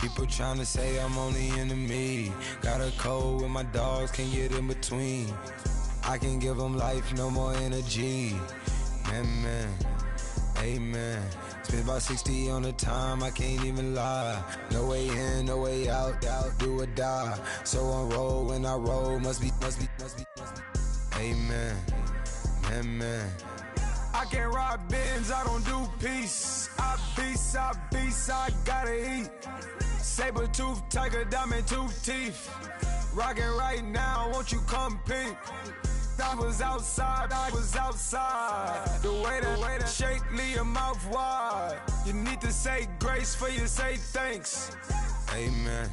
People trying to say I'm only enemy. Got a code with my dogs, can't get in between. I can give them life, no more energy. Man, amen. Spent about 60 on the time, I can't even lie. No way in, no way out, do or die. So on roll, when I roll, must be. Amen, man. I can't ride Benz, I don't do peace. I beast, I gotta eat. Saber tooth, tiger, diamond tooth teeth. Rockin' right now, won't you come peep? I was outside. The way that shake, leave your mouth wide. You need to say grace for you say thanks. Amen,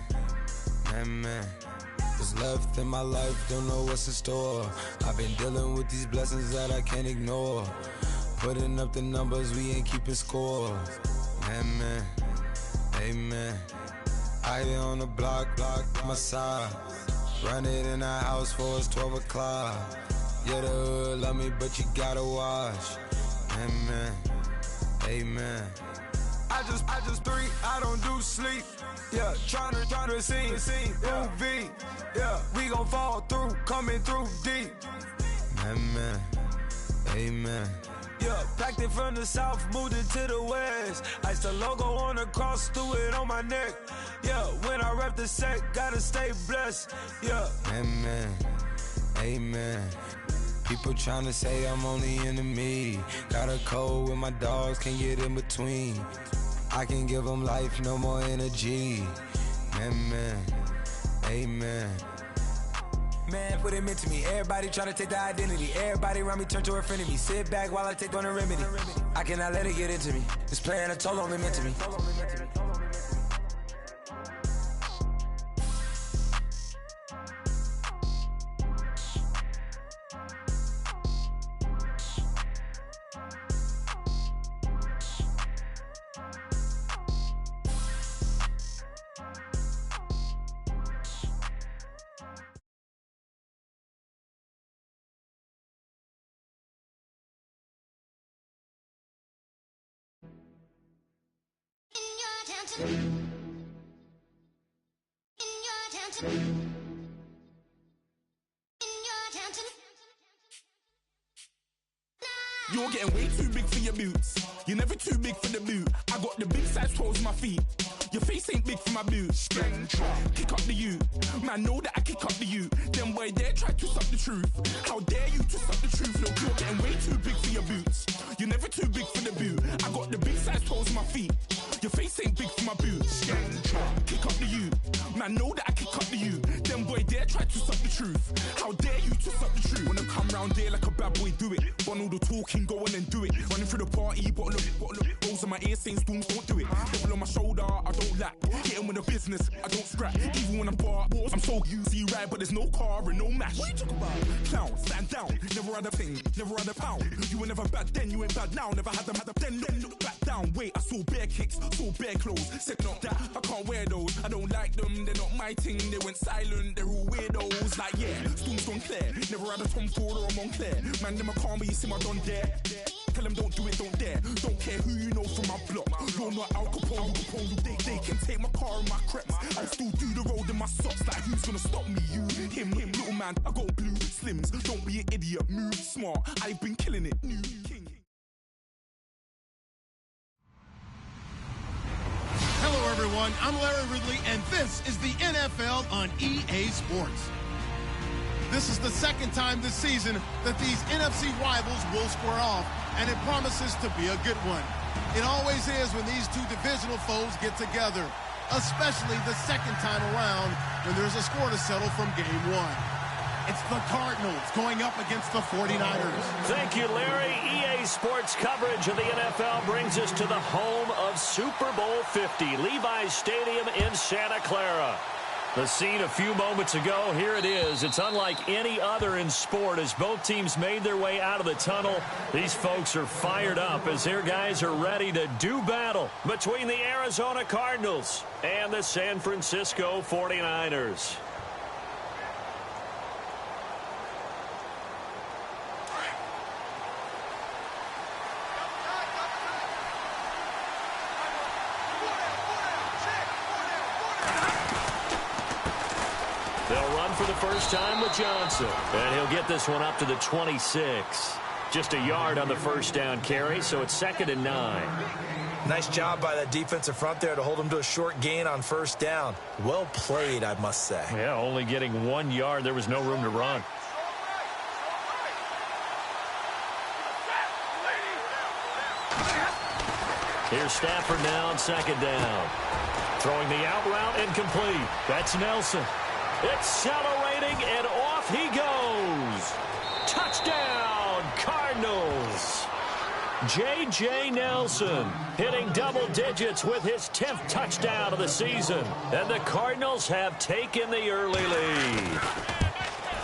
what's left in my life, don't know what's in store. I've been dealing with these blessings that I can't ignore. Putting up the numbers, we ain't keeping score. Amen. I here on the block, my side. Run it in the house for it's 12 o'clock. Yeah, the hood love me, but you gotta watch. Amen. I just three, I don't do sleep. Yeah, tryna see movie. Yeah, we gon' fall through, coming through deep. Amen. Yeah, packed it from the south, moved it to the west. Iced the logo on the cross, threw it on my neck. Yeah, when I rep the set, gotta stay blessed. Yeah. Amen. People trying to say I'm only enemy. Got a code with my dogs, can't get in between. I can give them life, no more energy. Amen. Man, what it meant to me. Everybody trying to take the identity. Everybody around me turn to a friend of me. Sit back while I take on a remedy. I cannot let it get into me. It's playing a toll on me, meant to me. You're getting way too big for your boots. You're never too big for the boot. I got the big size toes on my feet. Your face ain't big for my boots. Kick up the you. Man, know that I kick up the you. Them boy there try to suck the truth. How dare you to suck the truth? Look, you're getting way too big for your boots. You're never too big for the boot. I got the big size toes on my feet. Your face ain't big for my boots. Kick up the you. Man, know that I kick up the you. Them boy there try to suck the truth. How dare you to suck the truth? Wanna come round there like a bad boy, do it. Want all the talking, go on and do it. Running through the party, bottle up. Rolls on my ear saying storms, don't do it. Devil on my shoulder, I don't lack. Getting with the business, I don't scrap. Even when I'm bar, I'm so easy ride, but there's no car and no mash. What you talk about? Clown, stand down. Never had a thing, never had a pound. You were never bad then, you ain't bad now. Never had them, then look back down. Wait, I saw bare kicks, saw bare clothes. Said not that, I can't wear those. I don't like them, they're not my thing. They went silent, they're all weirdos. Like yeah, storms gone clear. Never had a Tom Ford or a Montclair. Man, them a calm, but you see my done there. Tell them don't do it, don't dare. Don't care who you know from my block. You're not Al Capone, they can take my car and my creps. I'll still do the road in my socks. Like who's gonna stop me? You, him, little man. I got blue slims. Don't be an idiot, move smart. I've been killing it. New king. Hello everyone, I'm Larry Ridley and this is the NFL on EA Sports. This is the second time this season that these NFC rivals will square off, and it promises to be a good one. It always is when these two divisional foes get together, especially the second time around when there's a score to settle from game one. It's the Cardinals going up against the 49ers. Thank you, Larry. EA Sports coverage of the NFL brings us to the home of Super Bowl 50, Levi's Stadium in Santa Clara. The scene a few moments ago, here it is. It's unlike any other in sport as both teams made their way out of the tunnel. These folks are fired up as their guys are ready to do battle between the Arizona Cardinals and the San Francisco 49ers. They'll run for the first time with Johnson. And he'll get this one up to the 26. Just a yard on the first down carry, so it's 2nd and 9. Nice job by that defensive front there to hold him to a short gain on first down. Well played, I must say. Yeah, only getting 1 yard. There was no room to run. Here's Stafford now on 2nd down. Throwing the out route incomplete. That's Nelson. Accelerating, and off he goes. Touchdown, Cardinals. J.J. Nelson hitting double digits with his 10th touchdown of the season. And the Cardinals have taken the early lead.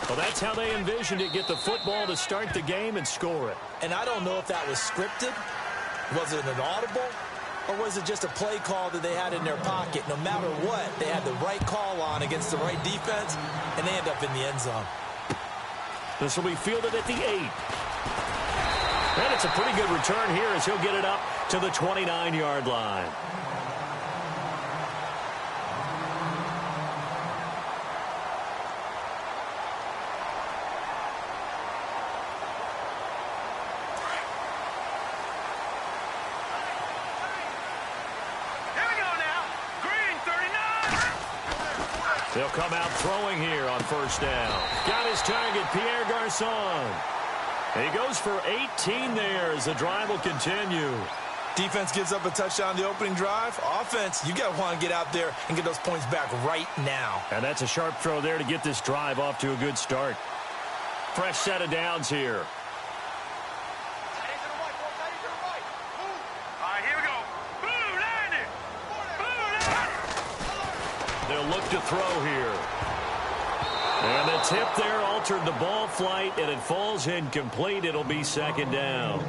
Well, that's how they envisioned it. Get the football to start the game and score it. And I don't know if that was scripted. Was it an audible? Or was it just a play call that they had in their pocket? No matter what, they had the right call on against the right defense, and they end up in the end zone. This will be fielded at the 8. And it's a pretty good return here as he'll get it up to the 29-yard line. They'll come out throwing here on first down. Got his target, Pierre Garçon. He goes for 18 there as the drive will continue. Defense gives up a touchdown the opening drive. Offense, you got to want to get out there and get those points back right now. And that's a sharp throw there to get this drive off to a good start. Fresh set of downs here. They'll look to throw here. And the tip there altered the ball flight, and it falls incomplete. It'll be 2nd down.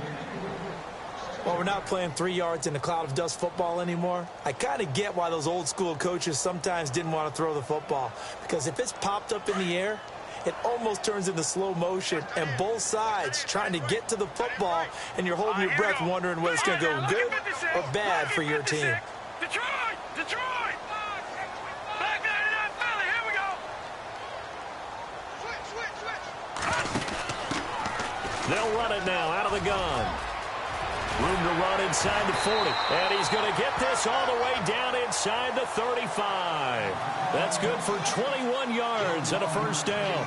Well, we're not playing 3 yards in a cloud of dust football anymore. I kind of get why those old school coaches sometimes didn't want to throw the football. Because if it's popped up in the air, it almost turns into slow motion, and both sides trying to get to the football, and you're holding your breath wondering whether it's going to go good or bad for your team. Detroit! They'll run it now out of the gun. Room to run inside the 40. And he's going to get this all the way down inside the 35. That's good for 21 yards and a first down.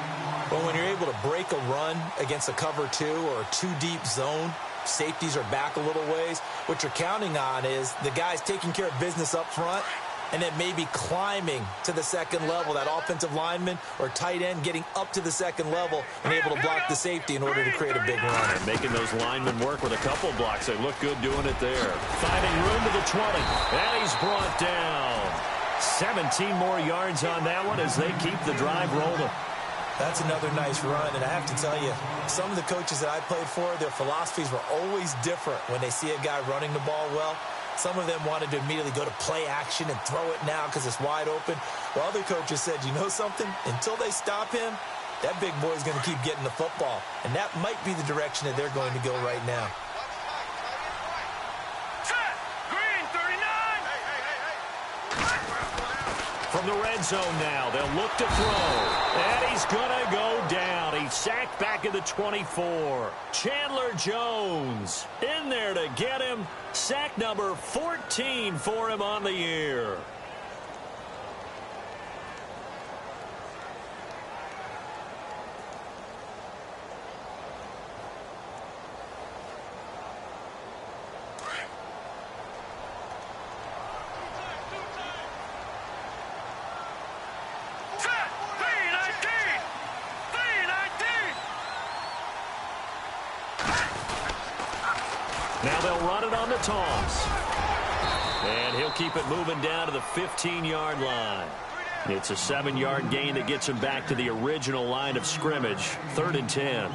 Well, when you're able to break a run against a cover 2 or a 2-deep zone, safeties are back a little ways. What you're counting on is the guys taking care of business up front and then maybe climbing to the second level, that offensive lineman or tight end getting up to the second level and able to block the safety in order to create a big run. And making those linemen work with a couple blocks. They look good doing it there. Finding room to the 20. And he's brought down. 17 more yards on that one as they keep the drive rolling. That's another nice run, and I have to tell you, some of the coaches that I played for, their philosophies were always different when they see a guy running the ball well. Some of them wanted to immediately go to play action and throw it now because it's wide open. While other coaches said, you know something? Until they stop him, that big boy is going to keep getting the football. And that might be the direction that they're going to go right now. From the red zone now, they'll look to throw. And he's going to go down. He's sacked back at the 24. Chandler Jones in there to get him. Sack number 14 for him on the year. Now they'll run it on the toss. And he'll keep it moving down to the 15-yard line. It's a 7-yard gain that gets him back to the original line of scrimmage. 3rd and 10.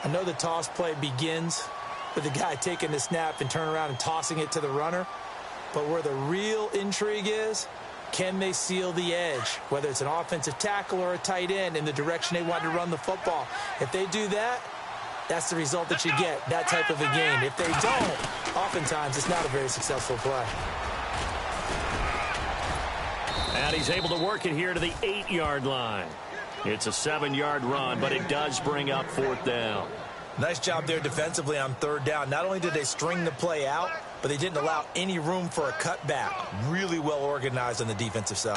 I know the toss play begins with the guy taking the snap and turning around and tossing it to the runner. But where the real intrigue is, can they seal the edge, whether it's an offensive tackle or a tight end, in the direction they want to run the football? If they do that, that's the result that you get, that type of a gain. If they don't, oftentimes it's not a very successful play. And he's able to work it here to the 8-yard line. It's a 7-yard run, but it does bring up 4th down. Nice job there defensively on 3rd down. Not only did they string the play out, but they didn't allow any room for a cutback. Really well organized on the defensive side.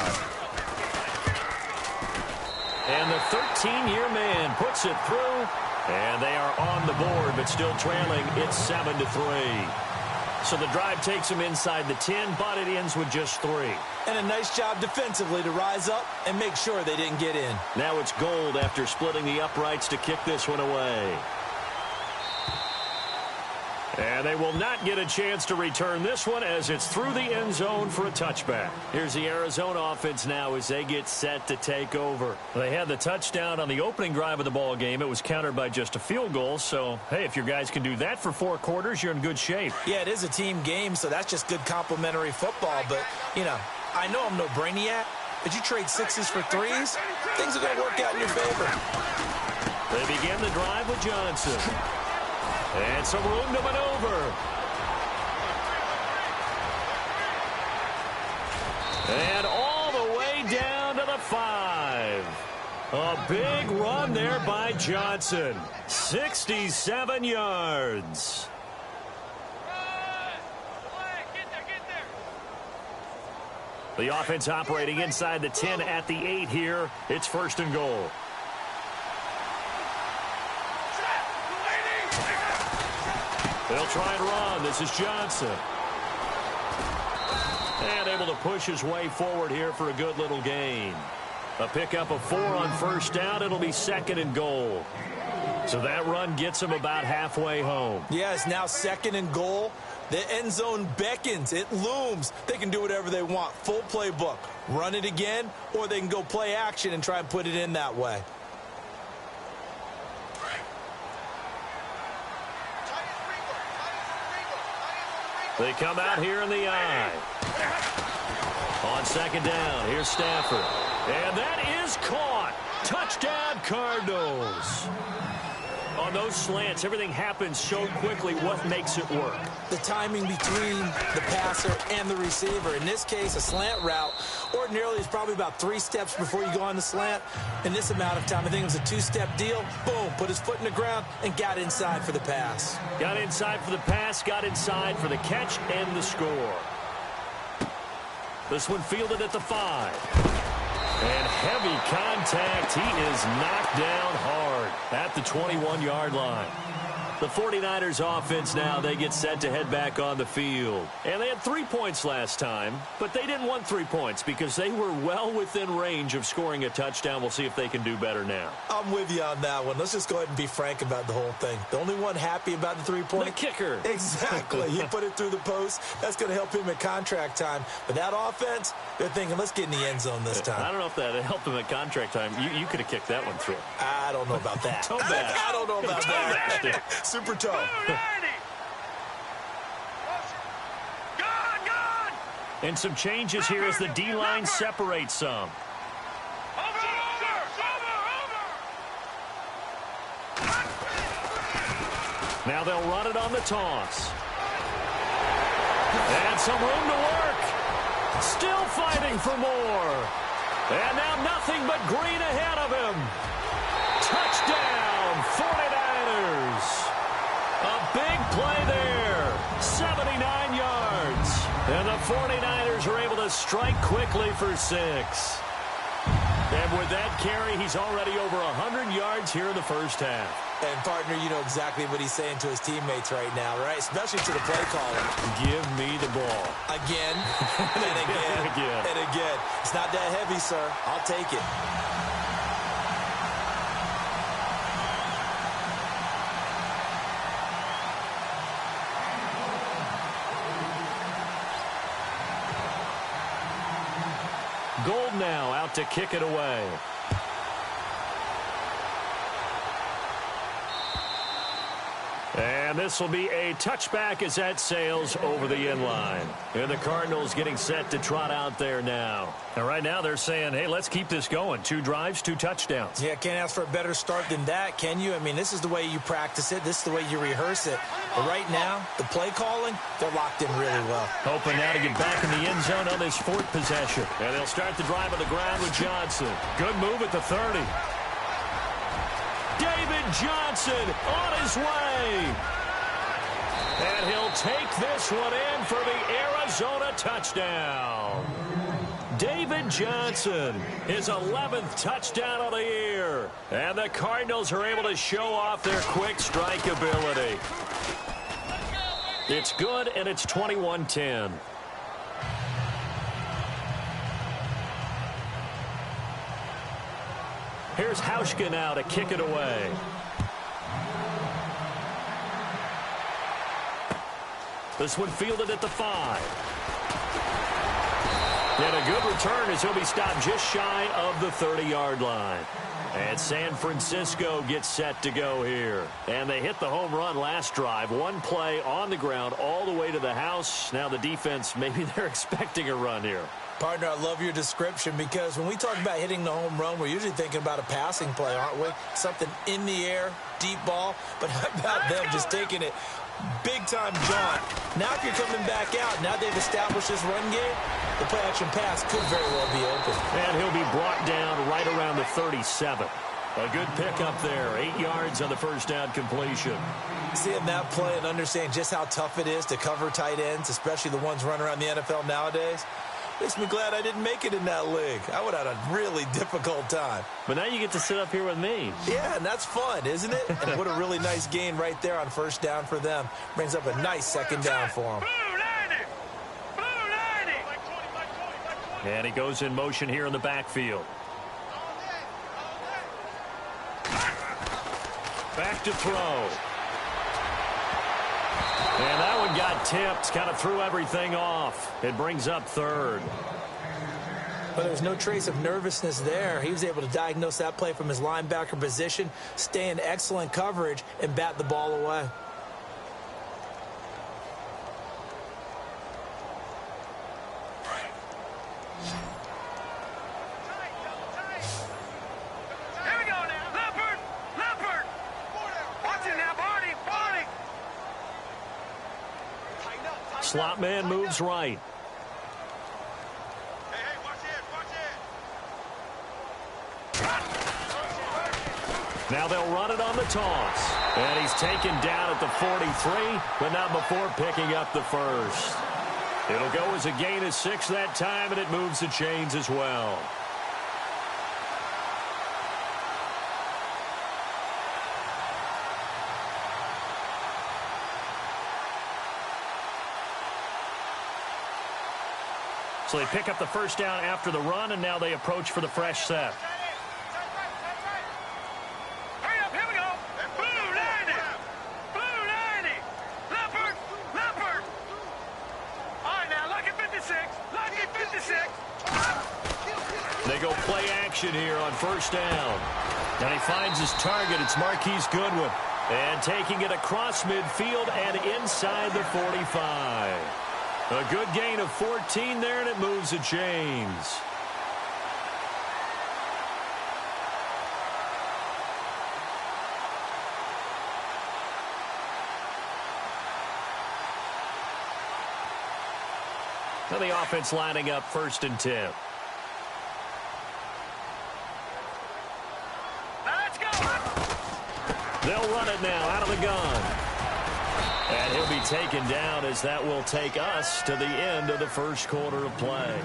And the 13-year man puts it through, and they are on the board, but still trailing. It's 7-3. So the drive takes them inside the 10, but it ends with just 3. And a nice job defensively to rise up and make sure they didn't get in. Now it's Gold after splitting the uprights to kick this one away. And they will not get a chance to return this one as it's through the end zone for a touchback. Here's the Arizona offense now as they get set to take over. They had the touchdown on the opening drive of the ball game. It was countered by just a field goal. So, hey, if your guys can do that for 4 quarters, you're in good shape. Yeah, it is a team game, so that's just good complimentary football. But, you know, I know I'm no brainiac, but you trade 6s for 3s, things are going to work out in your favor. They begin the drive with Johnson. And some room to maneuver. And all the way down to the 5. A big run there by Johnson. 67 yards. The offense operating inside the 10 at the 8 here. It's 1st and goal. They'll try and run. This is Johnson. And able to push his way forward here for a good little gain. A pickup of 4 on 1st down. It'll be 2nd and goal. So that run gets him about halfway home. Yeah, it's now 2nd and goal. The end zone beckons. It looms. They can do whatever they want. Full playbook. Run it again, or they can go play action and try and put it in that way. They come out here in the eye. On 2nd down, here's Stafford. And that is caught. Touchdown, Cardinals. On those slants, everything happens so quickly. What makes it work? The timing between the passer and the receiver. In this case, a slant route ordinarily is probably about 3 steps before you go on the slant. In this amount of time, I think it was a 2-step deal. Boom, put his foot in the ground and got inside for the pass. Got inside for the pass, got inside for the catch and the score. This one fielded at the 5. And heavy contact. He is knocked down hard at the 21-yard line. The 49ers offense now, they get set to head back on the field. And they had 3 points last time, but they didn't want 3 points because they were well within range of scoring a touchdown. We'll see if they can do better now. I'm with you on that one. Let's just go ahead and be frank about the whole thing. The only one happy about the 3-point? The kicker. Exactly. He put it through the post. That's going to help him at contract time. But that offense, they're thinking, let's get in the end zone this time. I don't know if that helped him at contract time. You could have kicked that one through. I don't know about that. I don't know about that. Super toe. And some changes here as the D-line separates some. Now they'll run it on the toss. And some room to work. Still fighting for more. And now nothing but green ahead of him. Touchdown, 49ers. A big play there. 79 yards. And the 49ers are able to strike quickly for 6. And with that carry, he's already over 100 yards here in the first half. And, partner, you know exactly what he's saying to his teammates right now, right? Especially to the play caller. Give me the ball. Again, and again, and again. It's not that heavy, sir. I'll take it. Gold now out to kick it away. And And this will be a touchback as that sails over the inline. And the Cardinals getting set to trot out there now. And right now they're saying, hey, let's keep this going. 2 drives, 2 touchdowns. Yeah, can't ask for a better start than that, can you? I mean, this is the way you practice it. This is the way you rehearse it. But right now, the play calling, they're locked in really well. Hoping now to get back in the end zone on this 4th possession. And they'll start the drive on the ground with Johnson. Good move at the 30. David Johnson on his way. And he'll take this one in for the Arizona touchdown. David Johnson, his 11th touchdown of the year. And the Cardinals are able to show off their quick strike ability. It's good, and it's 21-10. Here's Hauschka now to kick it away. This one fielded at the 5. And a good return as he'll be stopped just shy of the 30-yard line. And San Francisco gets set to go here. And they hit the home run last drive. 1 play on the ground all the way to the house. Now the defense, maybe they're expecting a run here. Partner, I love your description because when we talk about hitting the home run, we're usually thinking about a passing play, aren't we? Something in the air, deep ball. But how about them just taking it big-time jaunt? Now if you're coming back out, now they've established this run game, the play-action pass could very well be open. And he'll be brought down right around the 37. A good pickup there. 8 yards on the first down completion. Seeing that play and understanding just how tough it is to cover tight ends, especially the ones running around the NFL nowadays, makes me glad I didn't make it in that league. I would have had a really difficult time. But now you get to sit up here with me. Yeah, and that's fun, isn't it? And what a really nice gain right there on first down for them. Brings up a nice second down for them. And he goes in motion here in the backfield. Back to throw. And that one got tipped, kind of threw everything off. It brings up 3rd. But there's no trace of nervousness there. He was able to diagnose that play from his linebacker position, stay in excellent coverage, and bat the ball away. Slot man moves right. Now they'll run it on the toss. And he's taken down at the 43, but not before picking up the first. It'll go as a gain of 6 that time, and it moves the chains as well. So they pick up the first down after the run, and now they approach for the fresh set. Hurry up, here we go. Blue 90. Blue 90. Leopard. Leopard. All right, now, lucky 56. Lucky 56. They go play action here on first down. And he finds his target. It's Marquise Goodwin. And taking it across midfield and inside the 45. A good gain of 14 there, and it moves the chains. Now the offense lining up 1st and 10. Let's go. They'll run it now out of the gun. And he'll be taken down as that will take us to the end of the first quarter of play.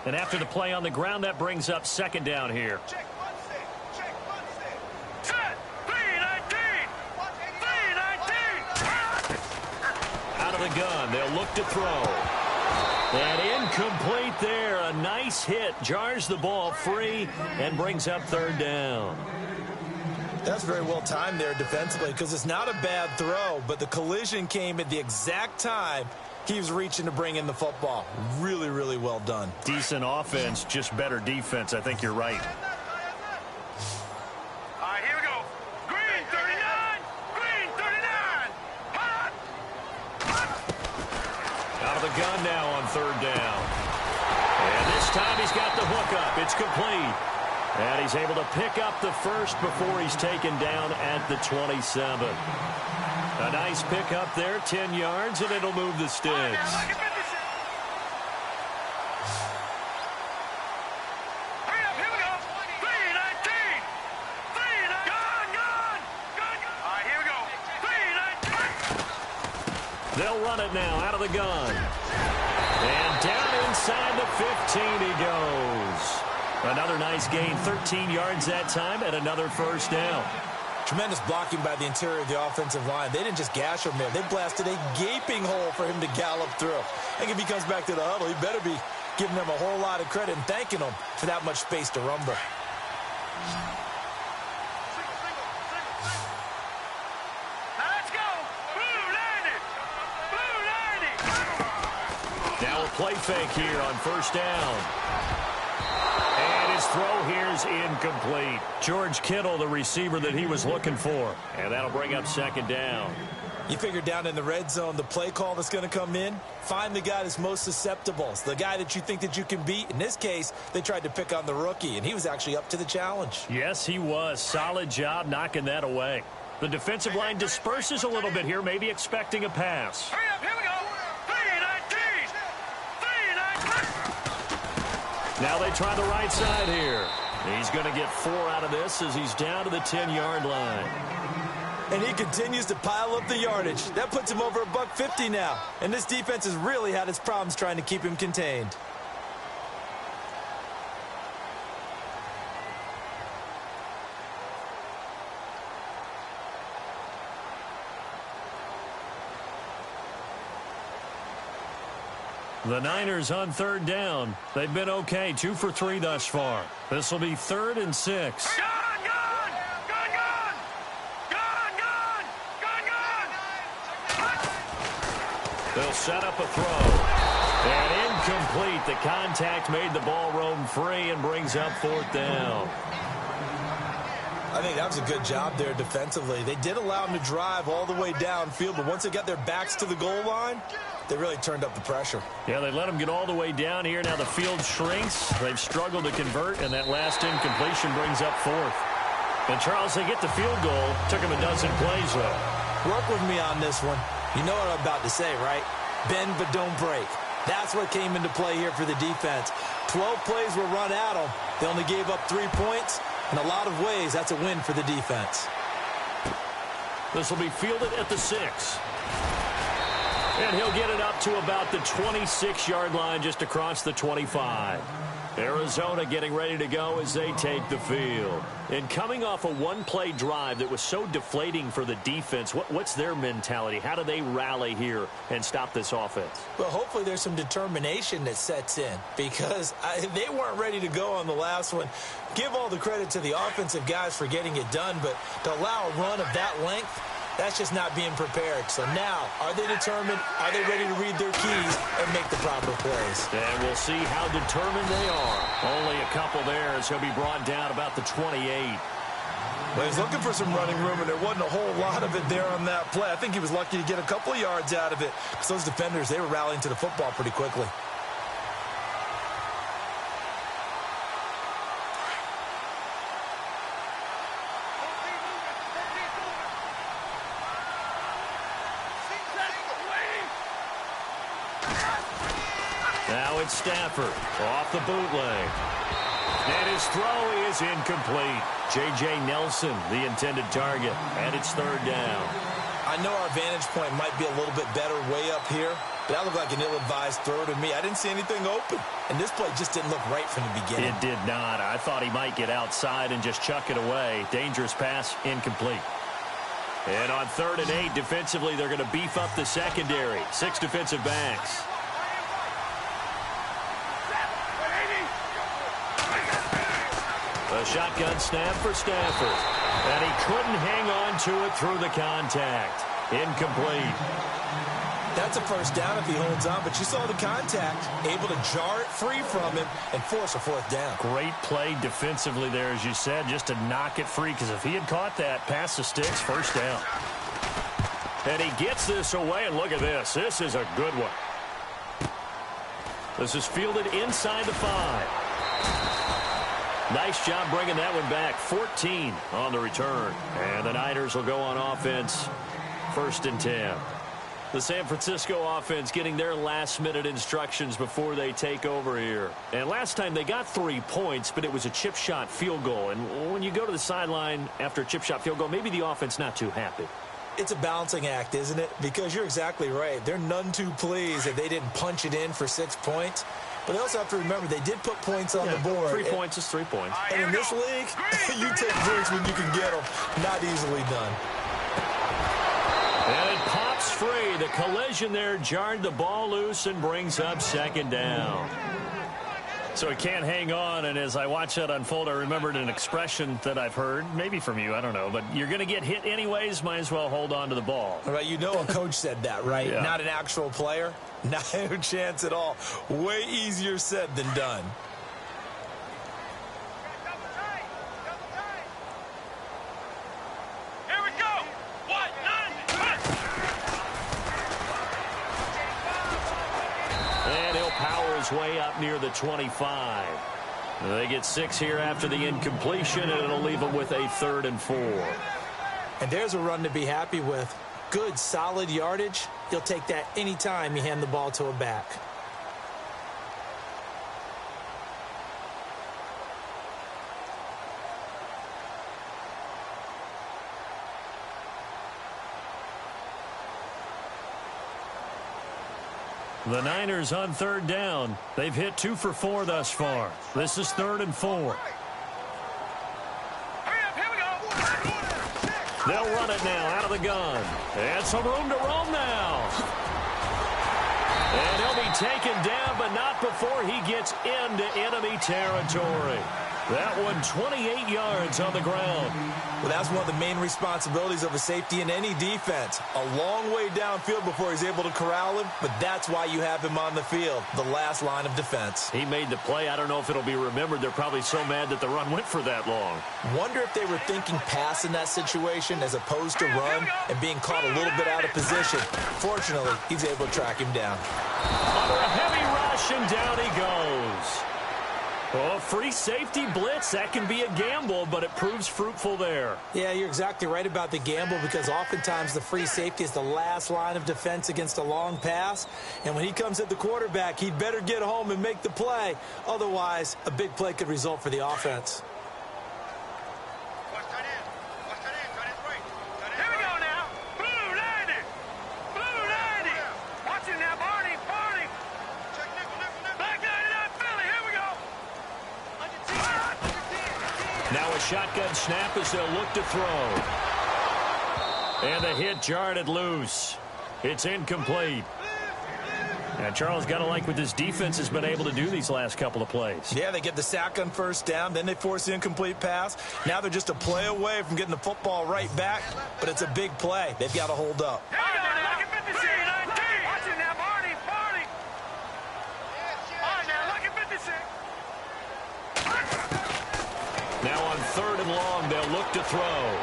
And after the play on the ground, that brings up 2nd down here. Check one set. Check one set. Set. 319. 319. Out of the gun, they'll look to throw. And incomplete there. A nice hit. Jars the ball free and brings up 3rd down. That's very well timed there defensively because it's not a bad throw, but the collision came at the exact time he was reaching to bring in the football. Really, really well done. Decent offense, just better defense. I think you're right. All right, here we go. Green 39. Green 39. Hot. Out of the gun now on third down. And this time he's got the hook up. It's complete. And he's able to pick up the first before he's taken down at the 27. A nice pick up there, 10 yards, and it'll move the sticks. Hurry up, here we go. 319. 319. Gun. All right, here we go. 319. They'll run it now out of the gun. And down inside the 15 he goes. Another nice gain, 13 yards that time, and another first down. Tremendous blocking by the interior of the offensive line. They didn't just gash him there. They blasted a gaping hole for him to gallop through. I think if he comes back to the huddle, he better be giving them a whole lot of credit and thanking them for that much space to rumble. Now let's go. Blue 90. Blue 90. Now a play fake here on first down. And his throw here is incomplete. George Kittle, the receiver that he was looking for. And that'll bring up second down. You figure down in the red zone, the play call that's going to come in, find the guy that's most susceptible. It's the guy that you think that you can beat. In this case, they tried to pick on the rookie, and he was actually up to the challenge. Yes, he was. Solid job knocking that away. The defensive line disperses a little bit here, maybe expecting a pass. Hurry up, here we go. 319. 319. Now they try the right side here. He's going to get 4 out of this as he's down to the 10-yard line. And he continues to pile up the yardage. That puts him over $150 now. And this defense has really had its problems trying to keep him contained. The Niners on third down. They've been okay, 2 for 3 thus far. This will be 3rd and 6. Gun. They'll set up a throw. And incomplete. The contact made the ball roam free and brings up 4th down. I think that was a good job there defensively. They did allow him to drive all the way downfield, but once they got their backs to the goal line, they really turned up the pressure. Yeah, they let him get all the way down here. Now the field shrinks. They've struggled to convert, and that last incompletion brings up 4th. And, Charles, they get the field goal. Took him a dozen plays, though. Work with me on this one. You know what I'm about to say, right? Bend but don't break. That's what came into play here for the defense. 12 plays were run at them. They only gave up 3 points. In a lot of ways, that's a win for the defense. This will be fielded at the 6. And he'll get it up to about the 26-yard line, just across the 25. Arizona getting ready to go as they take the field. And coming off a one-play drive that was so deflating for the defense, what's their mentality? How do they rally here and stop this offense? Well, hopefully there's some determination that sets in because they weren't ready to go on the last one. Give all the credit to the offensive guys for getting it done, but to allow a run of that length, that's just not being prepared. So now, are they determined? Are they ready to read their keys and make the proper plays? And we'll see how determined they are. Only a couple there as he'll be brought down about the 28. Well, he's looking for some running room, and there wasn't a whole lot of it there on that play. I think he was lucky to get a couple of yards out of it because those defenders, they were rallying to the football pretty quickly. Now it's Stafford off the bootleg. And his throw is incomplete. J.J. Nelson, the intended target, and it's 3rd down. I know our vantage point might be a little bit better way up here, but that looked like an ill-advised throw to me. I didn't see anything open, and this play just didn't look right from the beginning. It did not. I thought he might get outside and just chuck it away. Dangerous pass, incomplete. And on 3rd and 8, defensively, they're going to beef up the secondary. 6 defensive backs. A shotgun snap for Stafford. And he couldn't hang on to it through the contact. Incomplete. That's a first down if he holds on, but you saw the contact, able to jar it free from him and force a fourth down. Great play defensively there, as you said, just to knock it free, because if he had caught that, past the sticks, first down. And he gets this away, and look at this. This is a good one. This is fielded inside the 5. Nice job bringing that one back. 14 on the return. And the Niners will go on offense, 1st and 10. The San Francisco offense getting their last-minute instructions before they take over here. And last time they got 3 points, but it was a chip shot field goal. And when you go to the sideline after a chip shot field goal, maybe the offense not too happy. It's a balancing act, isn't it? Because you're exactly right. They're none too pleased that they didn't punch it in for 6 points. But they also have to remember they did put points on the board. 3 points is 3 points. And in this league, you take points when you can get them. Not easily done. And it pops free. The collision there jarred the ball loose and brings up 2nd down. So it can't hang on, and as I watch that unfold, I remembered an expression that I've heard, maybe from you, I don't know, but you're going to get hit anyways, might as well hold on to the ball. All right, you know a coach said that, right? Yeah. Not an actual player. Not a chance at all. Way easier said than done. Here we go. 1, 9, 1. And he'll power his way up near the 25. They get 6 here after the incompletion, and it'll leave them with a 3rd and 4. And there's a run to be happy with. Good, solid yardage. He'll take that anytime you hand the ball to a back. The Niners on 3rd down. They've hit 2 for 4 thus far. This is 3rd and 4. They'll run it now out of the gun. And some room to roam now. And he'll be taken down, but not before he gets into enemy territory. That one 28 yards on the ground. Well, that's one of the main responsibilities of a safety in any defense. A long way downfield before he's able to corral him, but that's why you have him on the field, the last line of defense. He made the play. I don't know if it'll be remembered. They're probably so mad that the run went for that long. Wonder if they were thinking pass in that situation as opposed to run and being caught a little bit out of position. Fortunately, he's able to track him down. Under a heavy rush, and down he goes. Oh, free safety blitz, that can be a gamble, but it proves fruitful there. Yeah, you're exactly right about the gamble because oftentimes the free safety is the last line of defense against a long pass. And when he comes at the quarterback, he'd better get home and make the play. Otherwise, a big play could result for the offense. Here we go now. Blue 90. Blue 90. Watch it now, Barney. Barney. Black 99 Philly. Here we go. Now a shotgun snap as they'll look to throw. And the hit jarred it loose. It's incomplete. And Charles, got to like what this defense has been able to do these last couple of plays. Yeah, they get the sack on 1st down, then they force the incomplete pass. Now they're just a play away from getting the football right back, but it's a big play. They've got to hold up. Here we go now. Look at 56. Watch it now, Barney. Barney. All right, now, look at 56. Now on 3rd and long, they'll look to throw.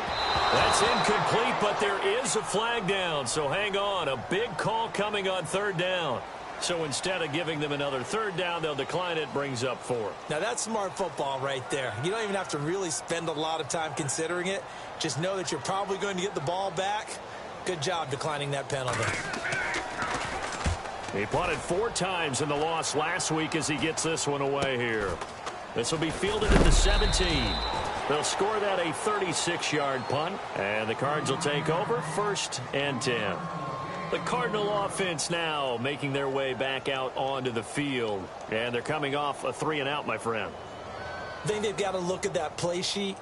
That's incomplete, but there is a flag down, so hang on. A big call coming on 3rd down. So instead of giving them another 3rd down, they'll decline it, brings up 4. Now, that's smart football right there. You don't even have to really spend a lot of time considering it. Just know that you're probably going to get the ball back. Good job declining that penalty. He punted 4 times in the loss last week as he gets this one away here. This will be fielded at the 17. They'll score that a 36-yard punt, and the Cards will take over 1st and 10. The Cardinal offense now making their way back out onto the field, and they're coming off a 3-and-out, my friend. I think they've got to look at that play sheet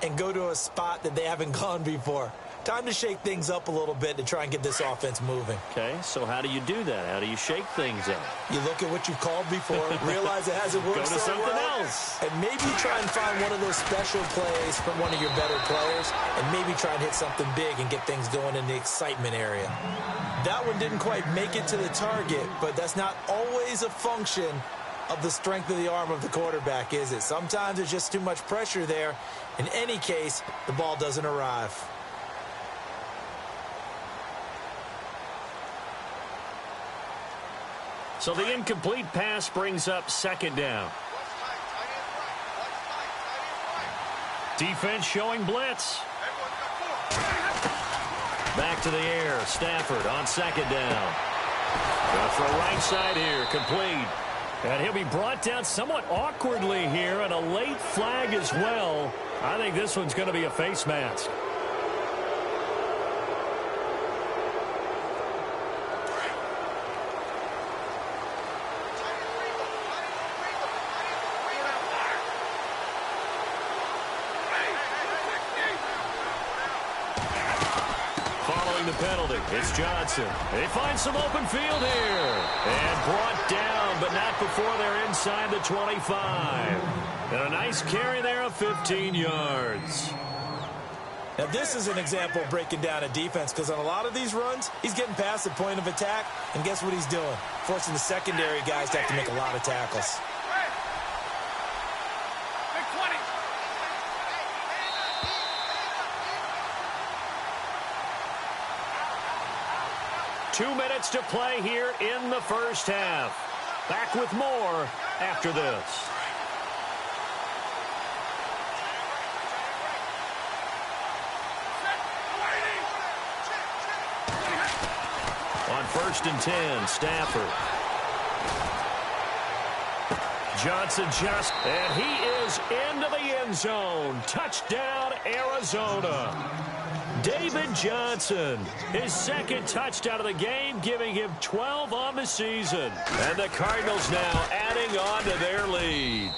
and go to a spot that they haven't gone before. Time to shake things up a little bit to try and get this offense moving. Okay, so how do you do that? How do you shake things up? You look at what you've called before, realize it hasn't worked Go to so something well, else. and maybe try and find one of those special plays from one of your better players, and maybe try and hit something big and get things going in the excitement area. That one didn't quite make it to the target, but that's not always a function of the strength of the arm of the quarterback, is it? Sometimes there's just too much pressure there. In any case, the ball doesn't arrive. So the incomplete pass brings up second down. Defense showing blitz. Back to the air. Stafford on second down. Going to throw right side here. Complete. And he'll be brought down somewhat awkwardly here, and a late flag as well. I think this one's going to be a face mask. Following the penalty, it's Johnson. They find some open field here. And brought down, but not before they're inside the 25. And a nice carry there of 15 yards. Now, this is an example of breaking down a defense, because on a lot of these runs, he's getting past the point of attack, and guess what he's doing? Forcing the secondary guys to have to make a lot of tackles. 2 minutes to play here in the first half. Back with more after this. On 1st and 10, Stafford. Johnson and he is into the end zone. Touchdown, Arizona. David Johnson, his second touchdown of the game, giving him 12 on the season. And the Cardinals now adding on to their lead.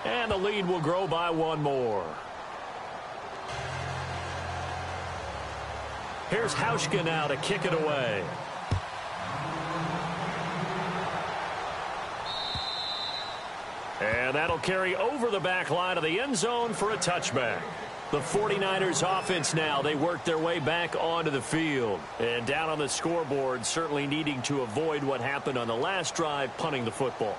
And the lead will grow by one more. Here's Hauschka now to kick it away. And that'll carry over the back line of the end zone for a touchback. The 49ers offense now, they work their way back onto the field. And down on the scoreboard, certainly needing to avoid what happened on the last drive, punting the football.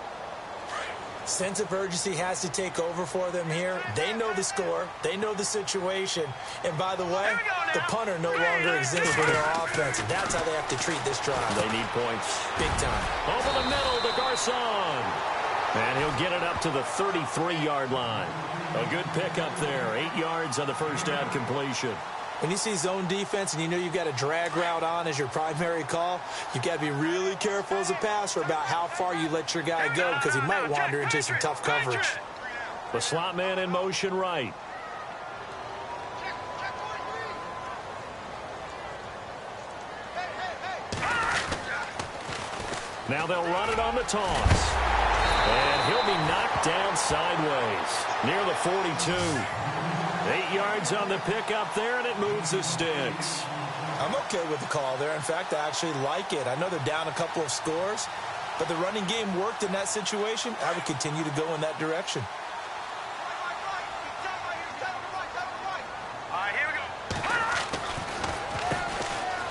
Sense of urgency has to take over for them here. They know the score. They know the situation. And by the way, the punter no longer exists for their offense. And that's how they have to treat this drive. They need points. Big time. Over the middle to Garcon. And he'll get it up to the 33-yard line. A good pickup there. 8 yards on the first down completion. When you see zone defense and you know you've got a drag route on as your primary call, you've got to be really careful as a passer about how far you let your guy go, because he might wander into some tough coverage. The slot man in motion right. Now they'll run it on the toss. And he'll be knocked down sideways near the 42. 8 yards on the pickup there, and it moves the sticks. I'm okay with the call there. In fact, I actually like it. I know they're down a couple of scores, but the running game worked in that situation. I would continue to go in that direction.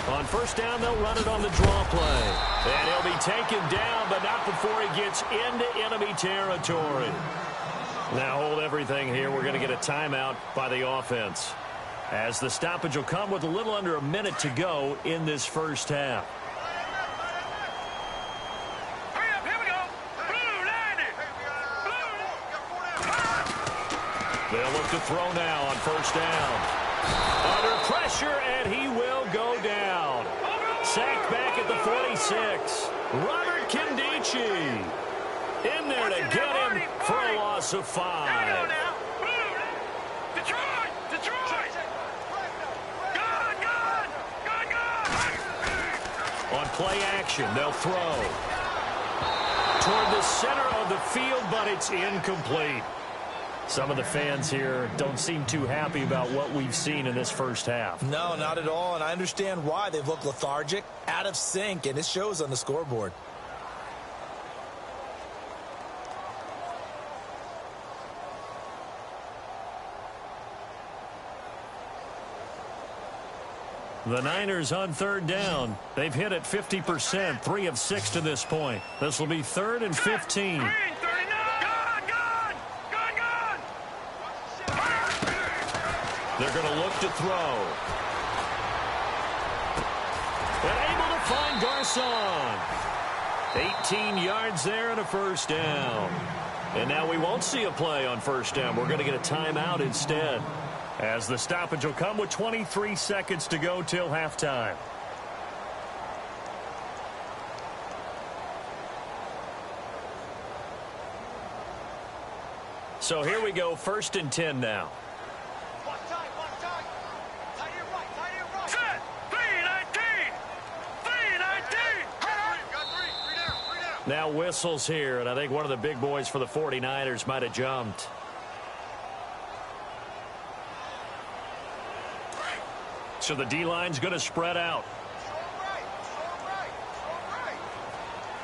On first down, they'll run it on the draw play. And he'll be taken down, but not before he gets into enemy territory. Now hold everything here. We're going to get a timeout by the offense, as the stoppage will come with a little under a minute to go in this first half. Hurry up, here we go. Blue 90. They'll look to throw now on first down. Under pressure, and he will go down. Sacked back at the 46. Robert Kindici in there to get him for a loss of 5. Detroit! Detroit! Good! On play action, they'll throw toward the center of the field, but it's incomplete. Some of the fans here don't seem too happy about what we've seen in this first half. No, not at all, and I understand why. They've looked lethargic, out of sync, and it shows on the scoreboard. The Niners on third down. They've hit it 50%, 3 of 6 to this point. This will be 3rd and 15. They're going to look to throw. And able to find Garcon. 18 yards there and a first down. And now we won't see a play on first down. We're going to get a timeout instead, as the stoppage will come with 23 seconds to go till halftime. So here we go, 1st and 10 now. Now whistles here, and I think one of the big boys for the 49ers might have jumped. So the D-line's going to spread out.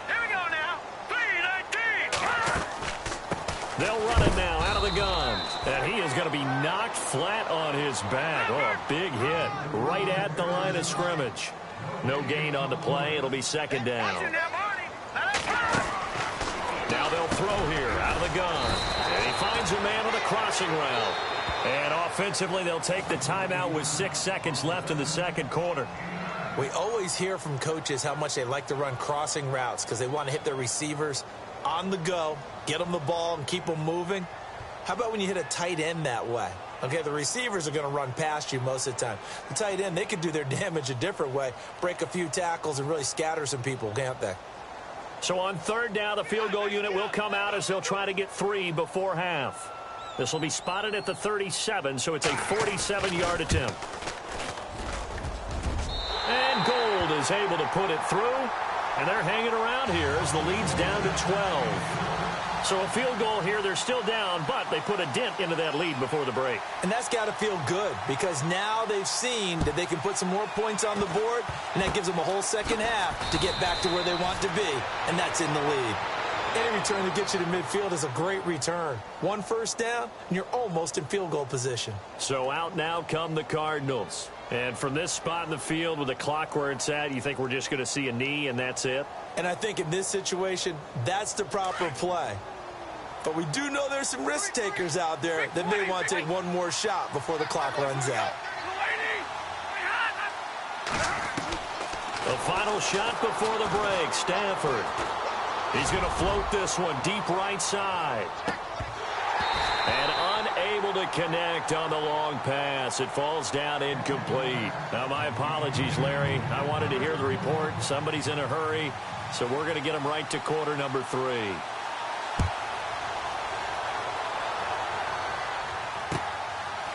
Here we go now. 3-19. They'll run it now out of the gun. And he is going to be knocked flat on his back. Oh, a big hit right at the line of scrimmage. No gain on the play. It'll be 2nd down. Now they'll throw here out of the gun. And he finds a man on the crossing route. And offensively, they'll take the timeout with 6 seconds left in the second quarter. We always hear from coaches how much they like to run crossing routes because they want to hit their receivers on the go, get them the ball, and keep them moving. How about when you hit a tight end that way? Okay, the receivers are going to run past you most of the time. The tight end, they can do their damage a different way, break a few tackles, and really scatter some people, can't they? So on 3rd down, the field goal unit will come out as they'll try to get 3 before half. This will be spotted at the 37, so it's a 47-yard attempt. And Gold is able to put it through, and they're hanging around here as the lead's down to 12. So a field goal here, they're still down, but they put a dent into that lead before the break. And that's got to feel good because now they've seen that they can put some more points on the board, and that gives them a whole second half to get back to where they want to be, and that's in the lead. Any return that gets you to midfield is a great return. 1 first down, and you're almost in field goal position. So out now come the Cardinals. And from this spot in the field with the clock where it's at, you think we're just going to see a knee and that's it? And I think in this situation, that's the proper play. But we do know there's some risk takers out there that may want to take one more shot before the clock runs out. The final shot before the break, Stafford. He's going to float this one deep right side. And unable to connect on the long pass. It falls down incomplete. Now, my apologies, Larry. I wanted to hear the report. Somebody's in a hurry, so we're going to get him right to quarter number 3.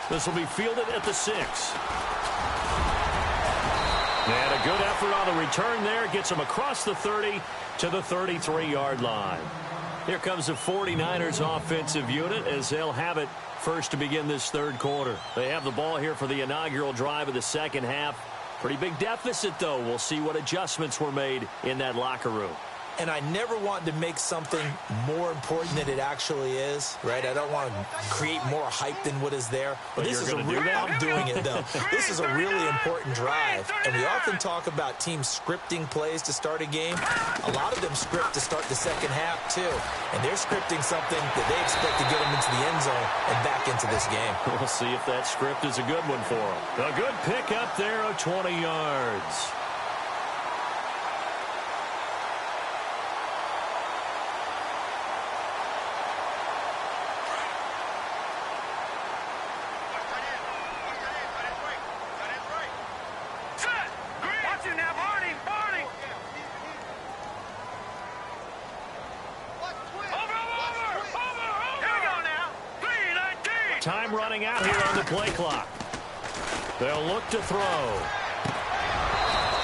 This will be fielded at the 6. And a good effort on the return there. Gets him across the 30 to the 33-yard line. Here comes the 49ers offensive unit as they'll have it first to begin this 3rd quarter. They have the ball here for the inaugural drive of the second half. Pretty big deficit, though. We'll see what adjustments were made in that locker room. And I never want to make something more important than it actually is, right? I don't want to create more hype than what is there. But this is a real, I'm doing it, though. This is a really important drive. And we often talk about teams scripting plays to start a game. A lot of them script to start the second half, too. And they're scripting something that they expect to get them into the end zone and back into this game. We'll see if that script is a good one for them. A good pick up there of 20 yards. Time running out here on the play clock. They'll look to throw.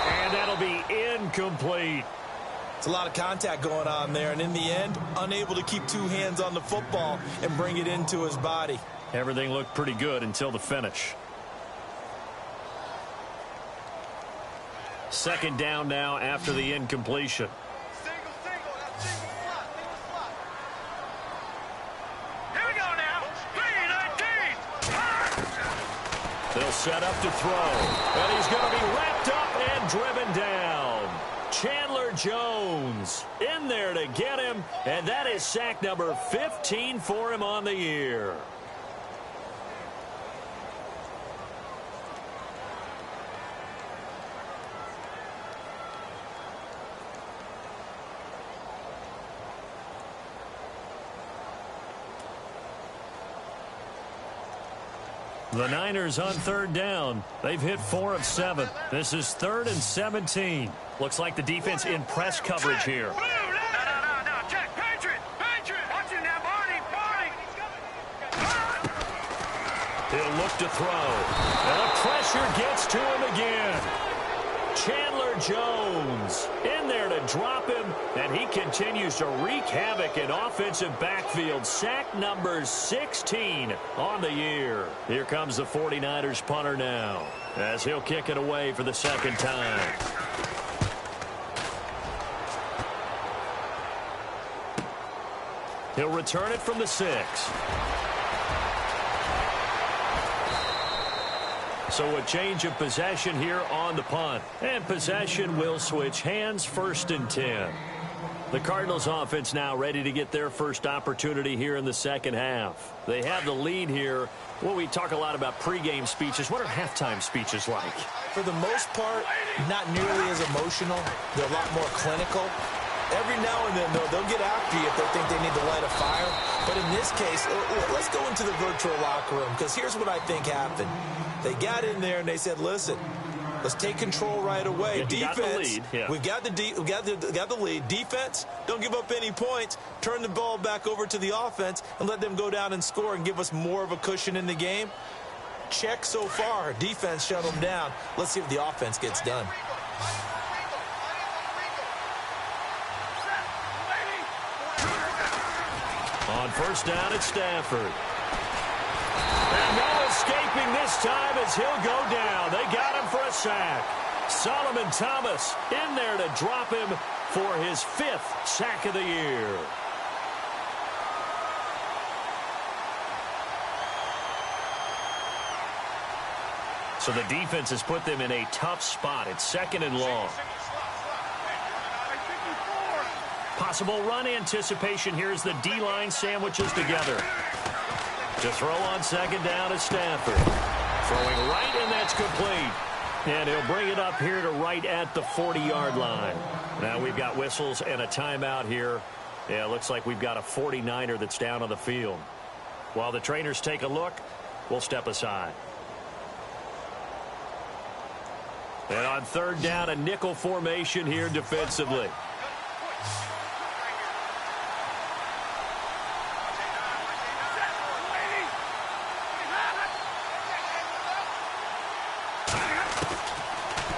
And that'll be incomplete. It's a lot of contact going on there, and in the end, unable to keep two hands on the football and bring it into his body. Everything looked pretty good until the finish. Second down now after the incompletion. They'll set up to throw, and he's going to be wrapped up and driven down. Chandler Jones in there to get him, and that is sack number 15 for him on the year. The Niners on third down. They've hit 4 of 7. This is 3rd and 17. Looks like the defense in press coverage here. No. Check. Patriot. Watch him now, Barney. He'll look to throw. And the pressure gets to him again. Chandler Jones in there to drop him, and he continues to wreak havoc in offensive backfield. Sack number 16 on the year. Here comes the 49ers punter now, as he'll kick it away for the second time. He'll return it from the 6. So a change of possession here on the punt. And possession will switch hands, 1st and 10. The Cardinals offense now ready to get their first opportunity here in the second half. They have the lead here. Well, we talk a lot about pregame speeches. What are halftime speeches like? For the most part, not nearly as emotional. They're a lot more clinical. Every now and then, though, they'll get after you if they think they need to light a fire. But in this case, let's go into the virtual locker room, because here's what I think happened. They got in there and they said, listen, let's take control right away. Defense, we've got the lead. Defense, don't give up any points. Turn the ball back over to the offense and let them go down and score and give us more of a cushion in the game. Check so far. Defense shut them down. Let's see if the offense gets done. On first down, it's Stafford. And no escaping this time as he'll go down. They got him for a sack. Solomon Thomas in there to drop him for his 5th sack of the year. So the defense has put them in a tough spot. It's 2nd and long. Possible run anticipation. Here's the D-line sandwiches together. To throw on 2nd down is Stafford. Throwing right, and that's complete. And he'll bring it up here to right at the 40-yard line. Now we've got whistles and a timeout here. Yeah, it looks like we've got a 49er that's down on the field. While the trainers take a look, we'll step aside. And on 3rd down, a nickel formation here defensively.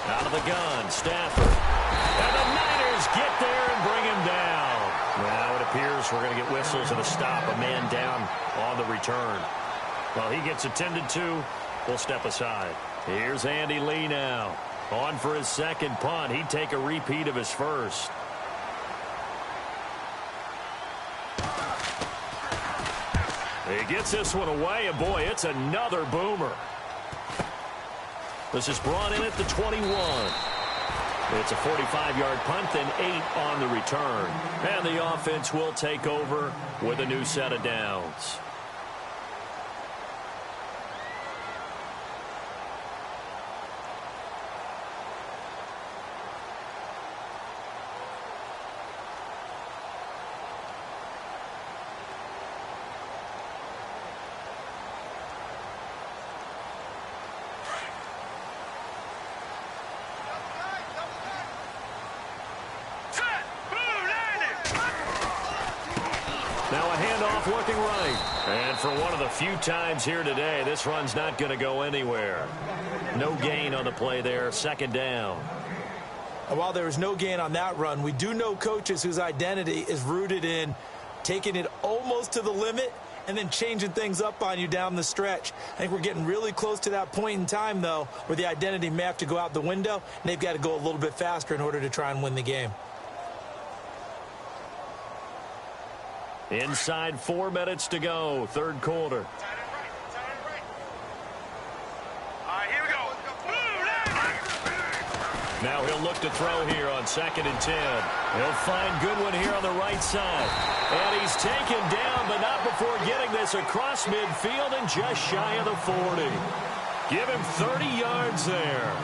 Out of the gun, Stafford. And the Niners get there and bring him down. Now it appears we're going to get whistles and a stop. A man down on the return. Well, he gets attended to. We'll step aside. Here's Andy Lee now. On for his 2nd punt. He'd take a repeat of his 1st. He gets this one away, and boy, it's another boomer. This is brought in at the 21. It's a 45-yard punt, then 8 on the return. And the offense will take over with a new set of downs. Now a handoff looking right. And for one of the few times here today, this run's not going to go anywhere. No gain on the play there. 2nd down. And while there was no gain on that run, we do know coaches whose identity is rooted in taking it almost to the limit and then changing things up on you down the stretch. I think we're getting really close to that point in time, though, where the identity may have to go out the window, and they've got to go a little bit faster in order to try and win the game. Inside 4 minutes to go, third quarter. Now he'll look to throw here on 2nd and 10. He'll find Goodwin here on the right side. And he's taken down, but not before getting this across midfield and just shy of the 40. Give him 30 yards there.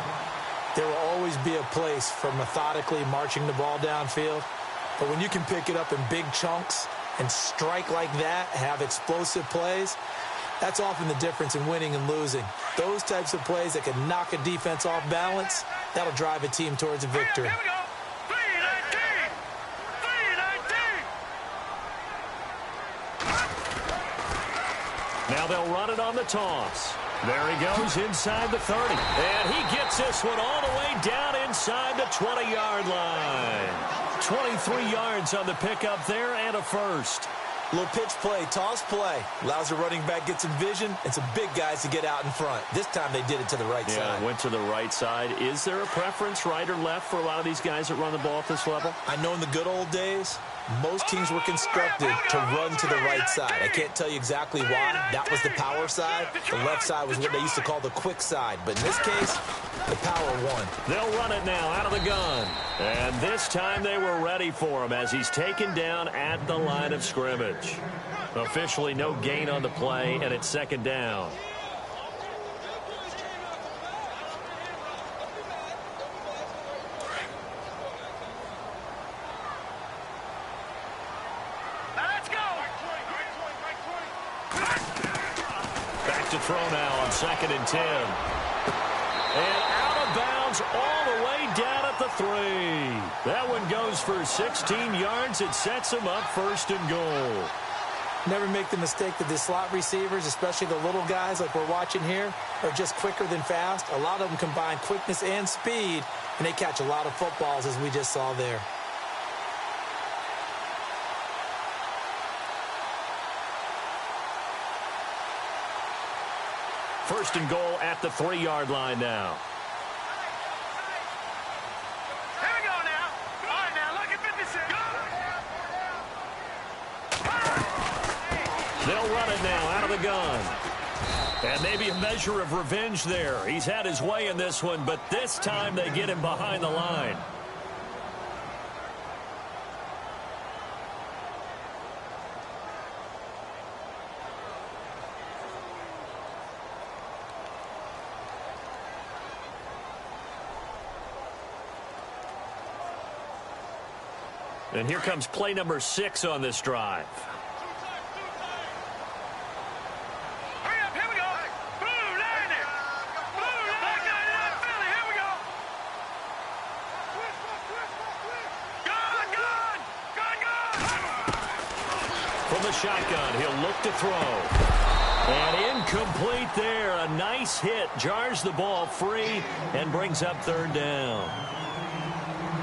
There will always be a place for methodically marching the ball downfield. But when you can pick it up in big chunks and strike like that, have explosive plays, that's often the difference in winning and losing. Those types of plays that can knock a defense off balance, that'll drive a team towards a victory. Here we go. 319. 319. Now they'll run it on the toss. There he goes inside the 30. And he gets this one all the way down inside the 20-yard line. 23 yards on the pickup there and a first. Little pitch play, toss play. Allows the running back get some vision and some big guys to get out in front. This time they did it to the right side. Went to the right side. Is there a preference, right or left, for a lot of these guys that run the ball at this level? I know in the good old days, most teams were constructed to run to the right side. I can't tell you exactly why. That was the power side. The left side was what they used to call the quick side. But in this case, the power won. They'll run it now out of the gun. And this time they were ready for him as he's taken down at the line of scrimmage. Officially no gain on the play, and it's 2nd down. Back to throw now on 2nd and 10. And out of bounds all the way down at the 3. That one goes for 16 yards. It sets him up 1st and goal. Never make the mistake that the slot receivers, especially the little guys like we're watching here, are just quicker than fast. A lot of them combine quickness and speed, and they catch a lot of footballs, as we just saw there. First and goal at the 3-yard line now. Here we go now. All right, now look at 56. They'll run it now out of the gun. And maybe a measure of revenge there. He's had his way in this one, but this time they get him behind the line. And here comes play number 6 on this drive. Hurry up, here we go. Blue line it. Blue line it. Philly, here we go. Gone. From the shotgun, he'll look to throw. And incomplete there. A nice hit. Jars the ball free and brings up 3rd down.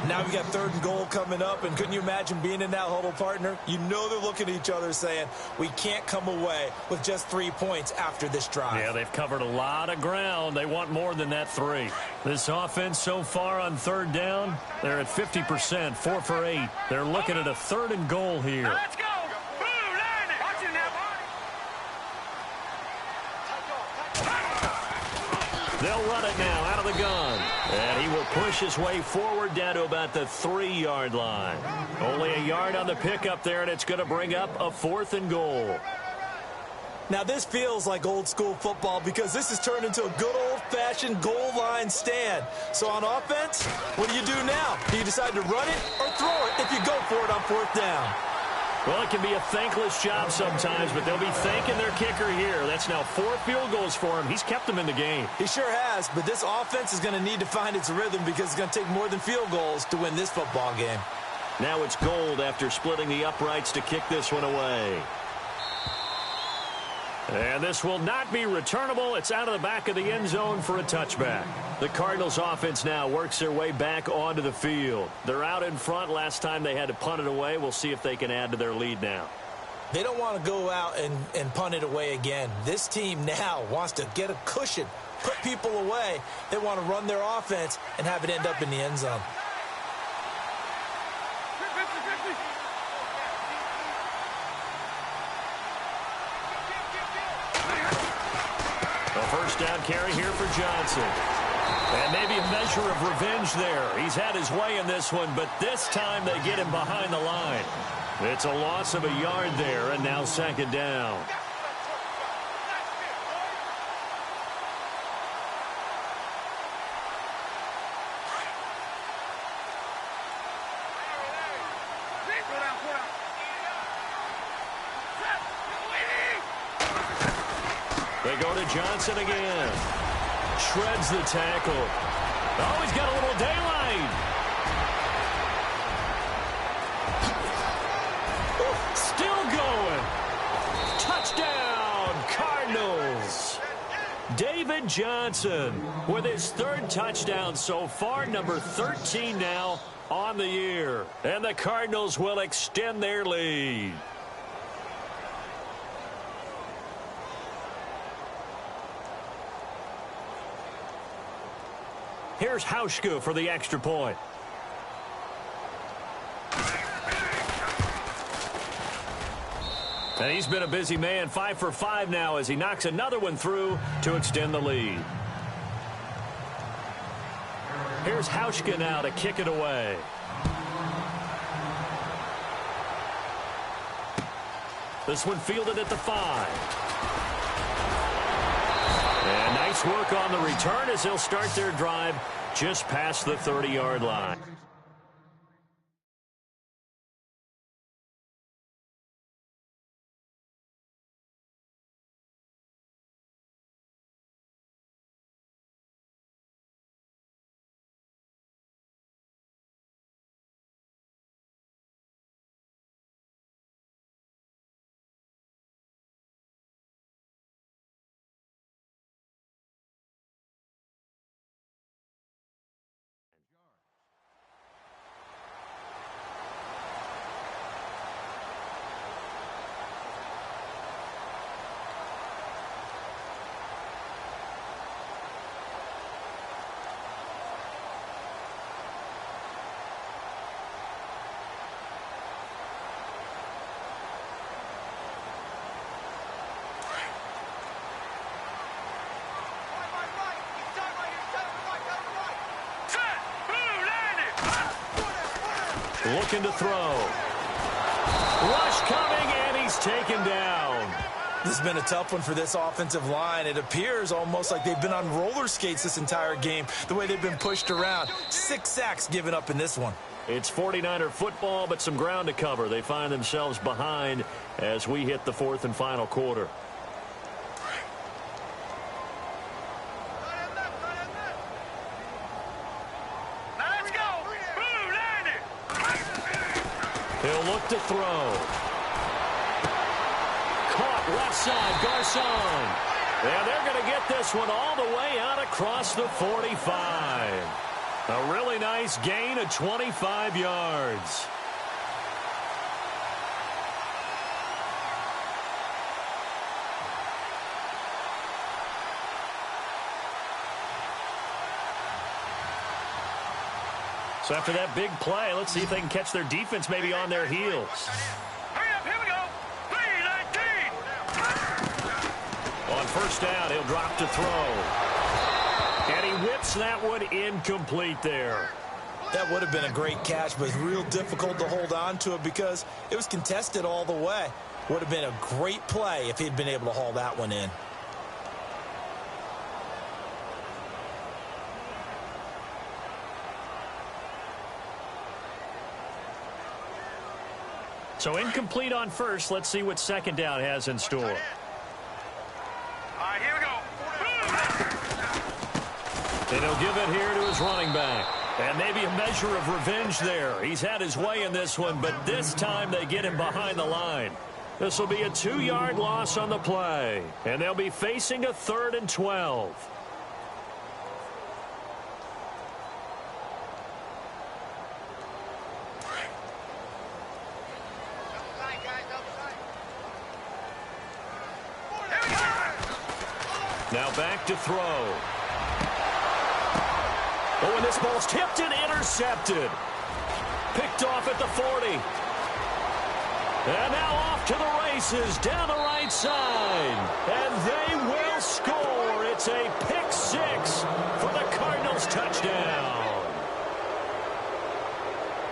Now we got 3rd and goal coming up, and couldn't you imagine being in that huddle, partner? You know they're looking at each other saying, we can't come away with just 3 points after this drive. Yeah, they've covered a lot of ground. They want more than that 3. This offense so far on 3rd down, they're at 50%, 4 for 8. They're looking at a 3rd and goal here. Now let's go. Blue line it. Watch it now. They'll run it now out of the gun. And he will push his way forward down to about the 3-yard line. Only a yard on the pickup there, and it's going to bring up a 4th and goal. Now this feels like old school football because this has turned into a good old-fashioned goal line stand. So on offense, what do you do now? Do you decide to run it or throw it if you go for it on 4th down? Well, it can be a thankless job sometimes, but they'll be thanking their kicker here. That's now 4 field goals for him. He's kept them in the game. He sure has, but this offense is going to need to find its rhythm because it's going to take more than field goals to win this football game. Now it's Gold after splitting the uprights to kick this one away. And this will not be returnable. It's out of the back of the end zone for a touchback. The Cardinals offense now works their way back onto the field. They're out in front. Last time they had to punt it away. We'll see if they can add to their lead now. They don't want to go out and punt it away again. This team now wants to get a cushion, put people away. They want to run their offense and have it end up in the end zone. First down carry here for Johnson. And maybe a measure of revenge there. He's had his way in this one, but this time they get him behind the line. It's a loss of a yard there, and now second down. They go to Johnson again. Shreds the tackle. Oh, he's got a little daylight. Still going. Touchdown, Cardinals. David Johnson with his third touchdown so far, number 13 now on the year. And the Cardinals will extend their lead. Here's Hauschka for the extra point. And he's been a busy man, 5 for 5 now as he knocks another one through to extend the lead. Here's Hauschka now to kick it away. This one fielded at the 5. And nice work on the return as they'll start their drive just past the 30-yard line. Looking to throw. Rush coming, and he's taken down. This has been a tough one for this offensive line. It appears almost like they've been on roller skates this entire game, the way they've been pushed around. 6 sacks given up in this one. It's 49er football, but some ground to cover. They find themselves behind as we hit the fourth and final quarter. He'll look to throw. Caught left side, Garcon. And they're going to get this one all the way out across the 45. A really nice gain of 25 yards. So after that big play, let's see if they can catch their defense maybe on their heels. Hurry up, here we go. 3-19. On first down, he'll drop to throw. And he whips that one incomplete there. That would have been a great catch, but it's real difficult to hold on to it because it was contested all the way. Would have been a great play if he'd been able to haul that one in. So incomplete on first. Let's see what second down has in store. All right, here we go. And he'll give it here to his running back. And maybe a measure of revenge there. He's had his way in this one, but this time they get him behind the line. This will be a 2-yard loss on the play, and they'll be facing a 3rd and 12. Now back to throw. Oh, and this ball's tipped and intercepted. Picked off at the 40. And now off to the races down the right side. And they will score. It's a pick 6 for the Cardinals touchdown.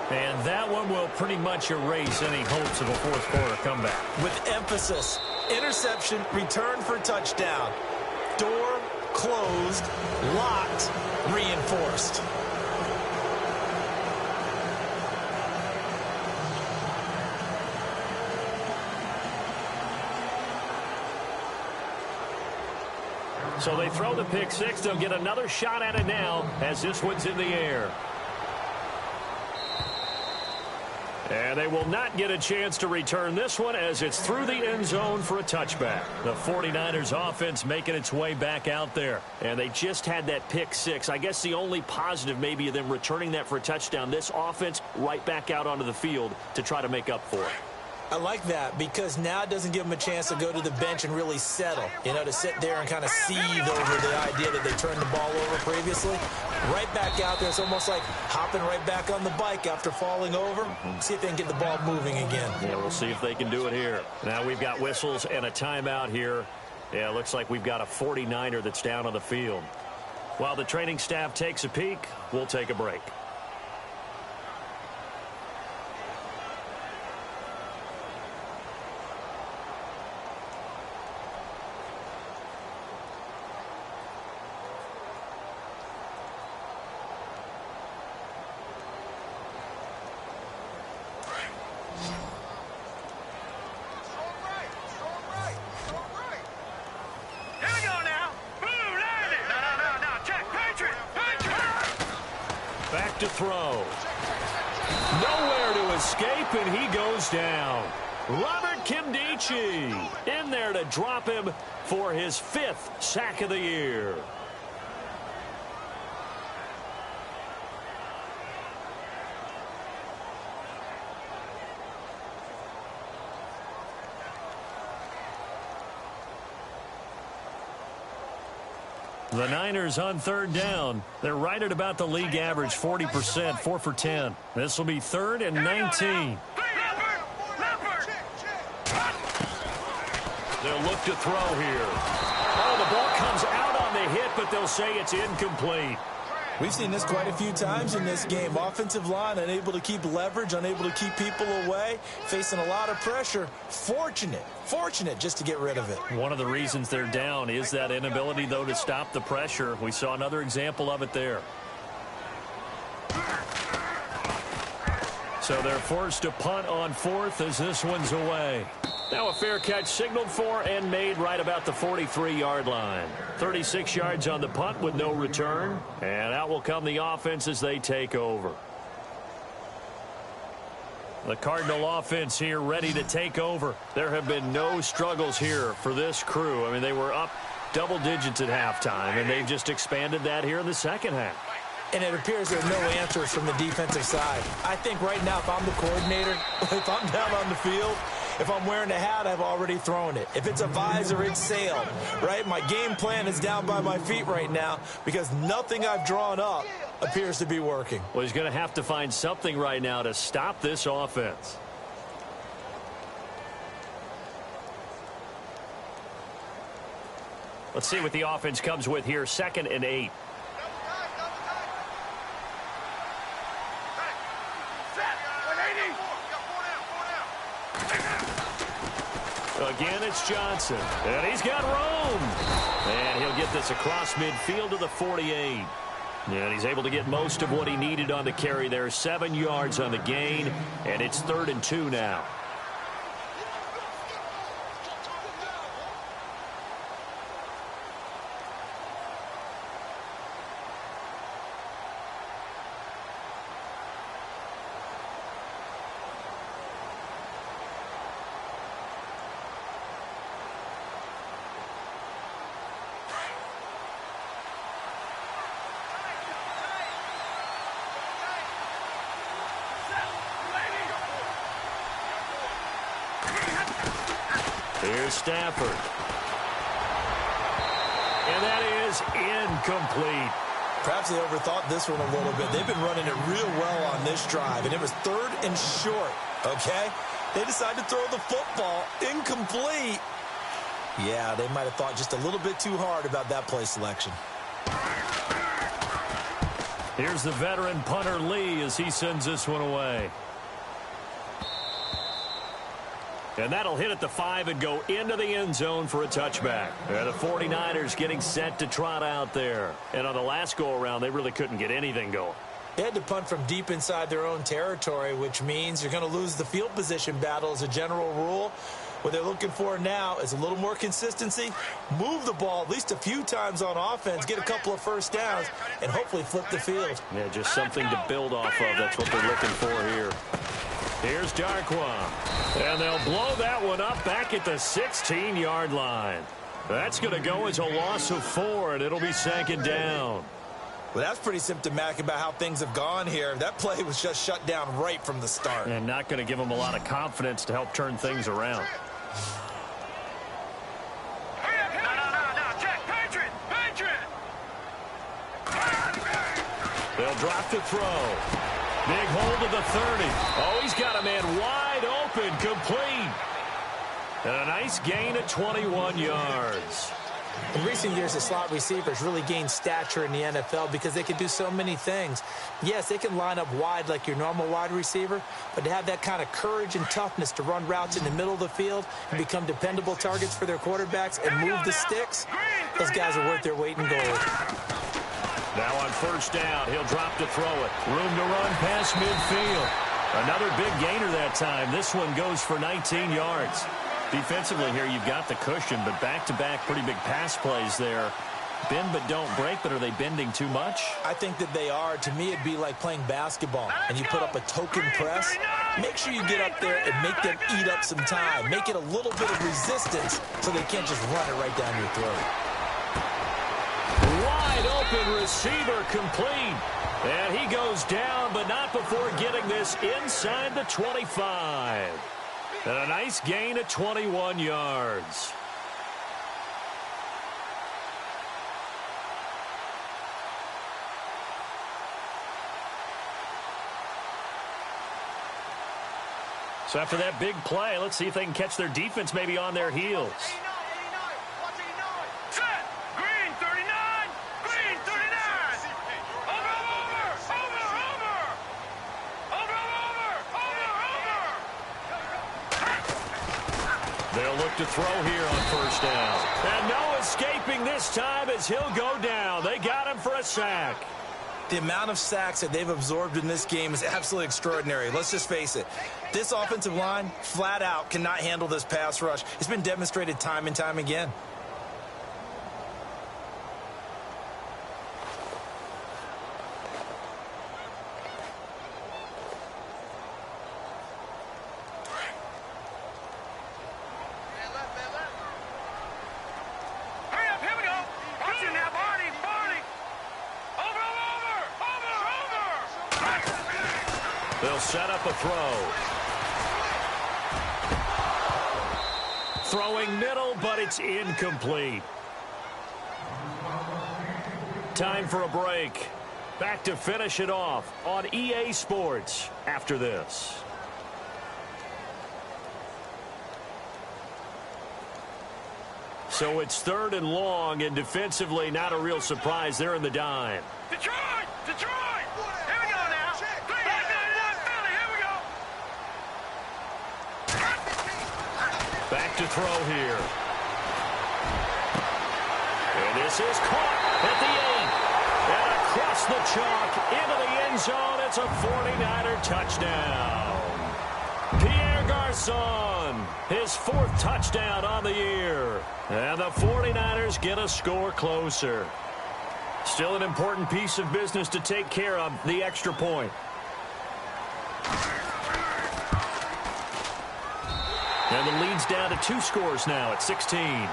And that one will pretty much erase any hopes of a fourth quarter comeback. With emphasis, interception, return for touchdown. Door closed, locked, reinforced. So they throw the pick 6. They'll get another shot at it now as this one's in the air. And they will not get a chance to return this one as it's through the end zone for a touchback. The 49ers offense making its way back out there. And they just had that pick 6. I guess the only positive maybe of them returning that for a touchdown. This offense right back out onto the field to try to make up for it. I like that because now it doesn't give them a chance to go to the bench and really settle. You know, to sit there and kind of seethe over the idea that they turned the ball over previously. Right back out there. It's almost like hopping right back on the bike after falling over. See if they can get the ball moving again. Yeah, we'll see if they can do it here. Now we've got whistles and a timeout here. Yeah, it looks like we've got a 49er that's down on the field. While the training staff takes a peek, we'll take a break. To throw. Nowhere to escape, and he goes down. Robert Kimdichie in there to drop him for his 5th sack of the year. The Niners on 3rd down. They're right at about the league average, 40%, 4 for 10. This will be 3rd and 19. They'll look to throw here. Oh, the ball comes out on the hit, but they'll say it's incomplete. We've seen this quite a few times in this game. Offensive line unable to keep leverage, unable to keep people away, facing a lot of pressure. Fortunate just to get rid of it. One of the reasons they're down is that inability, though, to stop the pressure. We saw another example of it there. So they're forced to punt on 4th as this one's away. Now a fair catch signaled for and made right about the 43-yard line. 36 yards on the punt with no return. And out will come the offense as they take over. The Cardinal offense here ready to take over. There have been no struggles here for this crew. I mean, they were up double digits at halftime, and they've just expanded that here in the second half. And it appears there are no answers from the defensive side. I think right now, if I'm the coordinator, if I'm down on the field, if I'm wearing a hat, I've already thrown it. If it's a visor, it's sailed, right? My game plan is down by my feet right now because nothing I've drawn up appears to be working. Well, he's going to have to find something right now to stop this offense. Let's see what the offense comes with here. 2nd and 8. Again, it's Johnson. And he's got room. And he'll get this across midfield to the 48. And he's able to get most of what he needed on the carry there. 7 yards on the gain. And it's 3rd and 2 now. Here's Stafford. And that is incomplete. Perhaps they overthought this one a little bit. They've been running it real well on this drive, and it was 3rd and short, okay? They decided to throw the football incomplete. Yeah, they might have thought just a little bit too hard about that play selection. Here's the veteran punter Lee as he sends this one away. And that'll hit at the 5 and go into the end zone for a touchback. The 49ers getting set to trot out there. And on the last go-around, they really couldn't get anything going. They had to punt from deep inside their own territory, which means you're going to lose the field position battle as a general rule. What they're looking for now is a little more consistency, move the ball at least a few times on offense, get a couple of first downs, and hopefully flip the field. Yeah, just something to build off of. That's what they're looking for here. Here's Darquan. And they'll blow that one up back at the 16-yard line. That's going to go as a loss of 4, and it'll be 2nd down. Well, that's pretty symptomatic about how things have gone here. That play was just shut down right from the start. And not going to give them a lot of confidence to help turn things around. No, check, Patriot! They'll drop to throw. Big hold of the 30. Oh, he's got a man wide open, complete. And a nice gain of 21 yards. In recent years, the slot receivers really gained stature in the NFL because they can do so many things. Yes, they can line up wide like your normal wide receiver, but to have that kind of courage and toughness to run routes in the middle of the field and become dependable targets for their quarterbacks and move the sticks, those guys are worth their weight in gold. Now on 1st down, he'll drop to throw it. Room to run past midfield. Another big gainer that time. This one goes for 19 yards. Defensively here, you've got the cushion, but back-to-back pretty big pass plays there. Bend but don't break, but are they bending too much? I think that they are. To me, it'd be like playing basketball, and you put up a token press. Make sure you get up there and make them eat up some time. Make it a little bit of resistance so they can't just run it right down your throat. Wide open receiver complete. And he goes down, but not before getting this inside the 25. And a nice gain of 21 yards. So after that big play, let's see if they can catch their defense maybe on their heels. They'll look to throw here on 1st down. And no escaping this time as he'll go down. They got him for a sack. The amount of sacks that they've absorbed in this game is absolutely extraordinary. Let's just face it. This offensive line, flat out, cannot handle this pass rush. It's been demonstrated time and time again. They'll set up a throw. Throwing middle, but it's incomplete. Time for a break. Back to finish it off on EA Sports after this. So it's 3rd and long, and defensively not a real surprise. They're in the dime. Detroit! Here we go now. Philly, here we go. Back to throw here. And this is caught at the 8. And across the chalk into the end zone. It's a 49er touchdown. Pierre Garçon, his 4th touchdown on the year. And the 49ers get a score closer. Still an important piece of business to take care of, the extra point. And the lead's down to 2 scores now at 16.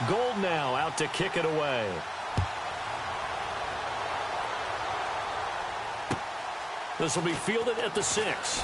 Gold now out to kick it away. This will be fielded at the 6.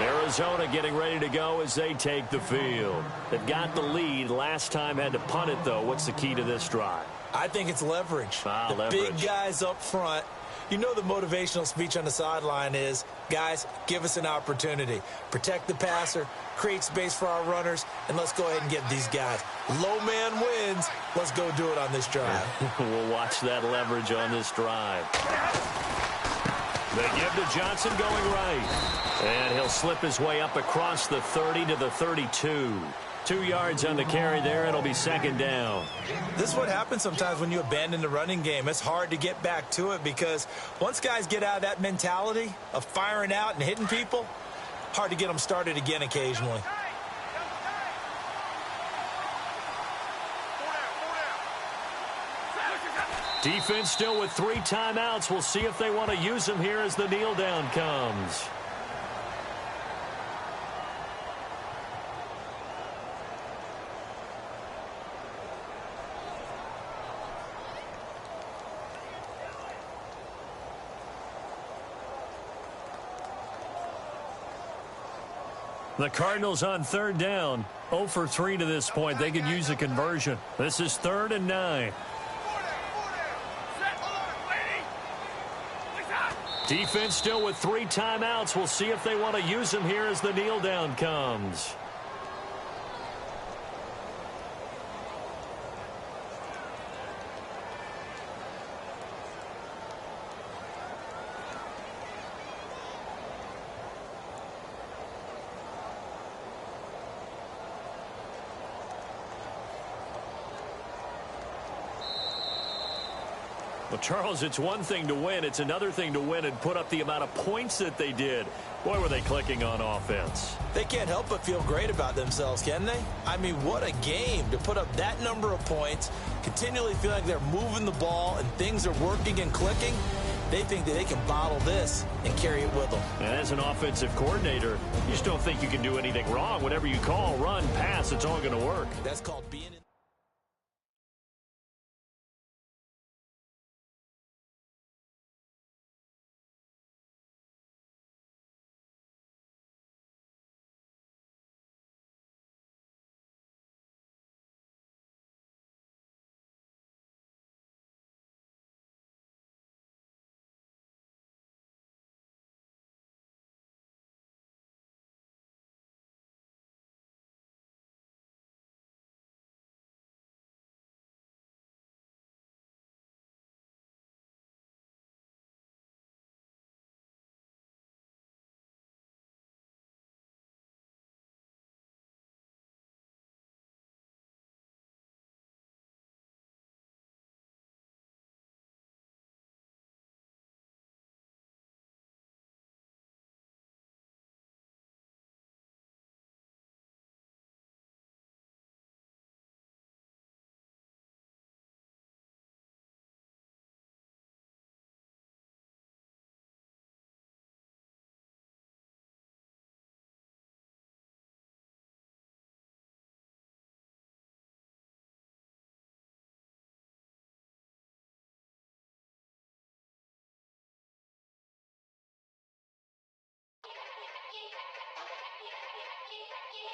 Arizona getting ready to go as they take the field. They've got the lead. Last time had to punt it, though. What's the key to this drive? I think it's leverage. Leverage. Big guys up front. You know the motivational speech on the sideline is, guys, give us an opportunity. Protect the passer, create space for our runners, and let's go ahead and get these guys. Low man wins. Let's go do it on this drive. We'll watch that leverage on this drive. They give to Johnson going right. And he'll slip his way up across the 30 to the 32. 2 yards on the carry there. It'll be second down. This is what happens sometimes when you abandon the running game. It's hard to get back to it because once guys get out of that mentality of firing out and hitting people, hard to get them started again occasionally. Defense still with 3 timeouts. We'll see if they want to use them here as the kneel down comes. The Cardinals on third down. 0 for 3 to this point. They could use a conversion. This is 3rd and 9. Defense still with 3 timeouts. We'll see if they want to use them here as the kneel down comes. Well, Charles, it's one thing to win. It's another thing to win and put up the amount of points that they did. Boy, were they clicking on offense. They can't help but feel great about themselves, can they? I mean, what a game to put up that number of points, continually feel like they're moving the ball and things are working and clicking. They think that they can bottle this and carry it with them. And as an offensive coordinator, you just don't think you can do anything wrong. Whatever you call, run, pass, it's all going to work. That's called being in.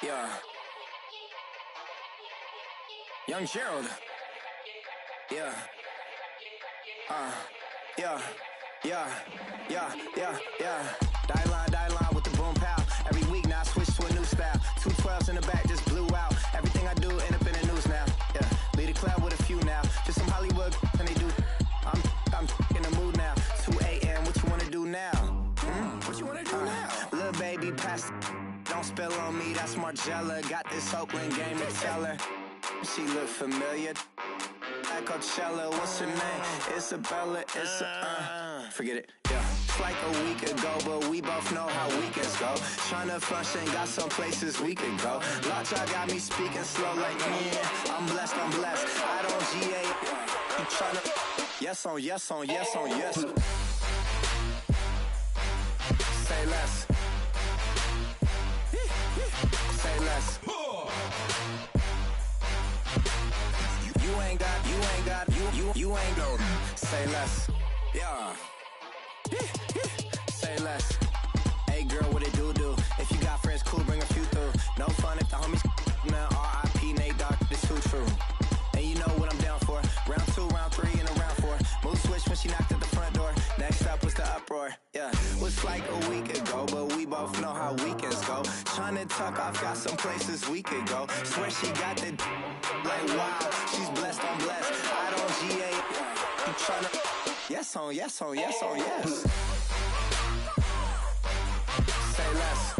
Yeah. Young Gerald. Yeah. Yeah. Die line with the boom pow. Every week now I switch to a new style. 212s in the back just blew out. Everything I do end up in the news now. Yeah. Lead a club with a few now. Just some Hollywood and they do. I'm in the mood now. 2 a.m. What you wanna do now? What you wanna do now? Little baby pass. Don't spill on me, that's Margella. Got this Oakland game to tell her. She look familiar. At Coachella, what's her name? Isabella, forget it, yeah. It's like a week ago, but we both know how weekends go. Tryna function, got some places we could go. Lot y'all got me speaking slow like, yeah, I'm blessed. I don't GA, you tryna, yes on yes. Say less. Say less. ain't got, you ain't got. Say less. Yeah. Say less. Hey girl, what it do? If you got friends, cool, bring a few through. No fun if the homies, man, R.I.P. Nate Dogg, this too true. And you know what I'm down for. Round 2, round 3, and a round 4. Mood switch when she knocked at the front door. Next up was the uproar. Yeah, was like a week ago, but we both know how weekends go. Tryna tuck off, got some places we could go. Swear she got the like wow, she's blessed on blessed. I don't GA. You tryna yes on yes on yes on yes. Say less.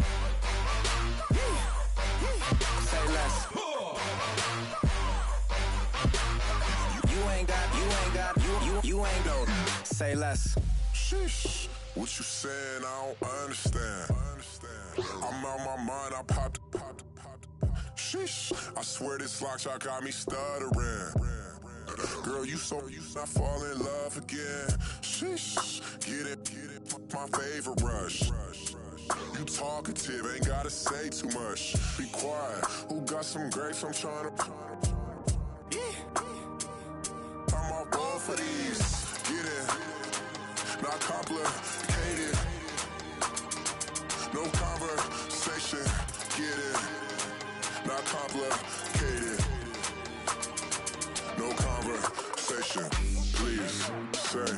Say less. You ain't got. Say less. Sheesh. What you saying? I don't understand. I'm out my mind. I popped. Sheesh. I swear this lock shot got me stuttering. Girl, you not fall in love again. Sheesh. Get it. My favorite rush. You talkative, ain't gotta say too much. Be quiet. Who got some grapes? I'm trying to. I'm off both for these. Get in. Not complicated. No conversation. Get in. Not complicated. No conversation. Please say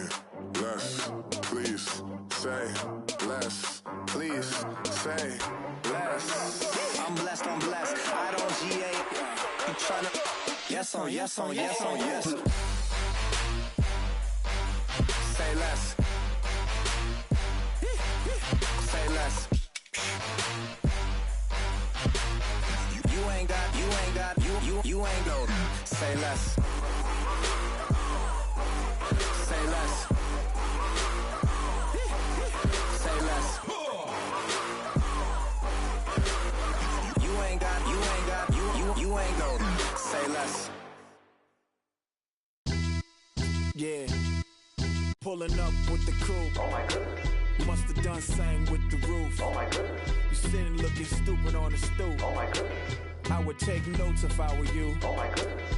less. Please say less. Please say less. I'm blessed on blessed. I don't GA. You tryna yes on yes on yes on yes. Say less. Say less. You ain't got, you ain't got. Say less. Say less. Say less. You ain't got, you ain't got. Say less. Yeah. Pulling up with the coupe. Oh my goodness. Must have done same with the roof. Oh my goodness. You sitting looking stupid on the stoop. Oh my goodness. I would take notes if I were you. Oh my goodness.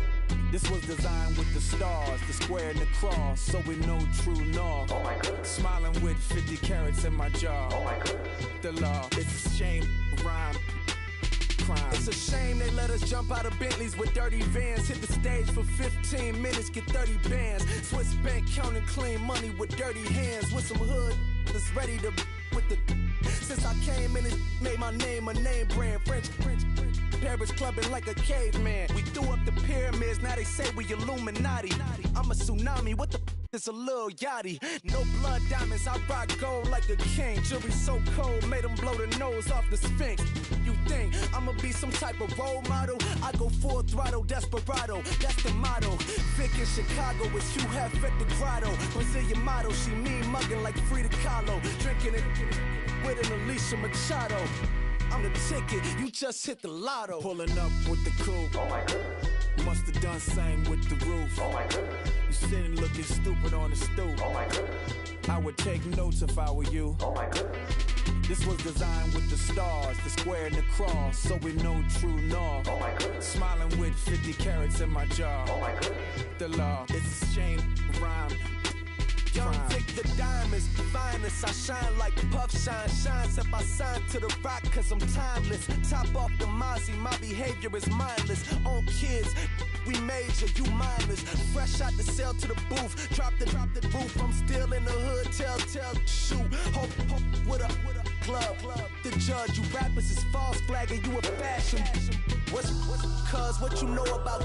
This was designed with the stars, the square and the cross, so we know true north. Oh my goodness. Smiling with 50 carats in my jaw. Oh my goodness. The law, it's a shame, rhyme. Crime. It's a shame they let us jump out of Bentleys with dirty vans. Hit the stage for 15 minutes, get 30 bands. Swiss bank counting clean money with dirty hands. With some hood that's ready to with the. Since I came in, it made my name a name brand. French. Paris clubbing like a caveman. We threw up the pyramids, now they say we Illuminati. I'm a tsunami, what the is a little yachty. No blood diamonds, I rock gold like a king. Jewelry so cold, made them blow the nose off the Sphinx. You think I'ma be some type of role model? I go full throttle, desperado, that's the motto. Vic in Chicago, it's you have at the grotto. Brazilian model, she mean mugging like Frida Kahlo. Drinking it with an Alicia Machado. I'm the ticket, you just hit the lotto. Pulling up with the coupe. Oh my goodness. Must have done same with the roof. Oh my goodness. You sitting looking stupid on the stoop. Oh my goodness. I would take notes if I were you. Oh my goodness. This was designed with the stars, the square and the cross, so we know true north. Oh my goodness. Smiling with 50 carats in my jaw. Oh my goodness. The law, it's a shame, rhyme. Young Vic, the diamonds, the finest. I shine like Puff shine. Shines if I sign to the rock, cause I'm timeless. Top off the Mozzie, my behavior is mindless. On kids, we major, you mindless. Fresh out the cell to the booth. Drop the roof, I'm still in the hood. Tell, shoot. Hope with a club. The judge, you rappers is false flagging, you a fashion. What's cuz, what you know about?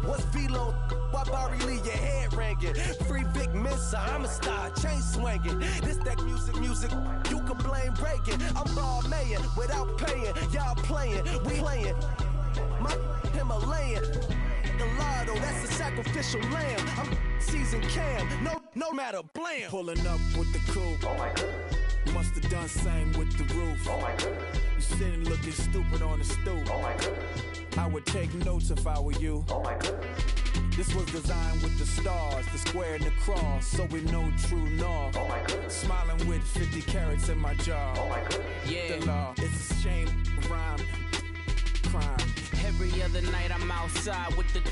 What's Velo? Why Barry Lee, your head ringing? Free Big Mensa, I'm a star, chain swinging. This that music, you can blame Reagan. I'm ball mayin' without paying. Y'all playing, we playing. My Himalayan. Gelato, that's a sacrificial lamb. I'm seasoned cam, no matter, blam. Pulling up with the coupe. Oh my goodness. Must have done same with the roof. Oh my goodness. You sitting looking stupid on the stoop. Oh my goodness. I would take notes if I were you. Oh my goodness. This was designed with the stars, the square and the cross, so we know true north. Oh my goodness. Smiling with 50 carats in my jaw. Oh my goodness. Yeah. The law, it's a shame, rhyme, crime. Every other night I'm outside with the.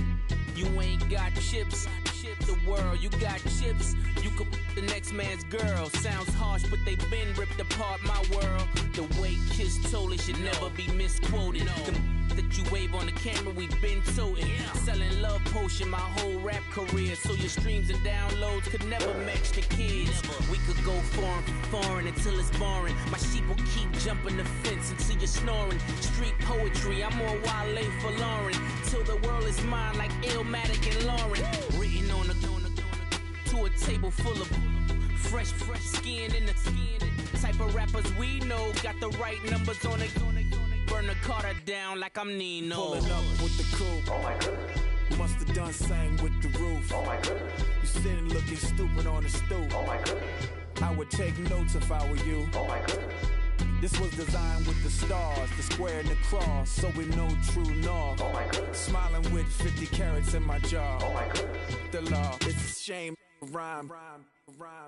You ain't got chips. The world, you got chips. You could the next man's girl. Sounds harsh, but they been ripped apart my world. The way Kiss told it should never be misquoted. The that you wave on the camera, we been toting. Selling love potion my whole rap career. So your streams and downloads could never match the kids. We could go foreign until it's boring. My sheep will keep jumping the fence until you're snoring. Street poetry, I'm more Wale for Lauren. Till the world is mine like Illmatic and Lauren. Written on a to a table full of fresh skin in the type of rappers we know. Got the right numbers on it. Burn the Carter down like I'm Nino. Pulling up with the coupe. Oh my goodness. Must have done same with the roof. Oh my goodness. You sitting looking stupid on the stoop. Oh my goodness. I would take notes if I were you. Oh my goodness. This was designed with the stars, the square and the cross, so we know true north. Oh my goodness. Smiling with 50 carats in my jaw. Oh my goodness. The law, it's a shame, rhyme,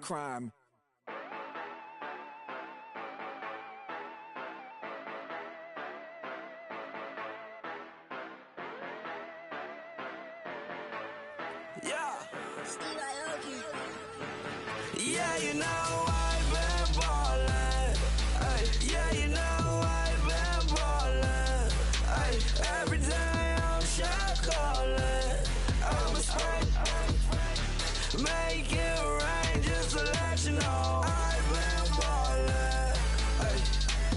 crime. Yeah, you know I've been ballin'. Ay, yeah, you know I've been ballin'. Ay, every day I'm shot callin'. I'm a spray, make it rain just to let you know I've been ballin'. Ay,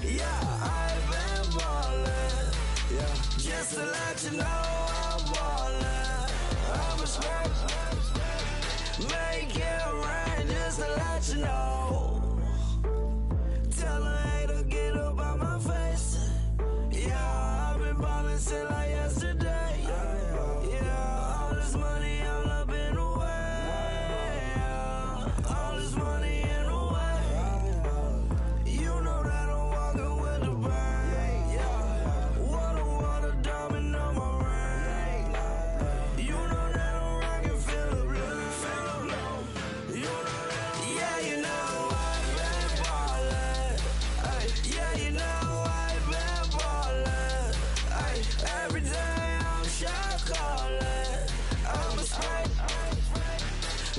yeah, I've been ballin'. Yeah, just to let you know I'm ballin'. I'm a spray, make it rain just to let you know. Tell a hater get up out my face. Yeah, I've been ballin' since like yesterday. Yeah, all this money all up in the way. All this money in the way. You know that I'm walking with the bank. Yeah, water, diamond on my ring. You know that I'm rockin', feel the blue. You know that, yeah, you know I've been ballin'. Ay, yeah, you know I've been ballin'. Ay, every day I'm shot callin'. I'm a spray,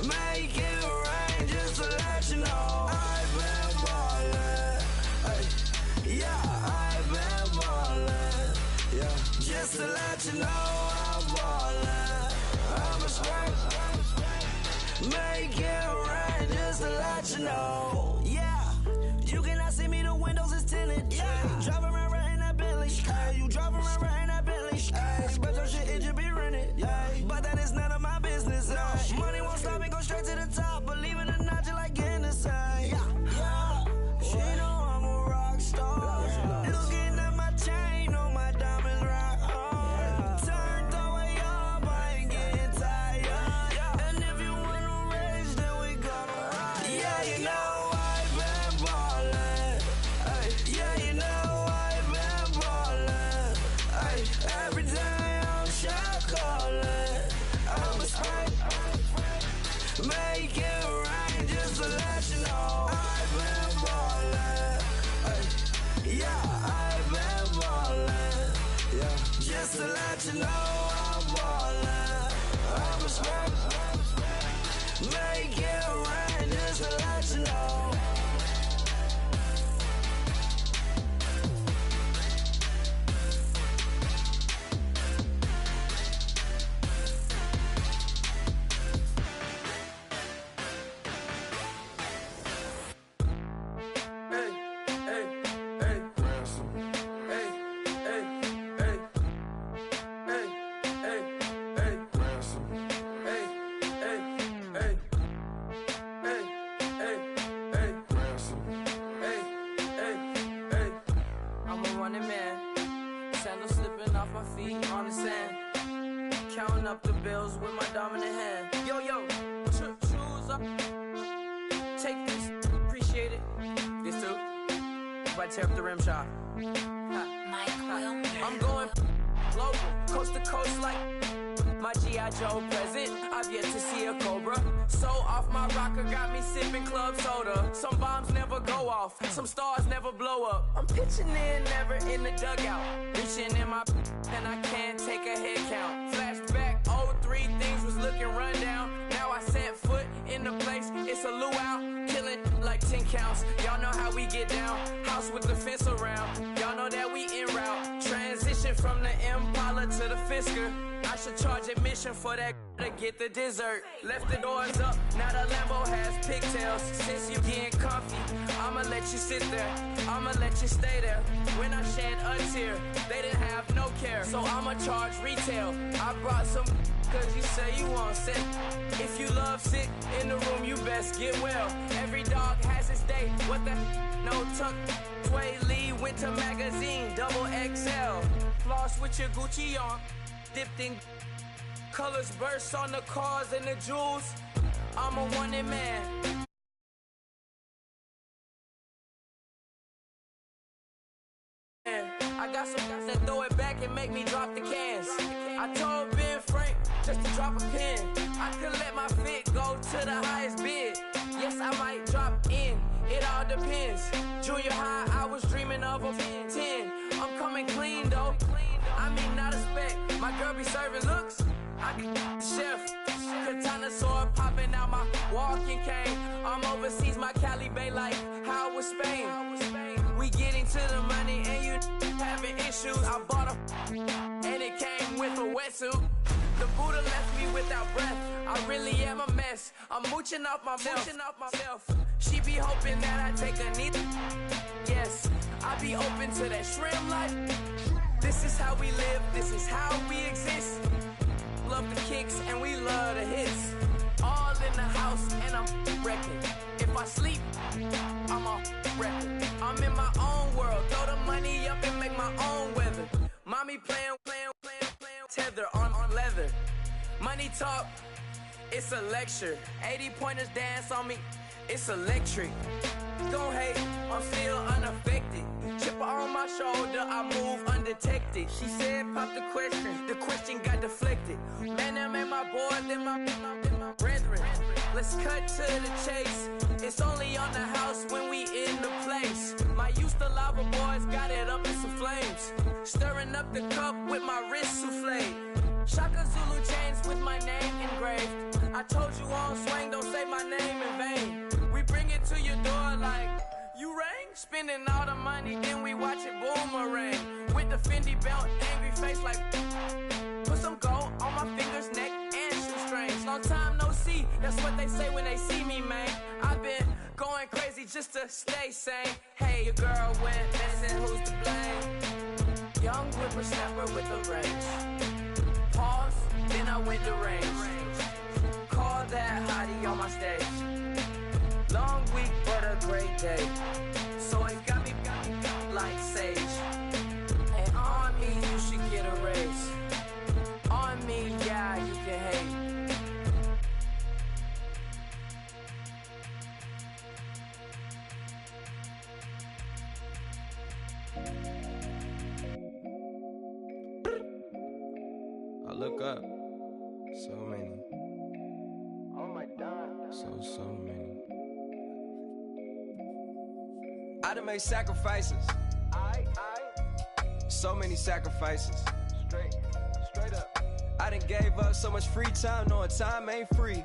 make it rain just to let you know I've been ballin'. Ay, yeah, I've been ballin'. Yeah, just to let you know I'm ballin'. I'm a spray, make it rain just to let you know. Yeah, you cannot see me, the windows is tinted. Yeah, driving around right in that Bentley. Ay, you driving around right in that Bentley. Ay, but your shit, it just be rented. Yeah, but that is none of my business. Ay, money won't stop me, go straight to the top. Believe it or not, you like getting the same. Yeah, she know I'm a rock star. Looking at my chain, on my diamonds rock hard. Turned the way up, I ain't getting tired. And if you wanna race, then we gonna ride. Yeah, you know I've been ballin'. Ay, yeah, you know I've been ballin'. Ay, every day I'm shot callin'. I'm a spray, make it rain just to let you know I've been ballin'. Ay, yeah, I've been ballin'. Yeah, just to let you know I'm ballin'. I'm a spray, make it rain just to let you know. Hey, hey, hey, ransom. Hey, hey, hey, hey, hey, hey, ransom. Hey, hey, hey, hey, hey, hey, ransom. Hey, hey, hey. I'm a running man, sandals slipping off my feet on the sand, counting up the bills with my dominant hand. Yo, choose up, take this, appreciate it. This too, if I tear up the rim shot. I'm going global, coast to coast like my G.I. Joe present. I've yet to see a Cobra. So off my rocker got me sipping club soda. Some bombs never go off, some stars never blow up. I'm pitching in, never in the dugout. Reaching in my and I can't take a head count. Flashback, 03, things was looking with the fence around. Y'all know that we en route. Transition from the Impala to the Fisker. I should charge admission for that to get the dessert. Left the doors up, now the Lambo has pigtails. Since you getting comfy, I'ma let you sit there. I'ma let you stay there. When I shed a tear, they didn't have no care. So I'ma charge retail. I brought some cause you say you want sick. If you love sick in the room, you best get well. Every dog has its day. What the no tuck? Sway Lee, Winter Magazine, double XL. Floss with your Gucci on. Dipped in colors, bursts on the cars and the jewels. I'm a wanted man. I got some guys that throw it back and make me drop the cans. I told Ben Frank just to drop a pin. I could let my fit go to the highest bid. Yes, I might drop in. It all depends. Junior high, I was dreaming of a 10. I'm coming clean though. I mean, not a spec. My girl be serving looks. I can the chef. Katana sword popping out my walking cane. I'm overseas, my Cali Bay like how was Spain. We getting to the money and you having issues. I bought a and it came with a wetsuit. The Buddha left me without breath. I really am a mess. I'm mooching off myself. She be hoping that I take a knee. Yes, I be open to that shrimp life. This is how we live, this is how we exist. Love the kicks and we love the hits. All in the house and I'm wrecking. If I sleep, I'm a wrecking. I'm in my own world, throw the money up and make my own weather. Mommy playing tether on leather. Money talk, it's a lecture. 80 pointers dance on me, it's electric. Don't hate, I'm still unaffected. Chipper on my shoulder, I move undetected. She said, pop the question got deflected. Man, them ain't my boy, then my brethren. Let's cut to the chase. It's only on the house when we in the place. My used to lava boys got it up in some flames. Stirring up the cup with my wrist souffle. Shaka Zulu chains with my name engraved. I told you on swing, don't say my name in vain. We bring it to your door like, you rang? Spending all the money, then we watch it boomerang. With the Fendi belt, angry face like, put some gold on my fingers, neck, and shoestrings. Long time no see, that's what they say when they see me, man. I've been going crazy just to stay sane. Hey, your girl went missing, who's to blame? Young whippersnapper with the range. Pause, then I went to range. Call that hottie on my stage. Long week, but a great day. So it got me like sage. And on me, you should get a raise. On me, yeah, you can hate. I look up, so many. Oh my God. So many. I done made sacrifices. So many sacrifices. Straight up. I done gave up so much free time, knowing time ain't free.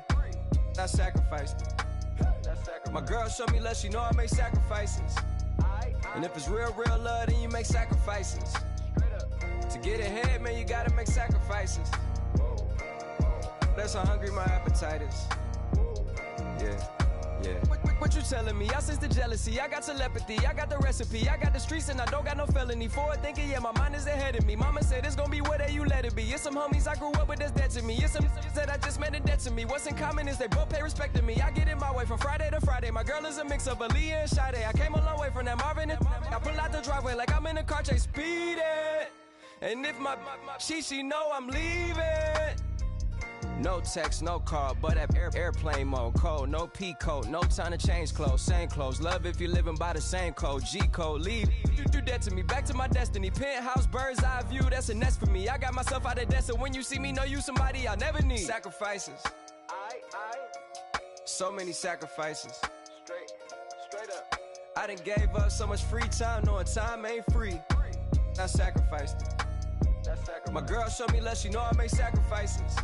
I sacrificed it. My girl showed me love, she know I make sacrifices. And if it's real love, then you make sacrifices. To get ahead, man, you gotta make sacrifices. That's how hungry my appetite is. Yeah. What you telling me? I sense the jealousy, I got telepathy, I got the recipe, I got the streets and I don't got no felony. Forward thinking, yeah, my mind is ahead of me. Mama said it's gonna be whatever you let it be. It's some homies I grew up with that's dead to me. It's some that I just met in debt to me. What's in common is they both pay respect to me. I get in my way from Friday to Friday. My girl is a mix of Aaliyah and Sade. I came a long way from that Marvin and I pull out the driveway like I'm in a car chase speeding. And if my she know I'm leaving. No text, no call, but at airplane mode. Code, no P code, no time to change clothes. Same clothes, love if you're living by the same code. G code, leave. You do that to me, back to my destiny. Penthouse, bird's eye view, that's a nest for me. I got myself out of debt, so when you see me, know you somebody I'll never need. Sacrifices. So many sacrifices. Straight up. I done gave up so much free time, knowing time ain't free. I sacrificed it. My girl showed me love, she know I make sacrifices.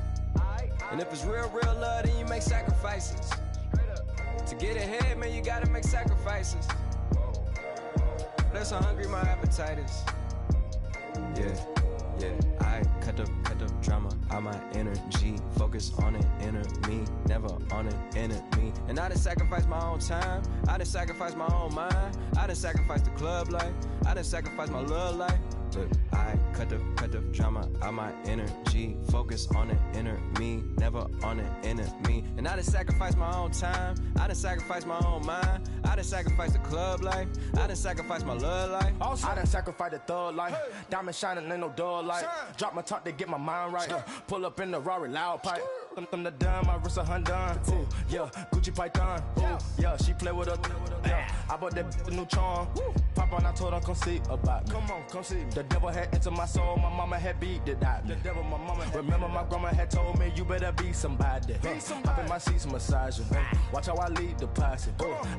And if it's real love, then you make sacrifices. To get ahead, man, you gotta make sacrifices. That's how hungry my appetite is. Yeah, I cut the drama out my energy. Focus on an enemy, never on an enemy. And I done sacrificed my own time, I done sacrificed my own mind, I done sacrificed the club life, I done sacrificed my love life. But I cut the drama out my energy. Focus on an enemy, never on an enemy. And I done sacrificed my own time, I done sacrificed my own mind, I done sacrificed the club life, I done sacrificed my love life. Also, I done sacrificed the thug life. Diamond shining, ain't no dull light. Drop my top to get my mind right. Pull up in the Rari loud pipe. Them the dime, my wrist a Hyundai. Ooh, yeah, Gucci Python. Ooh, yeah, she play with her. Yeah, I bought that new charm. Pop on, I told her come see about me. Come on, come see me. The devil had entered my soul, my mama had beat the dot. The devil, my mama had remember my grandma had told me you better be somebody. Hop in my seats, massaging. Watch how I lead the posse.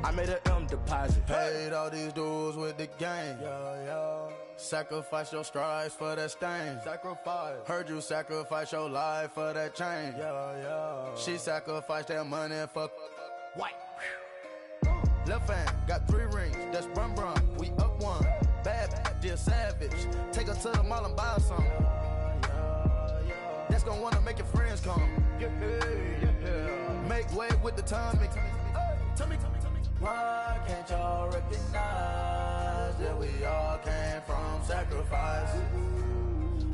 I made an M deposit. Paid all these dudes with the game. Sacrifice your strides for that stain. Sacrifice. Heard you sacrifice your life for that change. She sacrificed that money for white. Left hand got 3 rings. That's brum brum. We up one. Bad, dear savage. Take her to the mall and buy her some. That's gonna wanna make your friends come. Make way with the timing. Tell me. Why can't y'all recognize that we all came from sacrifice?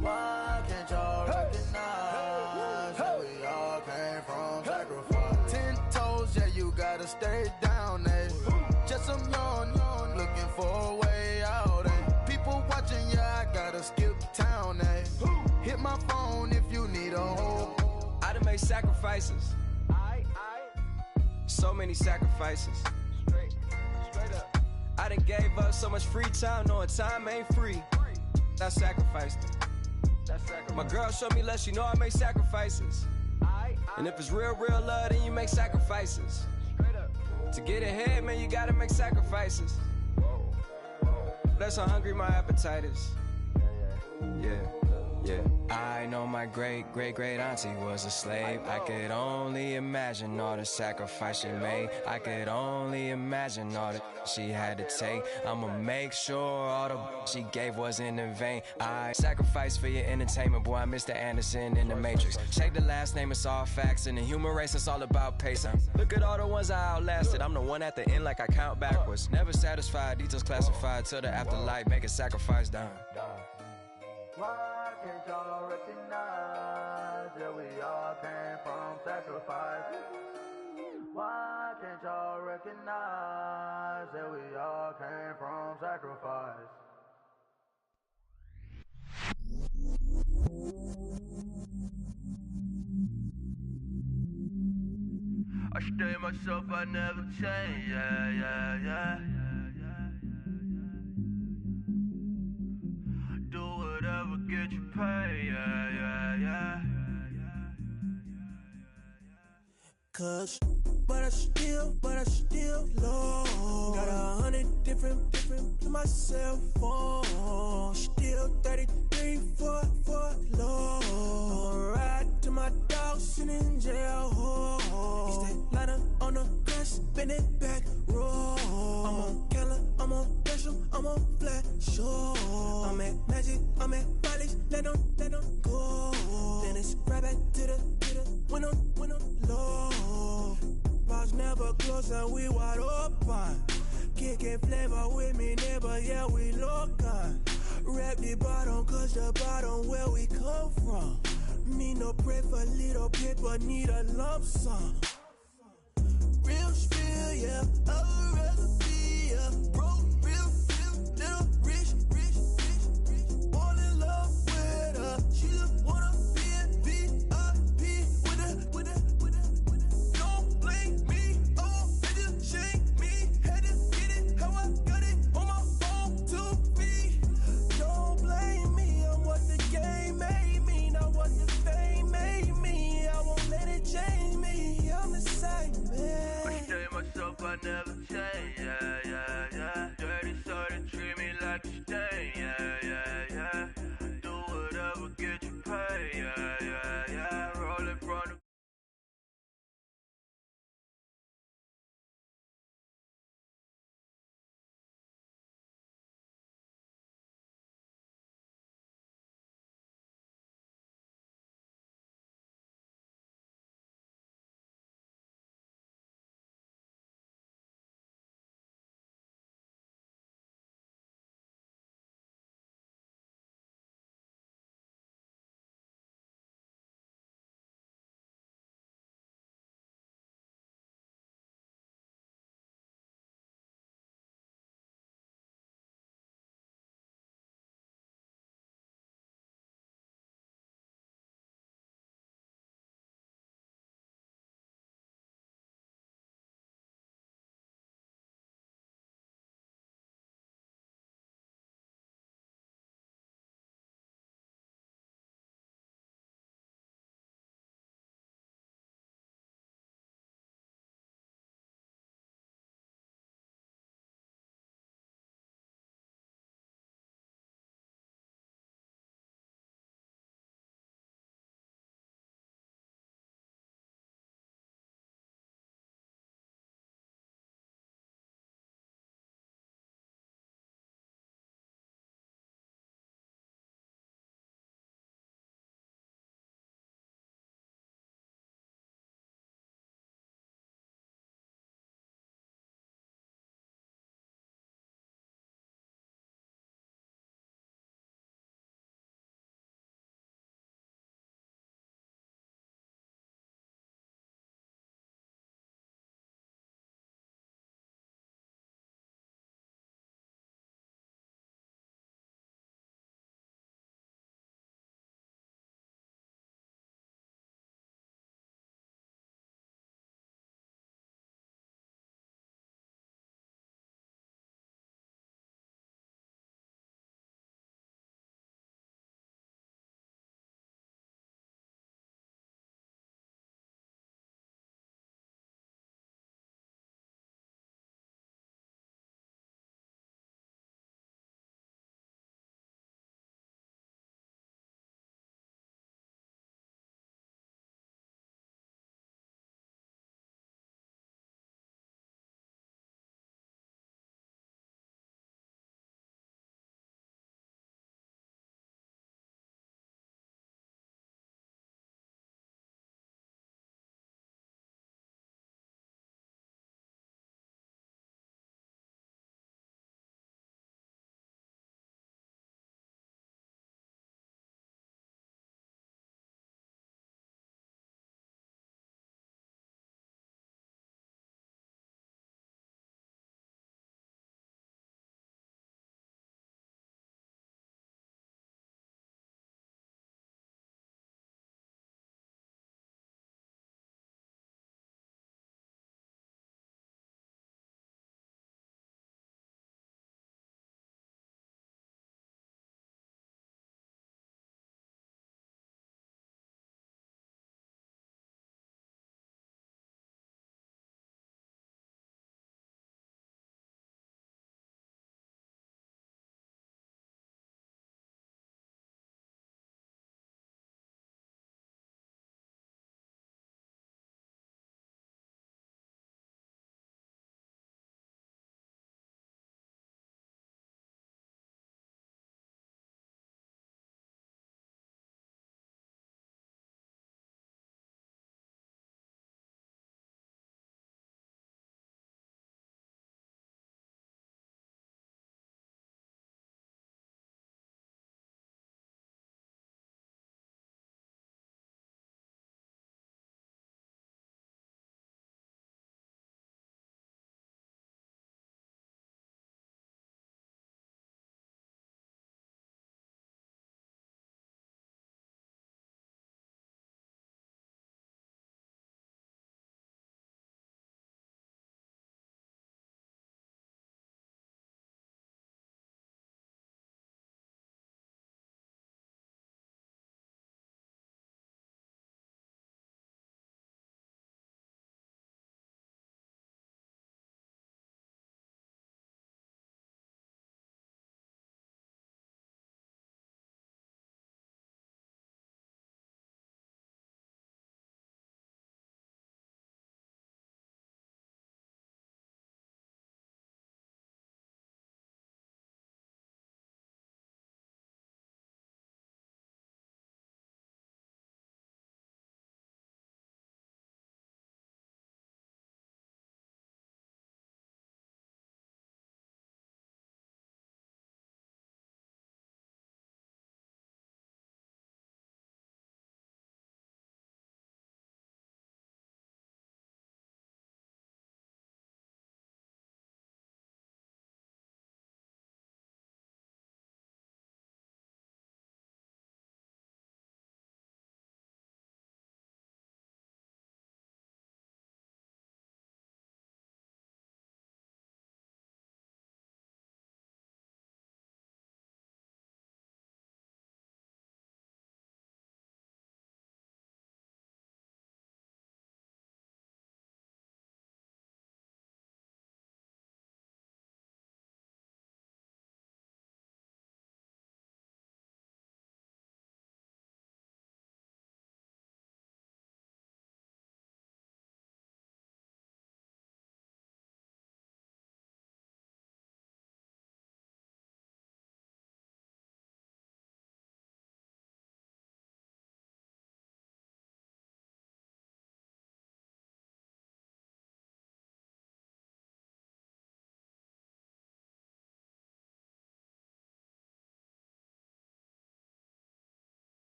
Why can't y'all recognize that we all came from sacrifice? 10 toes, yeah, you gotta stay down, eh? Just some yawn, looking for a way out, eh? People watching, yeah, I gotta skip town, eh? Hit my phone if you need a hold. I done made sacrifices. So many sacrifices. Straight up. I done gave up so much free time, knowing time ain't free. I sacrificed it. My girl showed me love, she know I make sacrifices. And if it's real love, then you make sacrifices. To get ahead, man, you gotta make sacrifices. That's how hungry my appetite is. Yeah. I know my great auntie was a slave. I could only imagine all the sacrifice she made. I could only imagine all that she had to take. I'ma make sure all the she gave wasn't in vain. I sacrificed for your entertainment, boy. I'm Mr. Anderson in the Matrix. Check the last name, it's all facts. In the human race, it's all about pacing. Look at all the ones I outlasted. I'm the one at the end like I count backwards. Never satisfied, details classified till the afterlife. Make a sacrifice down. Why can't y'all recognize that we all came from sacrifice? Why can't y'all recognize that we all came from sacrifice? I stay myself, I never change, yeah. Do whatever, get you paid, yeah. Cause, but I still low. Got 100 different to my cell phone. Still 33 for low. I'ma ride to my dog sitting in jail. He's that liner on the grass, spin it back, roll. I'm on Keller, I'm on Gresham, I'm on Flat Shore. I'm at Magic, I'm at Riley's, let them go. Then it's right back to the when I'm low. Bars never close and we wide open. Kicking flavor with me, neighbor, yeah, we local. Rap the bottom, cause the bottom where we come from. Me no pray for little paper, need a lump sum. Real spill, yeah, I'd rather be a broke, real, little rich. All in love with her, she just wanna be a VIP with a. Don't blame me, oh, bitch, shame me. Had to get it, how I got it on my phone to be. Don't blame me, I'm what the game made me, not what the fame made me. I won't let it change me, I'm the same man. I stay myself, I never change, yeah. Dirty sort treat me like a stain, yeah. Do whatever, get you paid, yeah. Roll it from the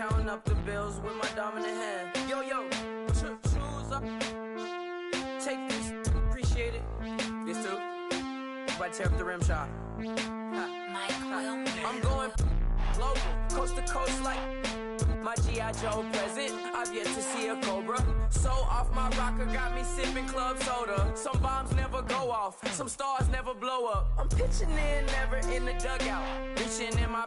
Counting up the bills with my dominant hand. Yo, choose up. Take this, appreciate it. This too. If I tear up the rim shot. I'm going global, coast to coast like my G.I. Joe present. I've yet to see a Cobra. So off my rocker got me sipping club soda. Some bombs never go off, some stars never blow up. I'm pitching in, never in the dugout. Reaching in my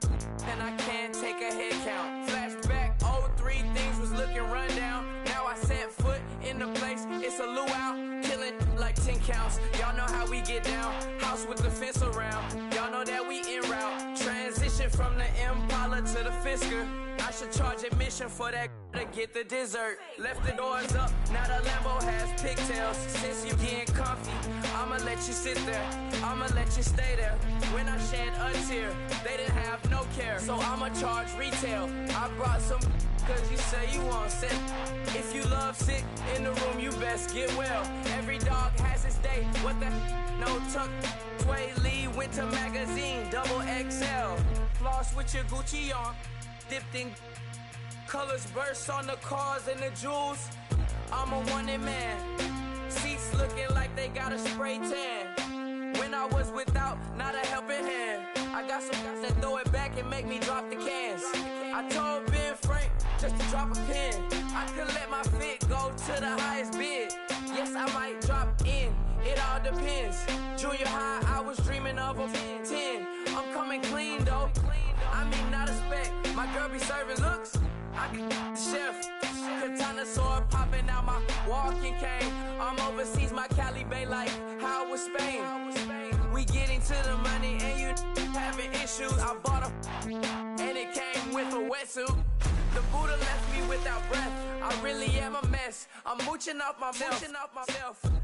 and I can't take a head count. Flashback, 03, things was looking run down. Now I set foot in the place, it's a luau. Killing like 10 counts, y'all know how we get down. House with the fence around, y'all know that we en route. Transition from the Impala to the Fisker. I should charge admission for that to get the dessert. Left the doors up, now the Lambo has pigtails. Since you getting comfy, I'ma let you sit there, I'ma let you stay there. When I shed a tear, they didn't have no care. So I'ma charge retail. I brought some cause you say you want sick. If you love sick in the room, you best get well. Every dog has its day, what the no tuck. Sway Lee Winter Magazine, double XL. Floss with your Gucci on, dipped in colors burst on the cars and the jewels. I'm a wanted man, seats looking like they got a spray tan. When I was without, not a helping hand. I got some guys that throw it back and make me drop the cans. I told Ben Frank just to drop a pin. I could let my fit go to the highest bid. Yes, I might drop in, it all depends. Junior high, I was dreaming of a 10. I'm coming clean though, I mean not a spec. My girl be serving looks, I can the chef. Katana sword popping out my walking cane. I'm overseas, my Cali Bay like how was Spain. We getting to the money and you having issues. I bought a and it came with a wetsuit. The Buddha left me without breath. I really am a mess. I'm mooching off myself.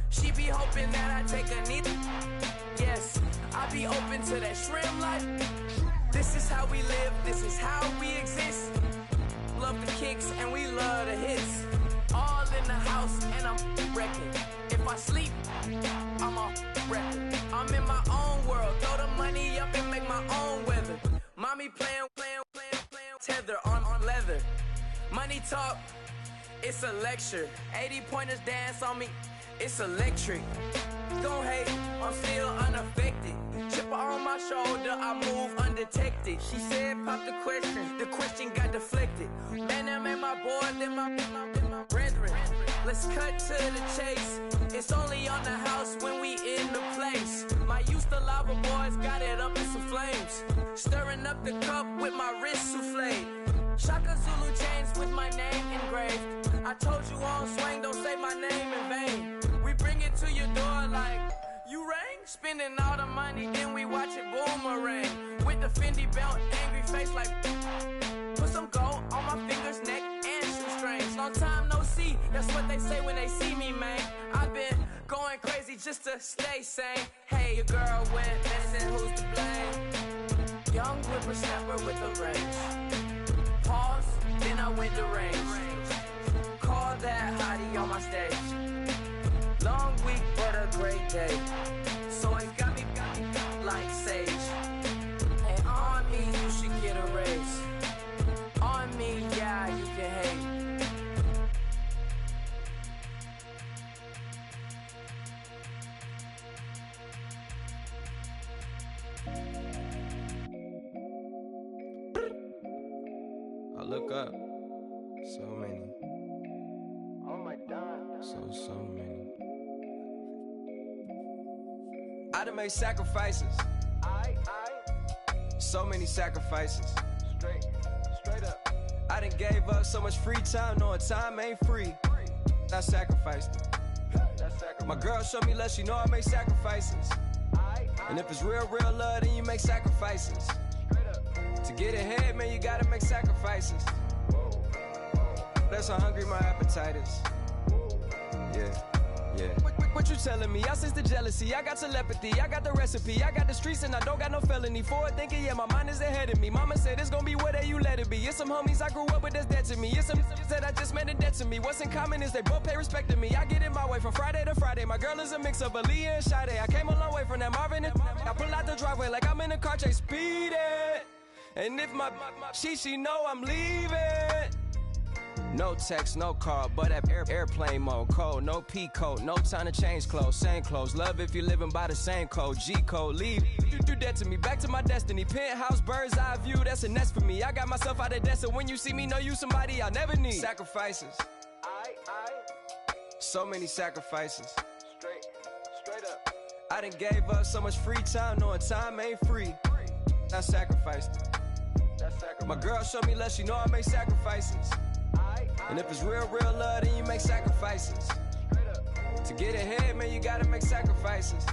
She be hoping that I take a knee. Yes, I be open to that shrimp life. This is how we live, this is how we exist. Love the kicks and we love the hits. All in the house and I'm wrecking. If I sleep, I'm a wrecker. I'm in my own world, throw the money up and make my own weather. Mommy playing tether on leather. Money talk, it's a lecture. 80 pointers dance on me, it's electric. Don't hate, I'm still unaffected. Chipper on my shoulder, I move undetected. She said pop the question got deflected. Man, I'm in my boy, then my brethren. Let's cut to the chase. It's only on the house when we in the place. My used to lava boys got it up in some flames. Stirring up the cup with my wrist souffle. Shaka Zulu chains with my name engraved. I told you on swing, don't say my name in vain. We bring it to your door like, you rang? Spending all the money, then we watch it boomerang. With the Fendi belt, angry face like, put some gold on my fingers, neck, and shoestrings. Long time no see, that's what they say when they see me, man. I've been going crazy just to stay sane. Hey, your girl went missing, who's to blame? Young whippersnapper with the range. Pause, then I went to range. Call that hottie on my stage. Long week, but a great day. So it got me like sage. And on me, you should get a raise. On me, yeah, you can hate. I look up, so many. Oh my God. So many. I done made sacrifices. So many sacrifices. Straight up. I done gave up so much free time, knowing time ain't free. I sacrificed it. My girl showed me love, she know I make sacrifices. And if it's real love, then you make sacrifices. To get ahead, man, you gotta make sacrifices. That's how hungry my appetite is. Yeah. What you telling me? I sense the jealousy, I got telepathy, I got the recipe, I got the streets and I don't got no felony. Forward thinking, yeah, my mind is ahead of me. Mama said it's gonna be whatever you let it be. It's some homies I grew up with that's dead to me. It's some that I just made a debt to me. What's in common is they both pay respect to me. I get in my way from Friday to Friday. My girl is a mix of Aaliyah and Sade. I came a long way from that Marvin and I pull out the driveway like I'm in a car chase. Speed it. And if my she know I'm leaving. No text, no call, but at airplane mode. Cold, no P code, no time to change clothes. Same clothes, love if you're living by the same code. G code, leave. You do that to me, back to my destiny. Penthouse, bird's eye view, that's a nest for me. I got myself out of debt, so when you see me, know you somebody I'll never need. Sacrifices. So many sacrifices. Straight up. I done gave up so much free time, knowing time ain't free. I sacrificed it. My girl showed me love, she know I make sacrifices. And if it's real love, then you make sacrifices. To get ahead, man, you gotta make sacrifices.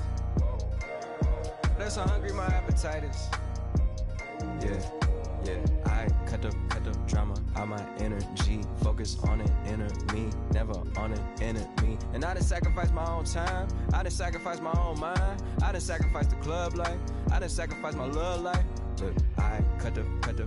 That's how hungry my appetite is. Yeah. I cut the drama out my energy. Focus on it, inner me, never on it, enemy. And I done sacrificed my own time. I done sacrificed my own mind. I done sacrificed the club life. I done sacrificed my love life. Look, I cut the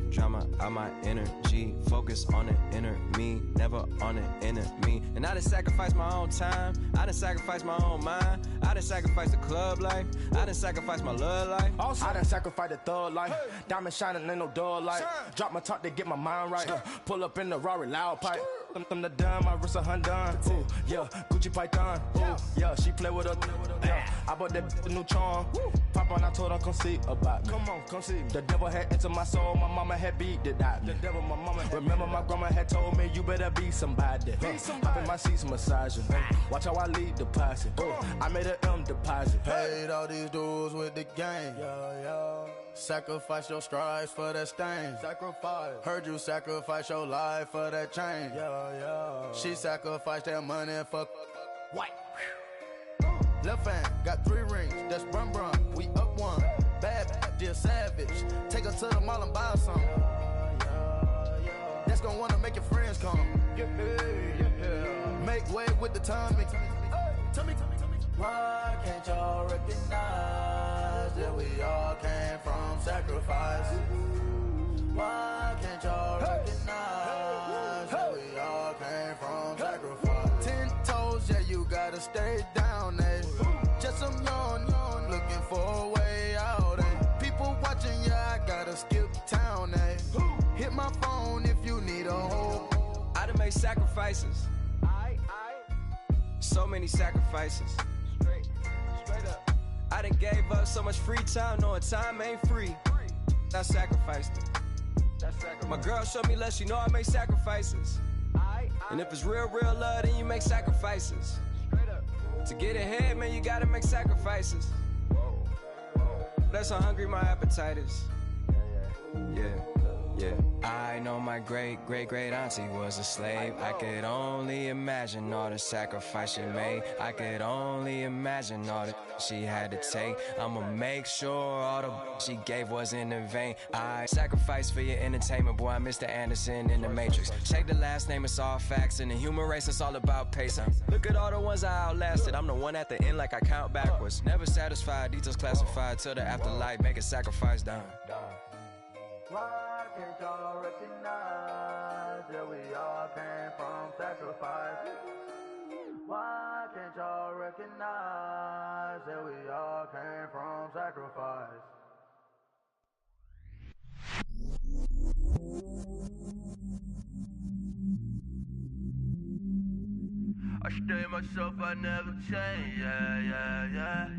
drama out my energy. Focus on it, inner me, never on it, enemy. And I done sacrificed my own time. I done sacrificed my own mind. I done sacrificed the club life. I done sacrificed my love life. Also, I done sacrificed the thug life. Diamond shining, ain't no dull light. Drop my top to get my mind right. Pull up in the Rari loud pipe. Them the dime, my wrist a Hyundai. Ooh, yeah, Gucci Python. Ooh, yeah, she play with her. Yeah, I bought that new charm. Pop on, I told her come see about me. Come on, come see me. The devil had entered my soul, my mama had beat it out. The devil, my mama had remember my grandma had told me you better be somebody. Hop in my seats, massaging. Watch how I lead the posse. I made an M deposit. Paid all these dudes with the game. Sacrifice your strides for that stain. Sacrifice. Heard you sacrifice your life for that change. She sacrificed that money for white. Left hand got 3 rings. That's brum brum. We up one. Bad, dear savage. Take her to the mall and buy some. That's gonna wanna make your friends come. Make way with the timing. Tell me. Why can't y'all recognize that we all came from sacrifice? Why can't y'all recognize that we all came from sacrifice? 10 toes, yeah, you gotta stay down, eh? Just some yawn, looking for a way out, eh? People watching, yeah, I gotta skip town, eh? Hit my phone if you need a hold. I done made sacrifices. So many sacrifices. Straight up. I done gave up so much free time, knowing time ain't free. I sacrificed it. My girl showed me love, she know I make sacrifices. And if it's real love, then you make sacrifices. To get ahead, man, you gotta make sacrifices. That's how hungry my appetite is. Yeah. I know my great auntie was a slave. I could only imagine all the sacrifice she made. I could only imagine all the she had to take. I'ma make sure all the she gave wasn't in vain. I sacrificed for your entertainment, boy. I'm Mr. Anderson in the Matrix. Check the last name, it's all facts. In the human race, it's all about pacing. Look at all the ones I outlasted. I'm the one at the end like I count backwards. Never satisfied, details classified till the afterlife. Make a sacrifice down. Why can't y'all recognize that we all came from sacrifice? Why can't y'all recognize that we all came from sacrifice? I stay myself, I never change, yeah.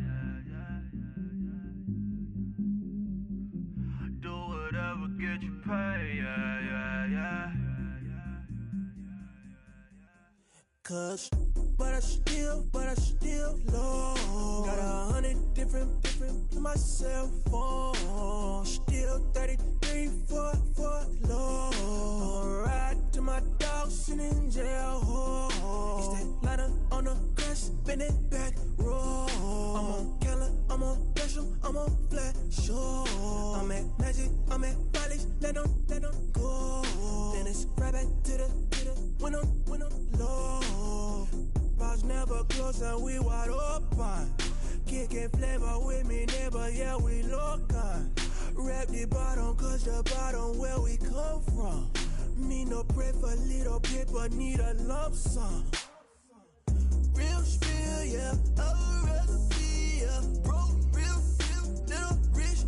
Do whatever, get you paid, yeah. Cause, but I still low. Got 100 different to my cell phone. Still 33 for low. I'ma ride to my dog sitting in jail. It's that lighter on the grass, bend it back, roll. I'm on Keller, I'm on Gresham, I'm on Flat Shore. I'm at Magic, I'm at Bally's, let them go. Then it's right back to the when I'm low. Bars never close and we wide open. Kicking flavor with me, neighbor, yeah, we local. Rap the bottom, cause the bottom where we come from. Me no pray for little paper, need a lump sum. Real spill, yeah, a recipe, yeah. Broke, real, little rich.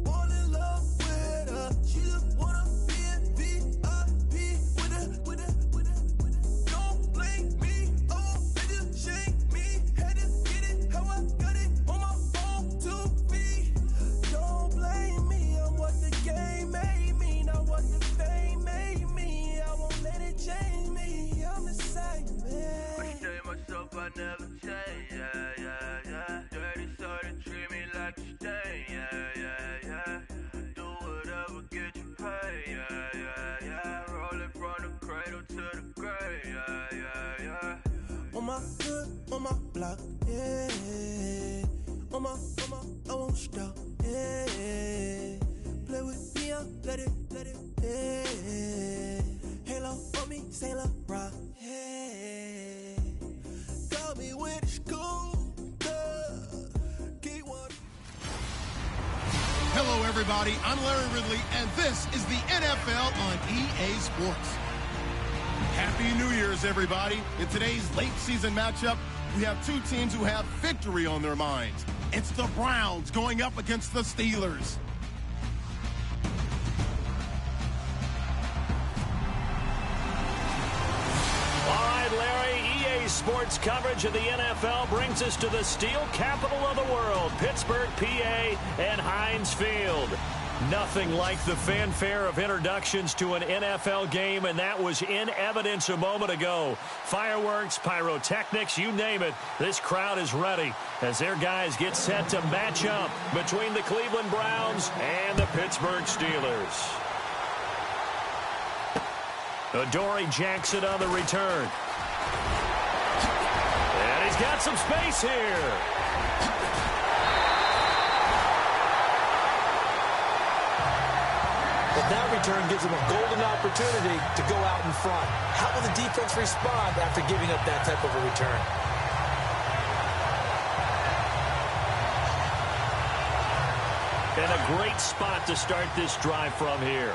All in love with my hood, on my block, yeah. On my, I won't stop, yeah. Play with me, let it, yeah. Halo on me, Sailor Rock, yeah. Call me when it's cool, keep one. Hello, everybody. I'm Larry Ridley, and this is the NFL on EA Sports. Happy New Year's, everybody. In today's late season matchup, we have two teams who have victory on their minds. It's the Browns going up against the Steelers. All right, Larry, EA Sports coverage of the NFL brings us to the steel capital of the world, Pittsburgh, PA, and Heinz Field. Nothing like the fanfare of introductions to an NFL game, and that was in evidence a moment ago. Fireworks, pyrotechnics, you name it. This crowd is ready as their guys get set to match up between the Cleveland Browns and the Pittsburgh Steelers. Adoree Jackson on the return. And he's got some space here. But that return gives him a golden opportunity to go out in front. How will the defense respond after giving up that type of a return? And a great spot to start this drive from here.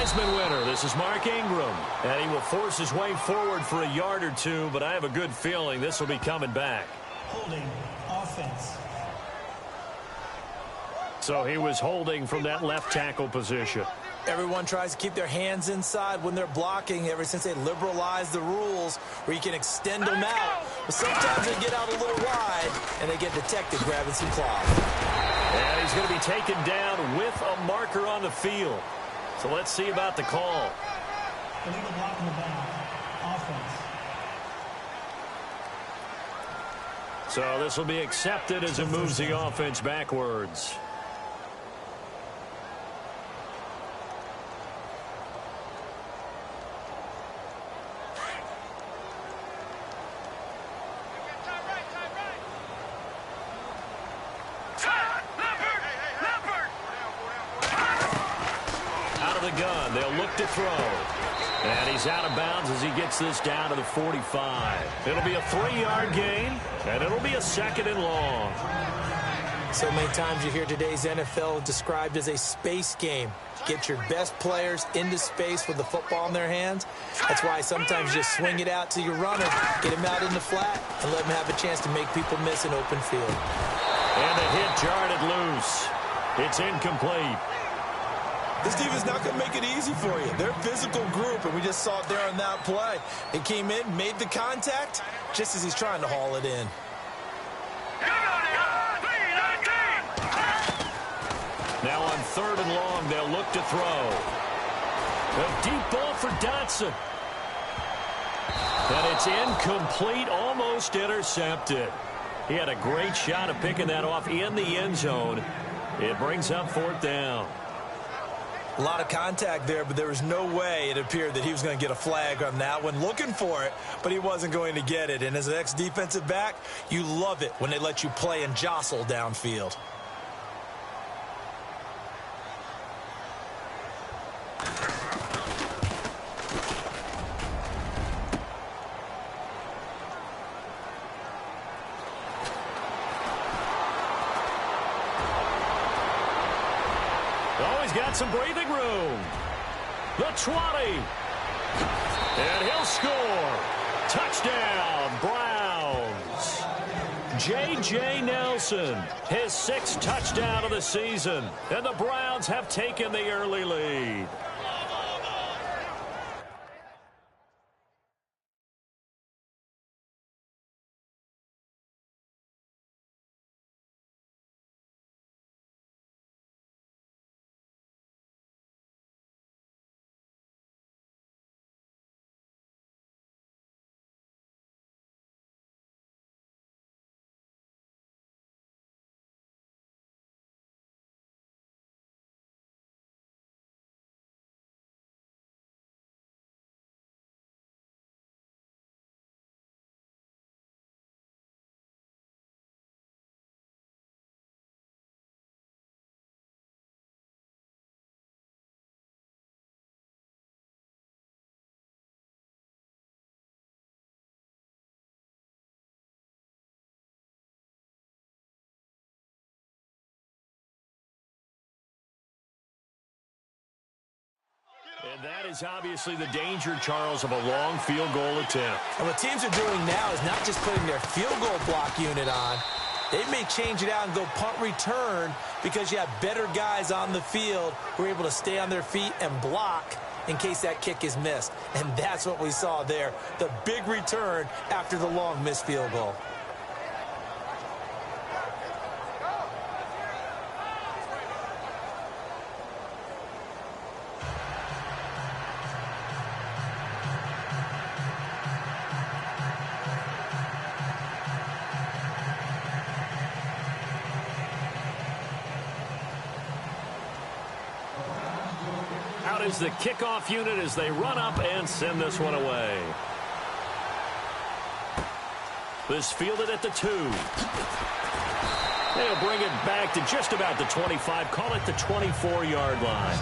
Heisman winner. This is Mark Ingram, and he will force his way forward for a yard or two, but I have a good feeling this will be coming back. Holding offense. So he was holding from that left tackle position. Everyone tries to keep their hands inside when they're blocking ever since they liberalized the rules where you can extend them out. But sometimes they get out a little wide, and they get detected grabbing some claws. And he's going to be taken down with a marker on the field. So let's see about the call. Illegal block in the back. Offense. So this will be accepted as it moves the offense backwards. Gun. They'll look to throw. And he's out of bounds as he gets this down to the 45. It'll be a 3-yard gain, and it'll be a 2nd and long. So many times you hear today's NFL described as a space game. Get your best players into space with the football in their hands. That's why sometimes you just swing it out to your runner, get him out in the flat, and let him have a chance to make people miss an open field. And the hit jarred it loose. It's incomplete. This defense is not going to make it easy for you. They're a physical group, and we just saw it there on that play. He came in, made the contact, just as he's trying to haul it in. Now on 3rd and long, they'll look to throw. A deep ball for Dotson. And it's incomplete, almost intercepted. He had a great shot of picking that off in the end zone. It brings up 4th down. A lot of contact there, but there was no way it appeared that he was going to get a flag on that one. Looking for it, but he wasn't going to get it. And as an ex-defensive back, you love it when they let you play and jostle downfield. Oh, he's got some breathing room. The 20. And he'll score. Touchdown, Browns. J.J. Nelson, his 6th touchdown of the season. And the Browns have taken the early lead. That is obviously the danger, Charles, of a long field goal attempt. And what teams are doing now is not just putting their field goal block unit on. They may change it out and go punt return because you have better guys on the field who are able to stay on their feet and block in case that kick is missed. And that's what we saw there, the big return after the long missed field goal. Out is the kickoff unit as they run up and send this one away. This fielded at the 2. They'll bring it back to just about the 25. Call it the 24-yard line.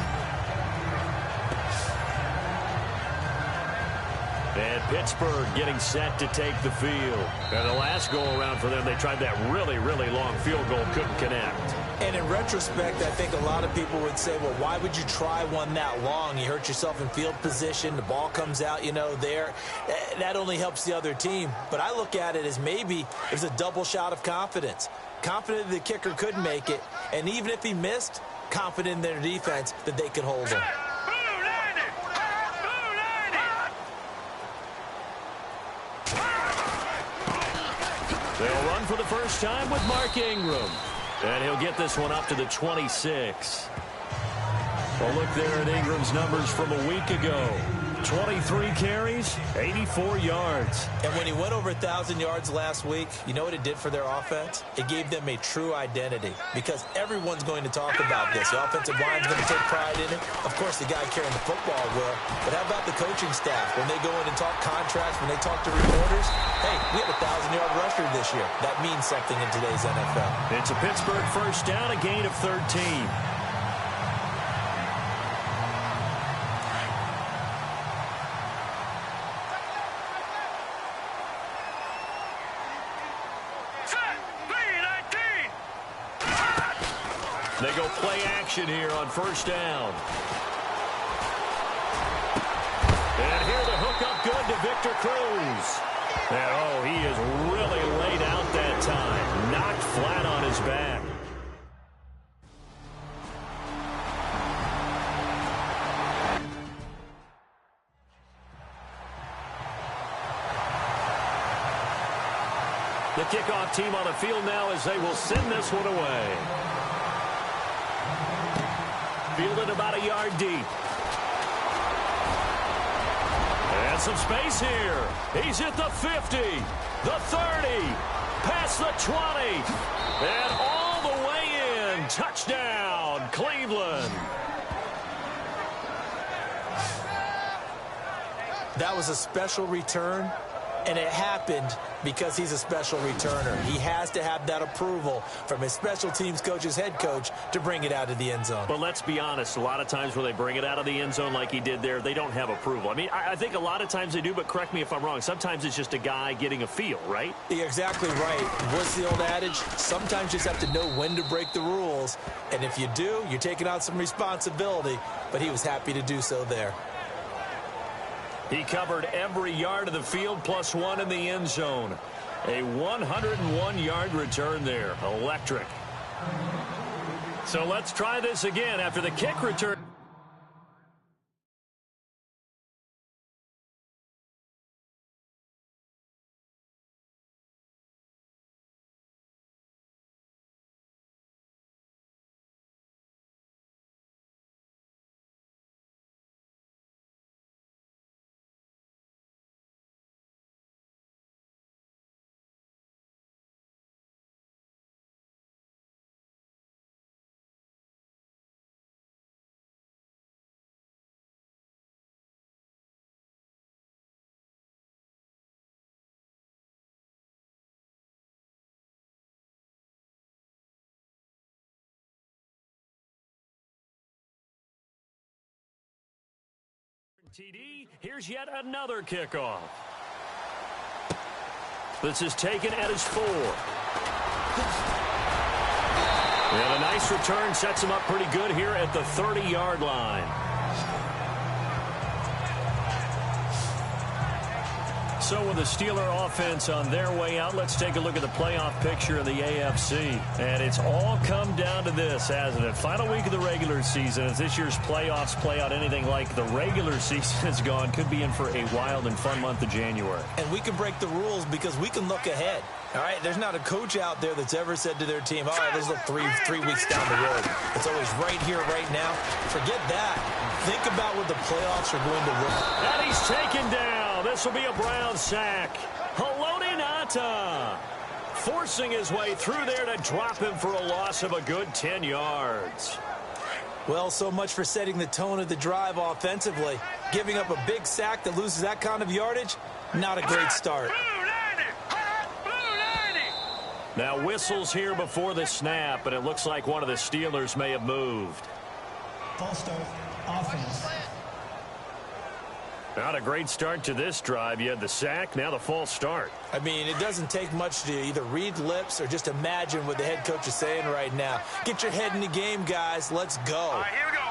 And Pittsburgh getting set to take the field. And the last go-around for them, they tried that really, really long field goal, couldn't connect. And in retrospect, I think a lot of people would say, well, why would you try one that long? You hurt yourself in field position. The ball comes out, there. That only helps the other team. But I look at it as maybe there's a double shot of confidence. Confident the kicker could make it. And even if he missed, confident in their defense that they could hold him. They'll run for the first time with Mark Ingram. And he'll get this one up to the 26. Well, look there at Ingram's numbers from a week ago. 23 carries, 84 yards. And when he went over 1,000 yards last week, you know what it did for their offense? It gave them a true identity because everyone's going to talk about this. The offensive line's going to take pride in it. Of course, the guy carrying the football will. But how about the coaching staff? When they go in and talk contracts, when they talk to reporters, hey, we have a 1,000-yard rusher this year. That means something in today's NFL. It's a Pittsburgh first down, a gain of 13. They go play action here on first down. And here the hook up good to Victor Cruz. And, he is really laid out that time. Knocked flat on his back. The kickoff team on the field now as they will send this one away. Fielded about a yard deep. And some space here. He's at the 50, the 30, past the 20, and all the way in. Touchdown, Cleveland. That was a special return, and it happened because he's a special returner. He has to have that approval from his special teams coach's head coach to bring it out of the end zone. But let's be honest, a lot of times when they bring it out of the end zone like he did there, they don't have approval. I mean, I think a lot of times they do, but correct me if I'm wrong. Sometimes it's just a guy getting a feel, right? You're exactly right. What's the old adage? Sometimes you just have to know when to break the rules. And if you do, you're taking on some responsibility. But he was happy to do so there. He covered every yard of the field plus one in the end zone. A 101-yard return there. Electric. So let's try this again after the kick return. TD, here's yet another kickoff. This is taken at his 4. And a nice return sets him up pretty good here at the 30-yard line. So with the Steeler offense on their way out, let's take a look at the playoff picture in the AFC. And it's all come down to this, hasn't it? Final week of the regular season. As this year's playoffs play out anything like the regular season has gone, could be in for a wild and fun month of January. And we can break the rules because we can look ahead. All right, there's not a coach out there that's ever said to their team, all right, let's look three weeks down the road. It's always right here, right now. Forget that. Think about what the playoffs are going to look like. And he's taken down. This will be a Brown sack. Haloti Ngata forcing his way through there to drop him for a loss of a good 10 yards. Well, so much for setting the tone of the drive offensively. Giving up a big sack that loses that kind of yardage, not a great start. Now whistles here before the snap, and it looks like one of the Steelers may have moved. False start, offense. Not a great start to this drive. You had the sack, now the false start. I mean, it doesn't take much to either read lips or just imagine what the head coach is saying right now. Get your head in the game, guys. Let's go. All right, here we go.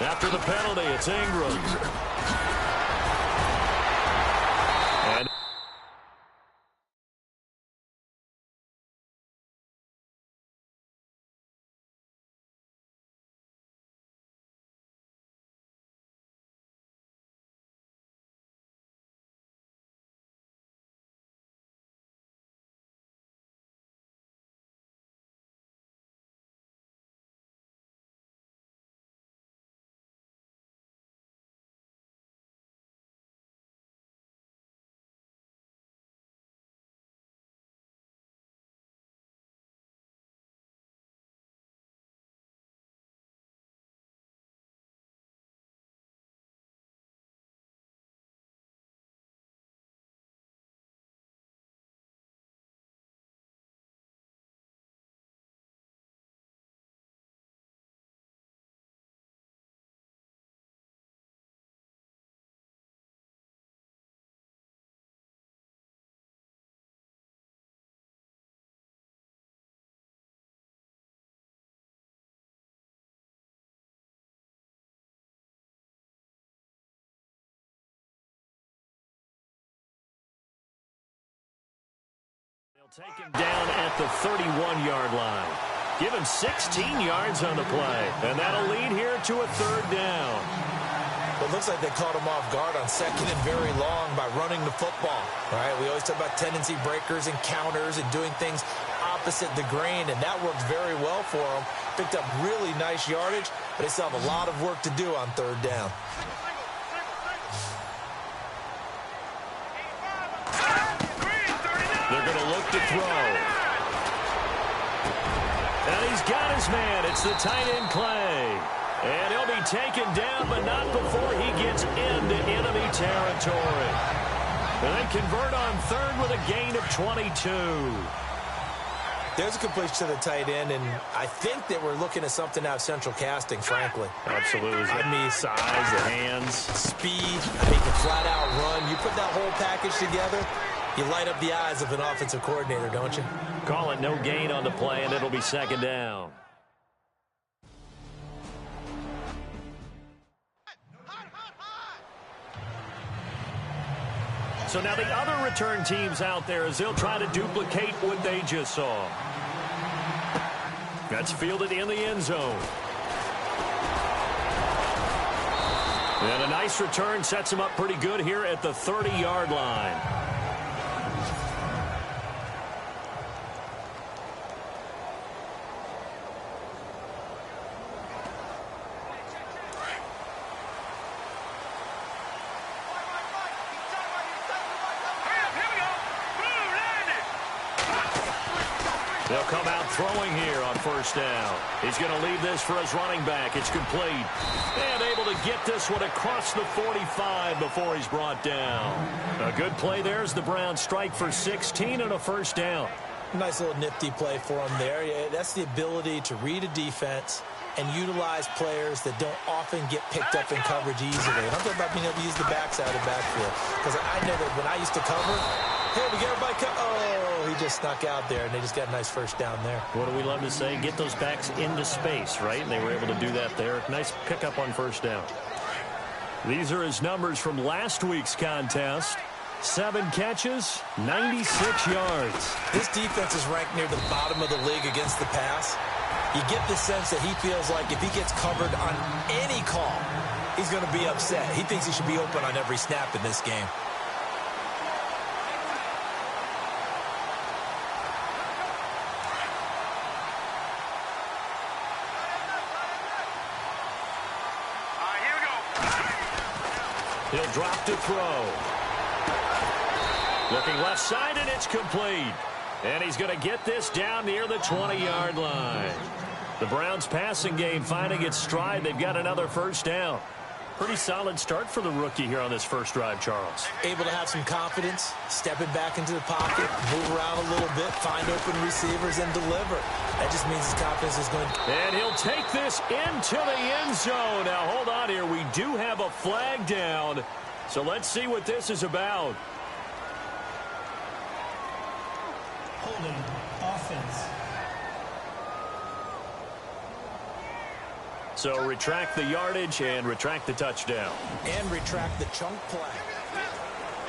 After the penalty, it's Ingram. And they'll take him down at the 31-yard line. Give him 16 yards on the play, and that'll lead here to a third down. It looks like they caught him off guard on second and very long by running the football. All right, we always talk about tendency breakers and counters and doing things opposite the grain, and that worked very well for them. Picked up really nice yardage, but they still have a lot of work to do on third down. They're going to look to throw. And he's got his man. It's the tight end, Clay. And he'll be taken down, but not before he gets into enemy territory. And then convert on third with a gain of 22. There's a completion to the tight end, and I think that we're looking at something out of central casting, frankly. Absolutely. I mean, size, the hands. Speed, I mean, the flat-out run. You put that whole package together, you light up the eyes of an offensive coordinator, don't you? Call it no gain on the play, and it'll be second down. So now the other return teams out there as they'll try to duplicate what they just saw. That's fielded in the end zone. And a nice return sets him up pretty good here at the 30-yard line. They'll come out throwing here on first down. He's going to leave this for his running back. It's complete. And able to get this one across the 45 before he's brought down. A good play there as the Browns strike for 16 and a first down. Nice little nifty play for him there. Yeah, that's the ability to read a defense and utilize players that don't often get picked up in coverage easily. And I'm talking about being able to use the backside of the backfield. Because I know that when I used to cover, hey, we get everybody oh, he just snuck out there, and they just got a nice first down there. What do we love to say? Get those backs into space, right? And they were able to do that there. Nice pickup on first down. These are his numbers from last week's contest. 7 catches, 96 yards. This defense is ranked near the bottom of the league against the pass. You get the sense that he feels like if he gets covered on any call, he's going to be upset. He thinks he should be open on every snap in this game. He'll drop to throw. Looking left side, and it's complete. And he's going to get this down near the 20-yard line. The Browns' passing game finding its stride. They've got another first down. Pretty solid start for the rookie here on this first drive, Charles. Able to have some confidence, stepping back into the pocket, move around a little bit, find open receivers, and deliver. That just means his confidence is going. And he'll take this into the end zone. Now, hold on here. We do have a flag down. So let's see what this is about. Holding offense. So retract the yardage and retract the touchdown. And retract the chunk play.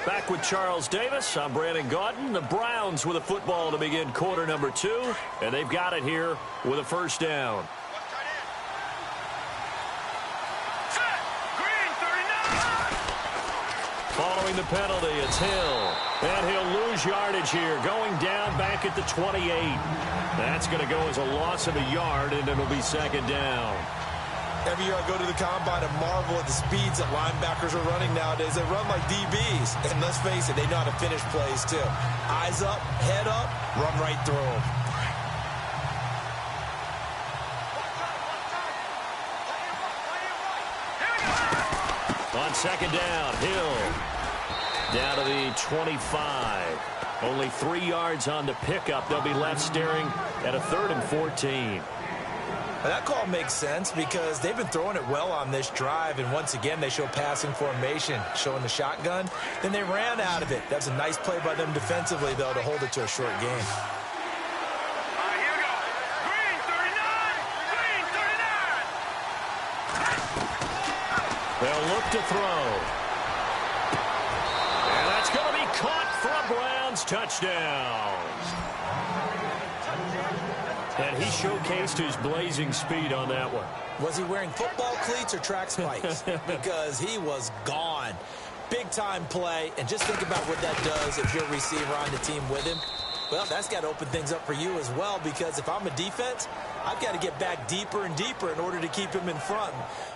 Back with Charles Davis. I'm Brandon Gaudin. The Browns with a football to begin quarter number 2. And they've got it here with a first down. Following the penalty, it's Hill. And he'll lose yardage here. Going down back at the 28. That's going to go as a loss of a yard, and it'll be second down. Every year I go to the combine and marvel at the speeds that linebackers are running nowadays. They run like DBs. And let's face it, they know how to finish plays too. Eyes up, head up, run right through them. On second down, Hill down to the 25. Only 3 yards on the pickup. They'll be left staring at a 3rd and 14. That call makes sense because they've been throwing it well on this drive, and once again they show passing formation, showing the shotgun. Then they ran out of it. That's a nice play by them defensively, though, to hold it to a short game. Here we go. Green 39. They'll look to throw. And that's going to be caught for a Browns touchdown. And he showcased his blazing speed on that one. Was he wearing football cleats or track spikes? Because he was gone. Big-time play, and just think about what that does if you're a receiver on the team with him. Well, that's got to open things up for you as well, because if I'm a defense, I've got to get back deeper and deeper in order to keep him in front.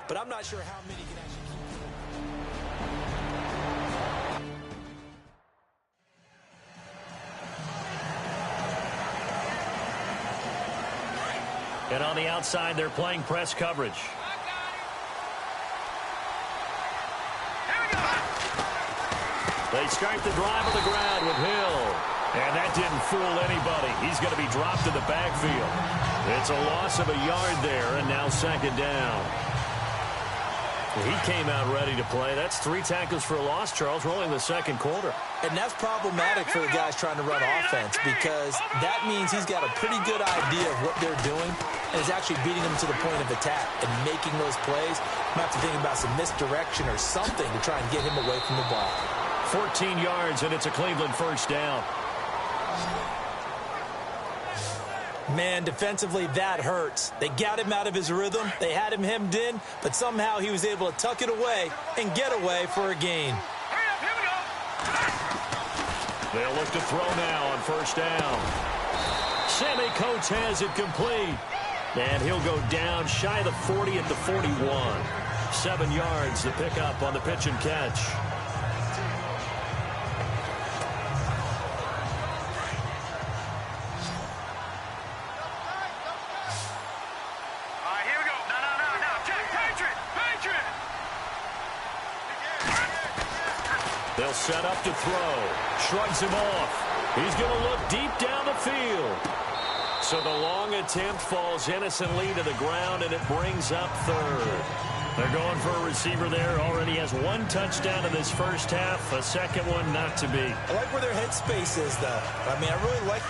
But I'm not sure how many can actually keep. And on the outside, they're playing press coverage. They start the drive on the ground with Hill. And that didn't fool anybody. He's going to be dropped to the backfield. It's a loss of a yard there, and now second down. He came out ready to play. That's 3 tackles for a loss, Charles, rolling the second quarter. And that's problematic for the guys trying to run offense, because that means he's got a pretty good idea of what they're doing and is actually beating them to the point of attack and making those plays. I'm going to have to think about some misdirection or something to try and get him away from the ball. 14 yards, and it's a Cleveland first down. Man, defensively, that hurts. They got him out of his rhythm. They had him hemmed in, but somehow he was able to tuck it away and get away for a gain. They'll look to throw now on first down. Sammy Coates has it complete. And he'll go down shy of the 40 at the 41. 7 yards, the pickup on the pitch and catch. They'll set up to throw. Shrugs him off. He's going to look deep down the field. So the long attempt falls innocently to the ground, and it brings up 3rd. They're going for a receiver there. Already has 1 touchdown in this first half. A second one not to be. I like where their headspace is, though. I mean, I really like...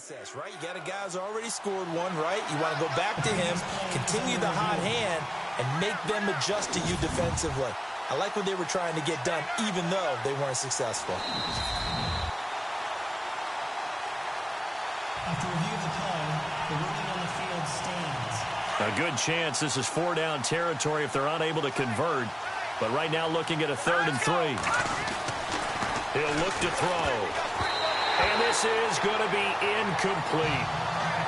process, right? You got a guy who's already scored one, right? You want to go back to him, continue the hot hand, and make them adjust to you defensively. I like what they were trying to get done, even though they weren't successful. After review of the play, the ruling on the field stands. A good chance this is 4-down territory if they're unable to convert. But right now looking at a 3rd and 3. He'll look to throw. And this is going to be incomplete.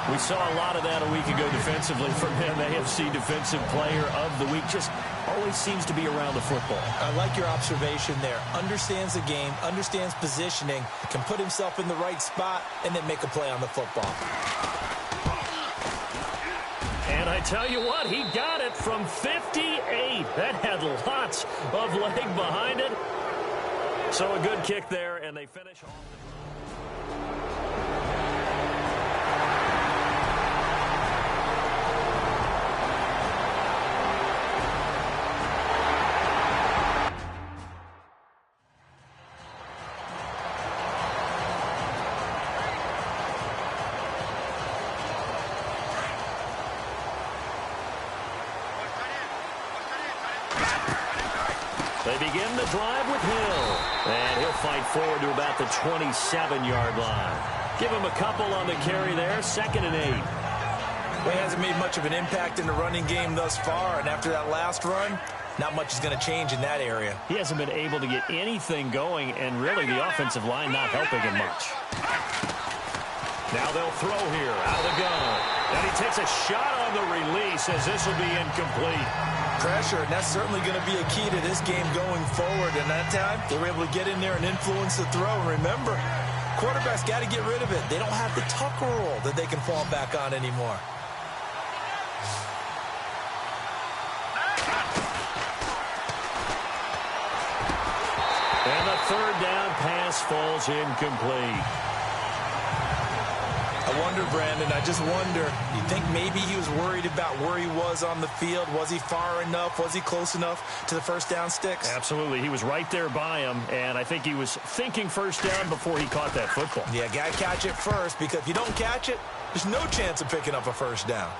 We saw a lot of that a week ago defensively from him. AFC Defensive Player of the Week. Just always seems to be around the football. I like your observation there. Understands the game, understands positioning, can put himself in the right spot, and then make a play on the football. And I tell you what, he got it from 58. That had lots of leg behind it. So a good kick there, and they finish off. They begin the drive with Hill. And he'll fight forward to about the 27-yard line. Give him a couple on the carry there. 2nd and 8. Well, he hasn't made much of an impact in the running game thus far. And after that last run, not much is going to change in that area. He hasn't been able to get anything going. And really the offensive line not helping him much. Now they'll throw here out of the gun. And he takes a shot on the release as this will be incomplete. Pressure, and that's certainly going to be a key to this game going forward. And that time, they were able to get in there and influence the throw. And remember, quarterbacks got to get rid of it. They don't have the tuck rule that they can fall back on anymore. And the 3rd down pass falls incomplete. I wonder, Brandon, I just wonder, you think maybe he was worried about where he was on the field? Was he far enough? Was he close enough to the first down sticks? Absolutely. He was right there by him, and I think he was thinking first down before he caught that football. Yeah, got to catch it first, because if you don't catch it, there's no chance of picking up a first down.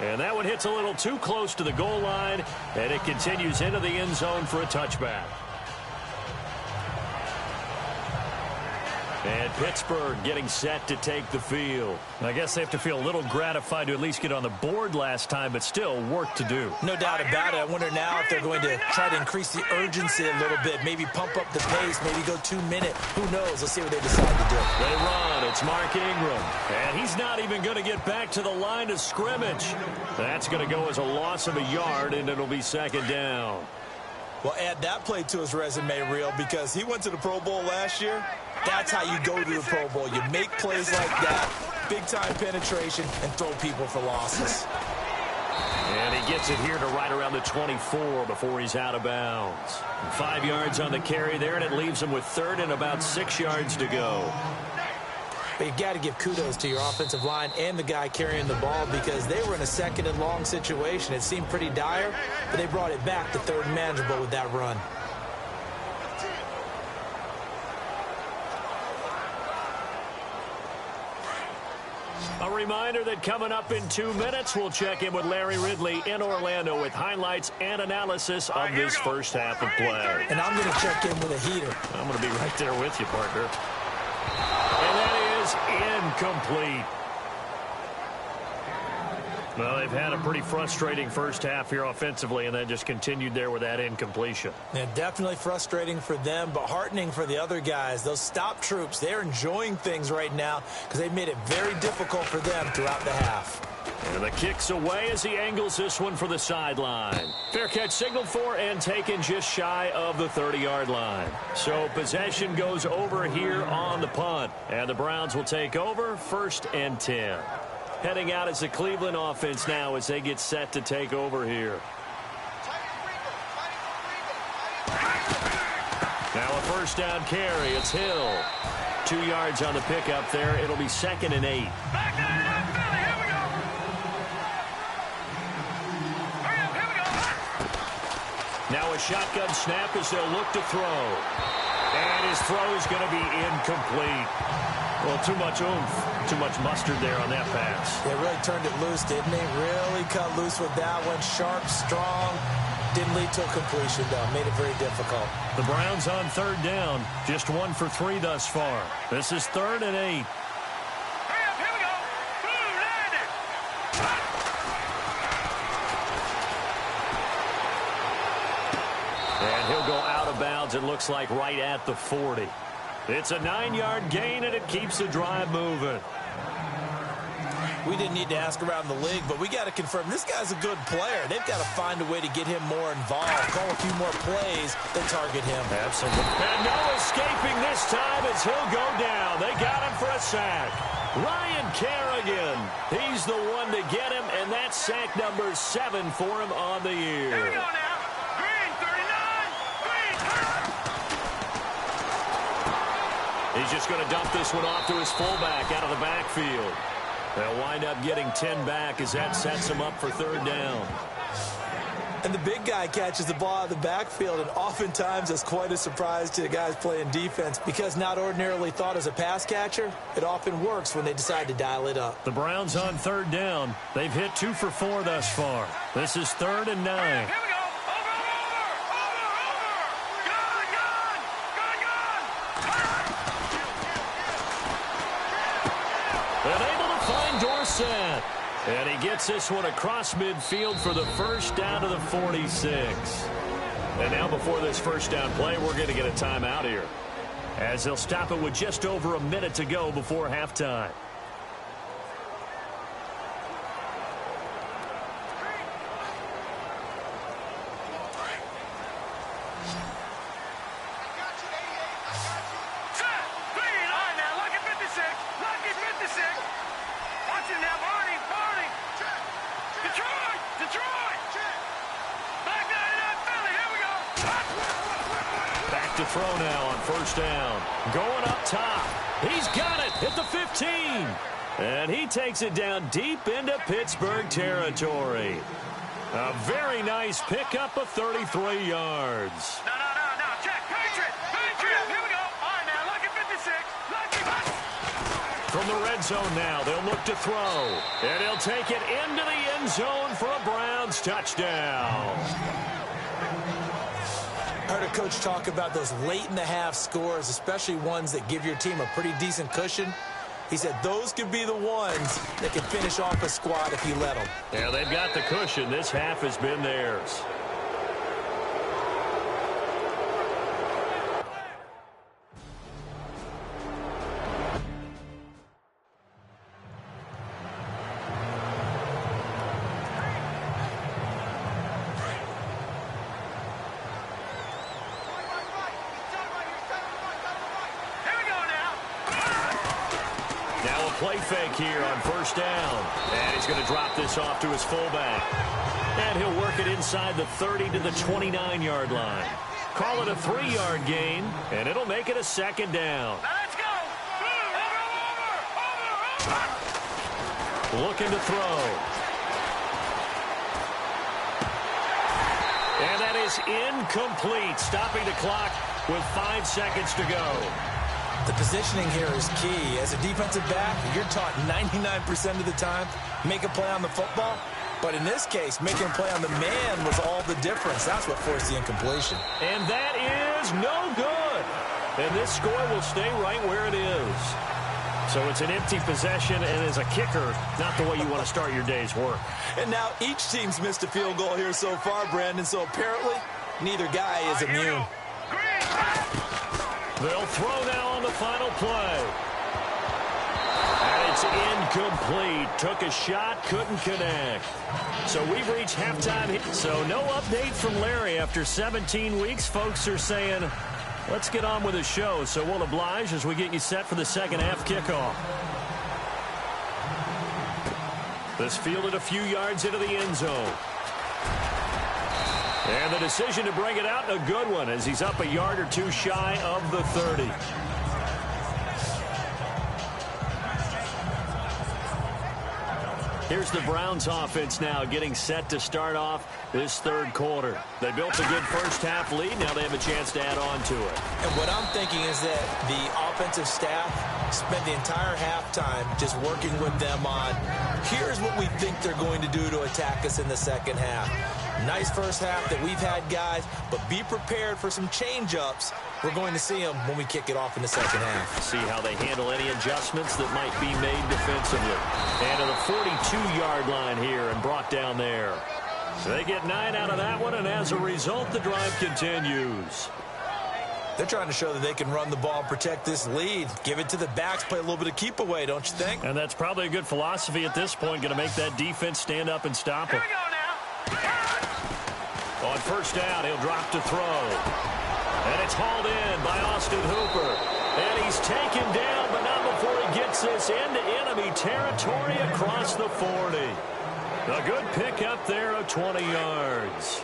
And that one hits a little too close to the goal line, and it continues into the end zone for a touchback. And Pittsburgh getting set to take the field. I guess they have to feel a little gratified to at least get on the board last time, but still work to do. No doubt about it. I wonder now if they're going to try to increase the urgency a little bit, maybe pump up the pace, maybe go 2 minute. Who knows? Let's see what they decide to do. They run. It's Mark Ingram. And he's not even going to get back to the line of scrimmage. That's going to go as a loss of a yard, and it'll be 2nd down. Well, add that play to his resume reel, because he went to the Pro Bowl last year. That's how you go to the Pro Bowl. You make plays like that, big-time penetration, and throw people for losses. And he gets it here to right around the 24 before he's out of bounds. 5 yards on the carry there, and it leaves him with 3rd and about 6 yards to go. But you've got to give kudos to your offensive line and the guy carrying the ball, because they were in a 2nd and long situation. It seemed pretty dire, but they brought it back to 3rd and manageable with that run. A reminder that coming up in 2 minutes, we'll check in with Larry Ridley in Orlando with highlights and analysis of this first half of play. And I'm going to check in with a heater. I'm going to be right there with you, partner. And that is incomplete. Well, they've had a pretty frustrating first half here offensively, and then just continued there with that incompletion. Yeah, definitely frustrating for them, but heartening for the other guys. Those stop troops, they're enjoying things right now because they've made it very difficult for them throughout the half. And the kick's away as he angles this one for the sideline. Fair catch signaled for and taken just shy of the 30-yard line. So possession goes over here on the punt, and the Browns will take over 1st and 10. Heading out as the Cleveland offense now as they get set to take over here. Now a 1st down carry. It's Hill. 2 yards on the pickup there. It'll be 2nd and 8. Now a shotgun snap as they'll look to throw. And his throw is going to be incomplete. Well, too much oomph, too much mustard there on that pass. They really turned it loose, didn't they? Really cut loose with that one. Sharp, strong. Didn't lead to a completion, though. Made it very difficult. The Browns on third down. Just 1 for 3 thus far. This is 3rd and 8. And he'll go out of bounds, it looks like, right at the 40. It's a 9-yard gain, and it keeps the drive moving. We didn't need to ask around the league, but we got to confirm this guy's a good player. They've got to find a way to get him more involved, call a few more plays that target him. Absolutely. And no escaping this time as he'll go down. They got him for a sack. Ryan Kerrigan, he's the one to get him, and that's sack number 7 for him on the year. Here we go now. Green 39. Green 30. He's just going to dump this one off to his fullback out of the backfield. They'll wind up getting 10 back as that sets him up for 3rd down. And the big guy catches the ball out of the backfield, and oftentimes it's quite a surprise to the guys playing defense because not ordinarily thought as a pass catcher, it often works when they decide to dial it up. The Browns on 3rd down. They've hit 2 for 4 thus far. This is 3rd and 9. Here we go. They're able to find Dorsett. And he gets this one across midfield for the first down to the 46. And now before this first down play, we're going to get a timeout here, as they'll stop it with just over a minute to go before halftime. To throw now on first down. Going up top. He's got it at the 15. And he takes it down deep into Pittsburgh territory. A very nice pickup of 33 yards. No. Check. Patriot. Here we go. All right, now, lucky 56. Lucky. From the red zone now, they'll look to throw. And he'll take it into the end zone for a Browns touchdown. I heard a coach talk about those late-in-the-half scores, especially ones that give your team a pretty decent cushion. He said those could be the ones that can finish off a squad if you let them. Yeah, they've got the cushion. This half has been theirs. Play fake here on first down. And he's going to drop this off to his fullback. And he'll work it inside the 30 to the 29-yard line. Call it a 3-yard gain, and it'll make it a 2nd down. Let's go. Over. Looking to throw. And that is incomplete, stopping the clock with 5 seconds to go. The positioning here is key. As a defensive back, you're taught 99% of the time, make a play on the football. But in this case, making a play on the man was all the difference. That's what forced the incompletion. And that is no good. And this score will stay right where it is. So it's an empty possession, and as a kicker, not the way you want to start your day's work. And now each team's missed a field goal here so far, Brandon. So apparently, neither guy is immune. They'll throw now on the final play. And it's incomplete. Took a shot, couldn't connect. So we've reached halftime. So no update from Larry after 17 weeks. Folks are saying, let's get on with the show. So we'll oblige as we get you set for the second half kickoff. This fielded a few yards into the end zone. And the decision to bring it out, a good one, as he's up a yard or two shy of the 30. Here's the Browns offense now getting set to start off this third quarter. They built a good first half lead. Now they have a chance to add on to it. And what I'm thinking is that the offensive staff spent the entire halftime just working with them on, here's what we think they're going to do to attack us in the second half. Nice first half that we've had, guys, but be prepared for some change-ups. We're going to see them when we kick it off in the second half. See how they handle any adjustments that might be made defensively. And to the 42-yard line here and brought down there. So they get 9 out of that one, and as a result, the drive continues. They're trying to show that they can run the ball, protect this lead. Give it to the backs, play a little bit of keep away, don't you think? And that's probably a good philosophy at this point, going to make that defense stand up and stop them. On first down, he'll drop to throw. And it's hauled in by Austin Hooper. And he's taken down, but not before he gets this into enemy territory across the 40. A good pickup there of 20 yards.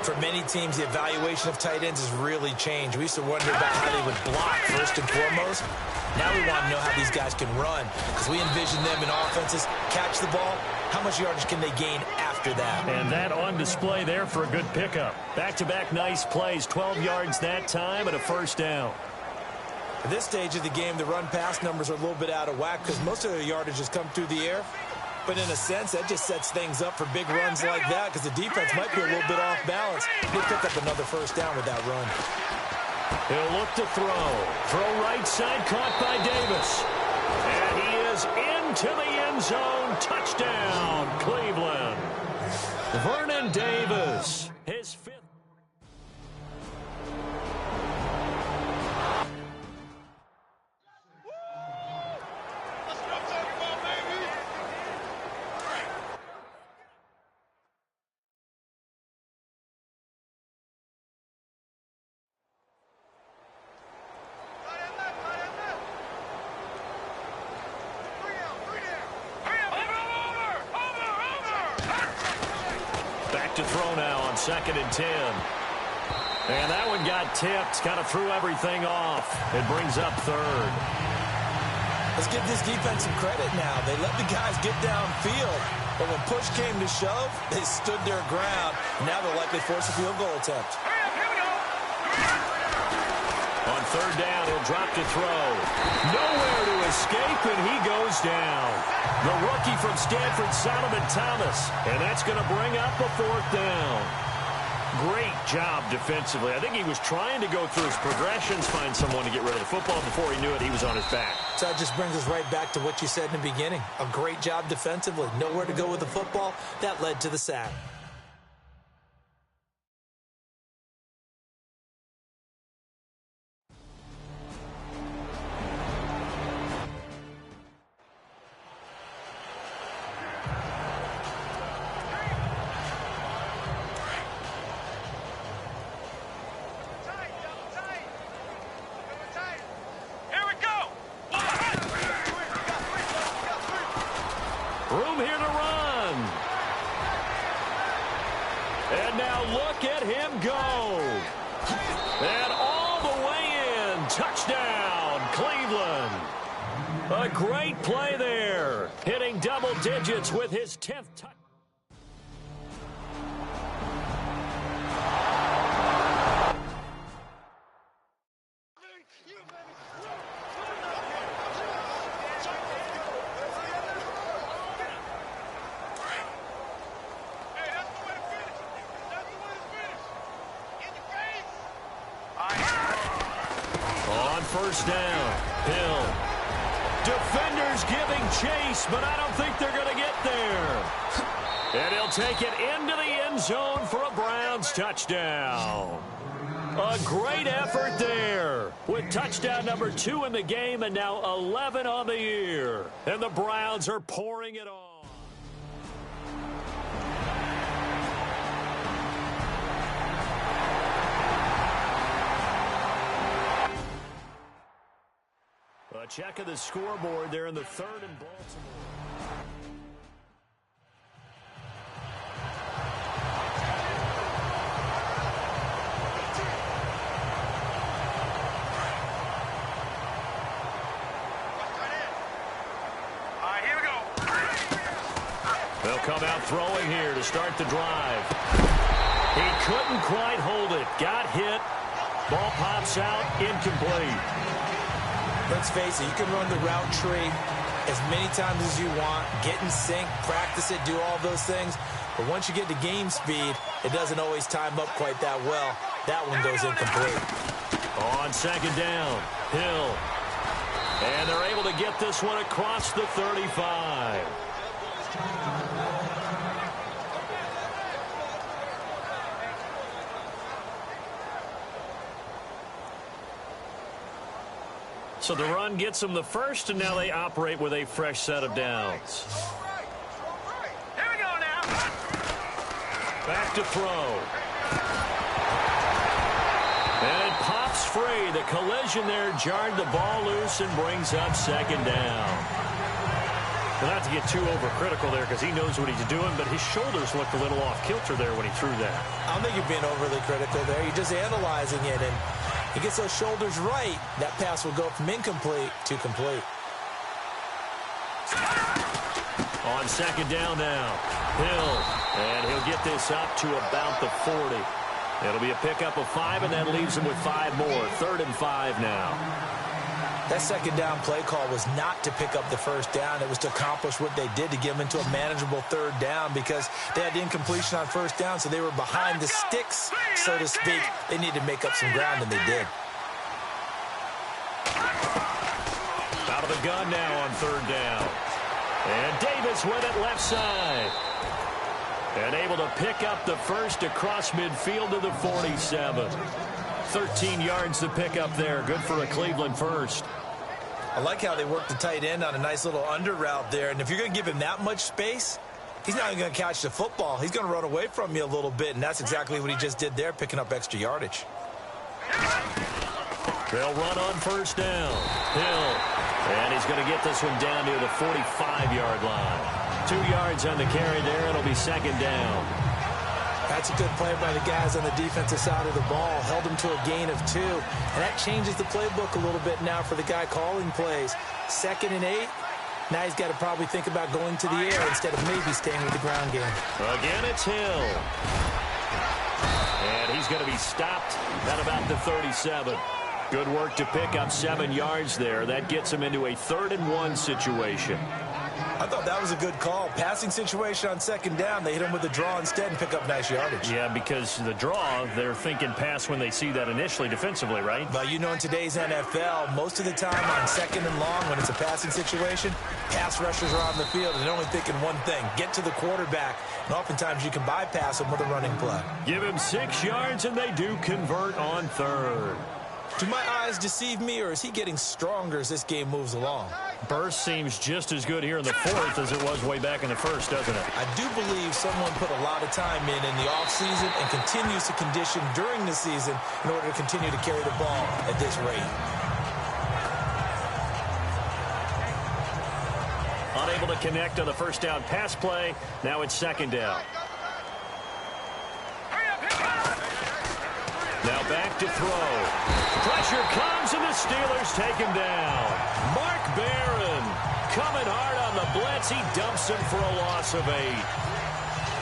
For many teams, the evaluation of tight ends has really changed. We used to wonder about how they would block first and foremost. Now we want to know how these guys can run, because we envision them in offenses catch the ball. How much yardage can they gain after that? And that on display there for a good pickup. Back-to-back nice plays, 12 yards that time and a first down. At this stage of the game, the run-pass numbers are a little bit out of whack because most of their yardage has come through the air. But in a sense, that just sets things up for big runs like that because the defense might be a little bit off balance. He'll pick up another first down with that run. He'll look to throw. Throw right side, caught by Davis. And he is into the end zone. Touchdown, Cleveland. Vernon Davis, his fifth. To throw now on 2nd and 10. And that one got tipped, kind of threw everything off. It brings up 3rd. Let's give this defense some credit now. They let the guys get downfield, but when push came to shove, they stood their ground. Now they'll likely force a field goal attempt. On 3rd down, he'll drop to throw. Nowhere to escape, and he goes down. The rookie from Stanford, Solomon Thomas. And that's going to bring up a 4th down. Great job defensively. I think he was trying to go through his progressions, find someone to get rid of the football. Before he knew it, he was on his back. So that just brings us right back to what you said in the beginning. A great job defensively. Nowhere to go with the football. That led to the sack. Room here to run. And now look at him go. And all the way in. Touchdown, Cleveland. A great play there. Hitting double digits with his 10th touchdown. First down, Hill. Defenders giving chase, but I don't think they're going to get there. And he'll take it into the end zone for a Browns touchdown. A great effort there with touchdown number 2 in the game and now 11 on the year. And the Browns are pouring it on. A check of the scoreboard there in the 3rd and Baltimore. All right, here we go. They'll come out throwing here to start the drive. He couldn't quite hold it. Got hit. Ball pops out. Incomplete. Let's face it, you can run the route tree as many times as you want, get in sync, practice it, do all those things. But once you get to game speed, it doesn't always time up quite that well. That one goes incomplete. On second down, Hill. And they're able to get this one across the 35. So the run gets them the first, and now they operate with a fresh set of downs. Here we go now. Back to throw. And it pops free. The collision there jarred the ball loose and brings up second down. Well, not to get too overcritical there because he knows what he's doing, but his shoulders looked a little off kilter there when he threw that. I don't think you're being overly critical there. You're just analyzing it, and he gets those shoulders right. That pass will go from incomplete to complete. On second down now, Hill, and he'll get this up to about the 40. It'll be a pickup of 5, and that leaves him with 5 more. 3rd and 5 now. That second down play call was not to pick up the first down. It was to accomplish what they did, to get them into a manageable 3rd down, because they had incompletion on first down, so they were behind the sticks, so to speak. They needed to make up some ground, and they did. Out of the gun now on 3rd down. And Davis with it left side. And able to pick up the first across midfield to the 47. 13 yards to pick up there. Good for a Cleveland first. I like how they worked the tight end on a nice little under route there. And if you're going to give him that much space, he's not even going to catch the football. He's going to run away from you a little bit, and that's exactly what he just did there, picking up extra yardage. They'll run on first down. Hill. And he's going to get this one down near the 45-yard line. 2 yards on the carry there. It'll be second down. That's a good play by the guys on the defensive side of the ball. Held them to a gain of 2. And that changes the playbook a little bit now for the guy calling plays. 2nd and 8. Now he's got to probably think about going to the air instead of maybe staying with the ground game. Again, it's Hill. And he's going to be stopped at about the 37. Good work to pick up 7 yards there. That gets him into a 3rd and 1 situation. I thought that was a good call. Passing situation on second down. They hit him with the draw instead and pick up nice yardage. Yeah, because the draw, they're thinking pass when they see that initially defensively, right? But you know, in today's NFL, most of the time on 2nd and long, when it's a passing situation, pass rushers are on the field and they're only thinking one thing: get to the quarterback. And oftentimes you can bypass them with a running play. Give him 6 yards, and they do convert on 3rd. Do my eyes deceive me, or is he getting stronger as this game moves along? Burst seems just as good here in the 4th as it was way back in the 1st, doesn't it? I do believe someone put a lot of time in the offseason and continues to condition during the season in order to continue to carry the ball at this rate. Unable to connect on the first down pass play. Now it's second down. Now back to throw. Pressure comes, and the Steelers take him down. Mark Barron coming hard on the blitz. He dumps him for a loss of 8.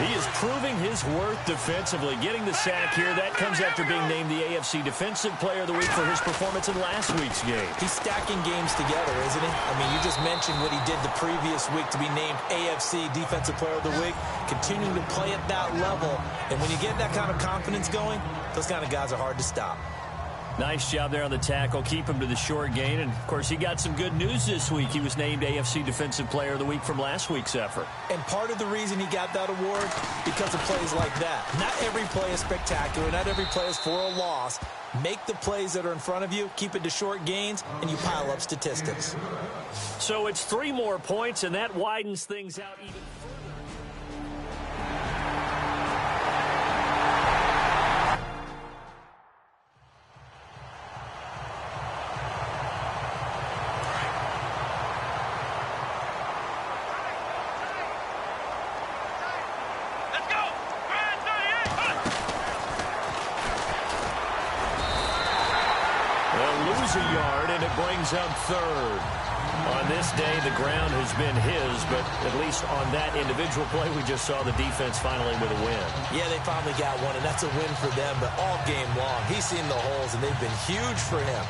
He is proving his worth defensively, getting the sack here. That comes after being named the AFC Defensive Player of the Week for his performance in last week's game. He's stacking games together, isn't he? I mean, you just mentioned what he did the previous week to be named AFC Defensive Player of the Week, continuing to play at that level. And when you get that kind of confidence going, those kind of guys are hard to stop. Nice job there on the tackle. Keep him to the short gain. And, of course, he got some good news this week. He was named AFC Defensive Player of the Week from last week's effort. And part of the reason he got that award, because of plays like that. Not every play is spectacular. Not every play is for a loss. Make the plays that are in front of you, keep it to short gains, and you pile up statistics. So it's 3 more points, and that widens things out even further. A yard, and it brings up 3rd. On this day, the ground has been his, but at least on that individual play, we just saw the defense finally with a win. Yeah, they finally got one, and that's a win for them, but all game long, he's seen the holes, and they've been huge for him.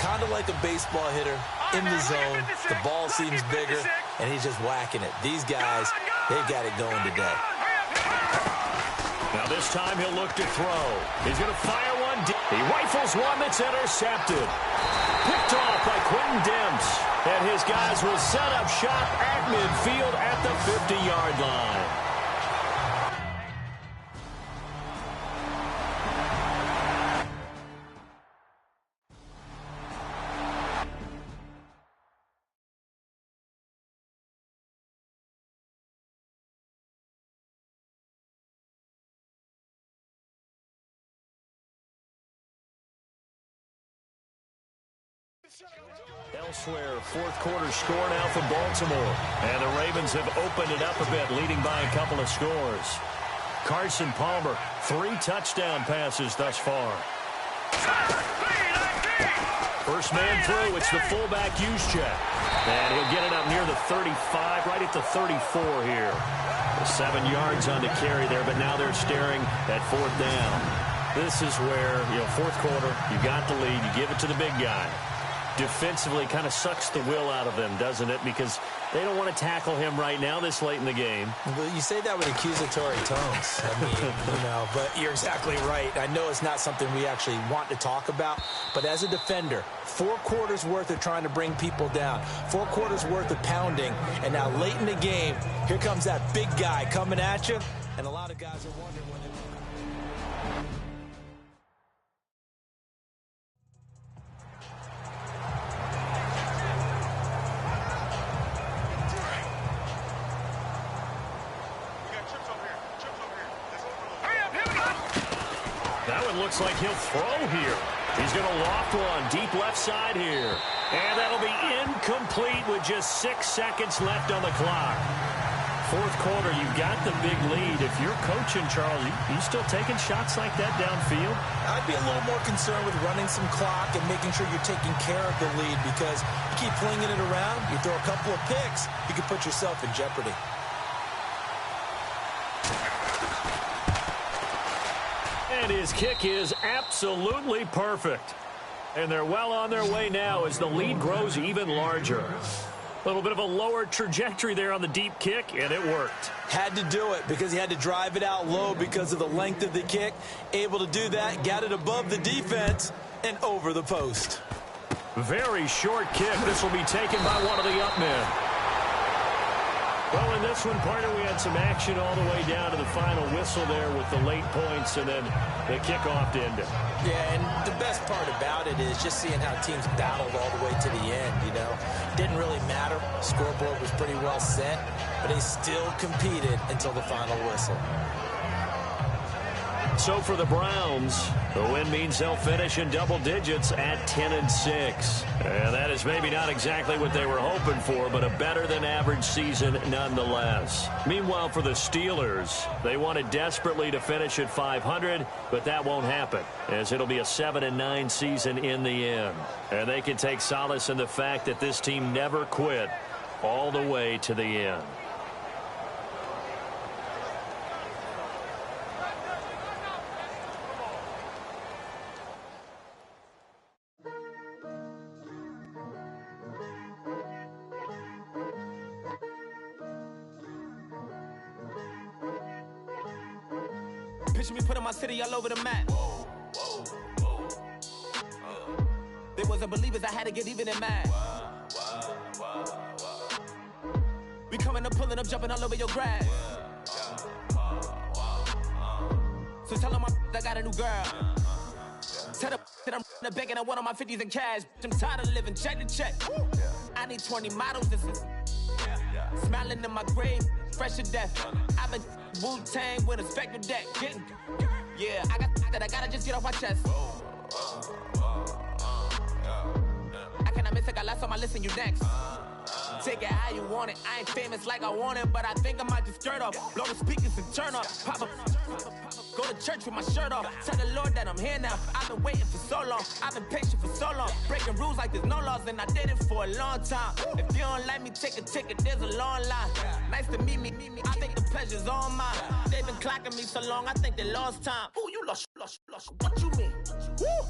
Kind of like a baseball hitter in the zone. The ball seems bigger, and he's just whacking it. These guys, they've got it going today. Now this time he'll look to throw. He's going to fire one. He rifles one that's intercepted. Picked off by Quentin Demps. And his guys will set up shop at midfield at the 50-yard line. Elsewhere, fourth quarter score now for Baltimore. And the Ravens have opened it up a bit, leading by a couple of scores. Carson Palmer, 3 touchdown passes thus far. First man through, it's the fullback Juszczyk. And he'll get it up near the 35, right at the 34 here. 7 yards on the carry there, but now they're staring at fourth down. This is where, fourth quarter, you got the lead, you give it to the big guy. Defensively kind of sucks the will out of them, doesn't it? Because they don't want to tackle him right now this late in the game. Well, you say that with accusatory tones. I mean, but you're exactly right. I know it's not something we actually want to talk about, but as a defender, 4 quarters worth of trying to bring people down, 4 quarters worth of pounding, and now late in the game, here comes that big guy coming at you, and a lot of guys are wondering when looks like he'll throw here. He's going to loft one deep left side here. And that'll be incomplete with just 6 seconds left on the clock. Fourth quarter, you've got the big lead. If you're coaching, Charles, you still taking shots like that downfield? I'd be a little more concerned with running some clock and making sure you're taking care of the lead, because you keep flinging it around, you throw a couple of picks, you can put yourself in jeopardy. And his kick is absolutely perfect. And they're well on their way now as the lead grows even larger. A little bit of a lower trajectory there on the deep kick, and it worked. Had to do it because he had to drive it out low because of the length of the kick. Able to do that, got it above the defense, and over the post. Very short kick. This will be taken by one of the up men. Well, in this one, partner, we had some action all the way down to the final whistle there with the late points and then the kickoff to end it. Yeah, and the best part about it is just seeing how teams battled all the way to the end, Didn't really matter. Scoreboard was pretty well set, but they still competed until the final whistle. So for the Browns, the win means they'll finish in double digits at 10-6. And that is maybe not exactly what they were hoping for, but a better than average season nonetheless. Meanwhile, for the Steelers, they wanted desperately to finish at 500, but that won't happen, as it'll be a 7-9 season in the end. And they can take solace in the fact that this team never quit all the way to the end. Picture me putting my city all over the map. They wasn't believers, I had to get even in mad. We coming up, pulling up, jumping all over your grass. So tell them I got a new girl. Tell them that I'm begging, I want all my 50s in cash. I'm tired of living check to check. I need 20 models, this is smiling in my grave, fresh to death. I've been Wu-Tang with a spectral deck. Yeah, I gotta just get off my chest. I cannot miss it, got lots on my list and you next. Take it how you want it. I ain't famous like I want it, but I think I might just skirt off. Blow the speakers and turn up. Pop up. Go to church with my shirt off. Tell the Lord that I'm here now. I've been waiting for so long. I've been patient for so long. Breaking rules like there's no laws, and I did it for a long time. If you don't like me, take a ticket. There's a long line. Nice to meet me. I think the pleasure's all mine. They've been clocking me so long, I think they lost time. Ooh, you lost. What you mean? Woo!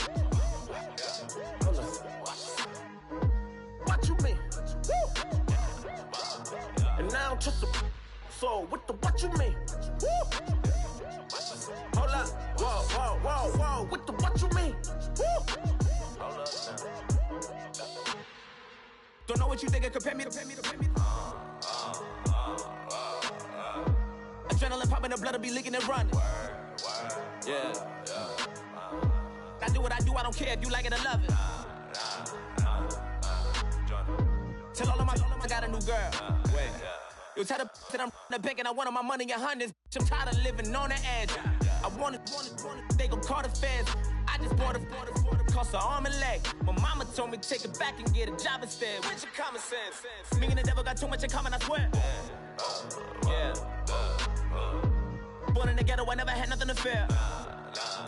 What you mean? Woo! And now I'm just a so what you mean? Woo! Hold up, whoa, what you mean? Woo! Hold up now. Don't know what you think it compare me to. Adrenaline popping, the blood will be leaking and running. Yeah. I do what I do, I don't care if you like it or love it. Tell all of my I got a new girl. Wait. You tell the that I'm the bank and I want all my money in hundreds. I'm tired of living on the edge. I want it, they gon' call the feds. I just bought it, cost an arm and leg. My mama told me take it back and get a job instead. Where's your common sense? Me and the devil got too much in common, I swear. Yeah. Born in the ghetto, I never had nothing to fear.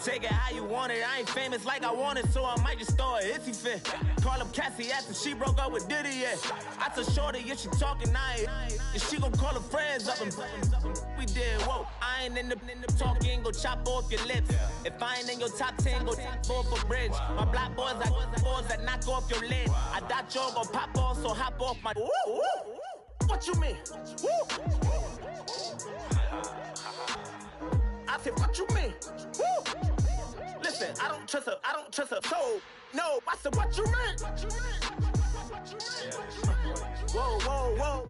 Take it how you want it. I ain't famous like I want it, so I might just throw a hissy fit. Call up Cassie after she broke up with Diddy, yeah. I told Shorty if she talking, and she gon' call her friends up and we did, whoa. I ain't in the talking, go chop off your lips. If I ain't in your top 10, go top off a bridge. My black boys, I boys that knock off your lid. I thought y'all gon' pop off, so hop off my. What you mean? I said, what you mean? Woo! Listen, I don't trust her. So, no, I said, what you mean? Whoa.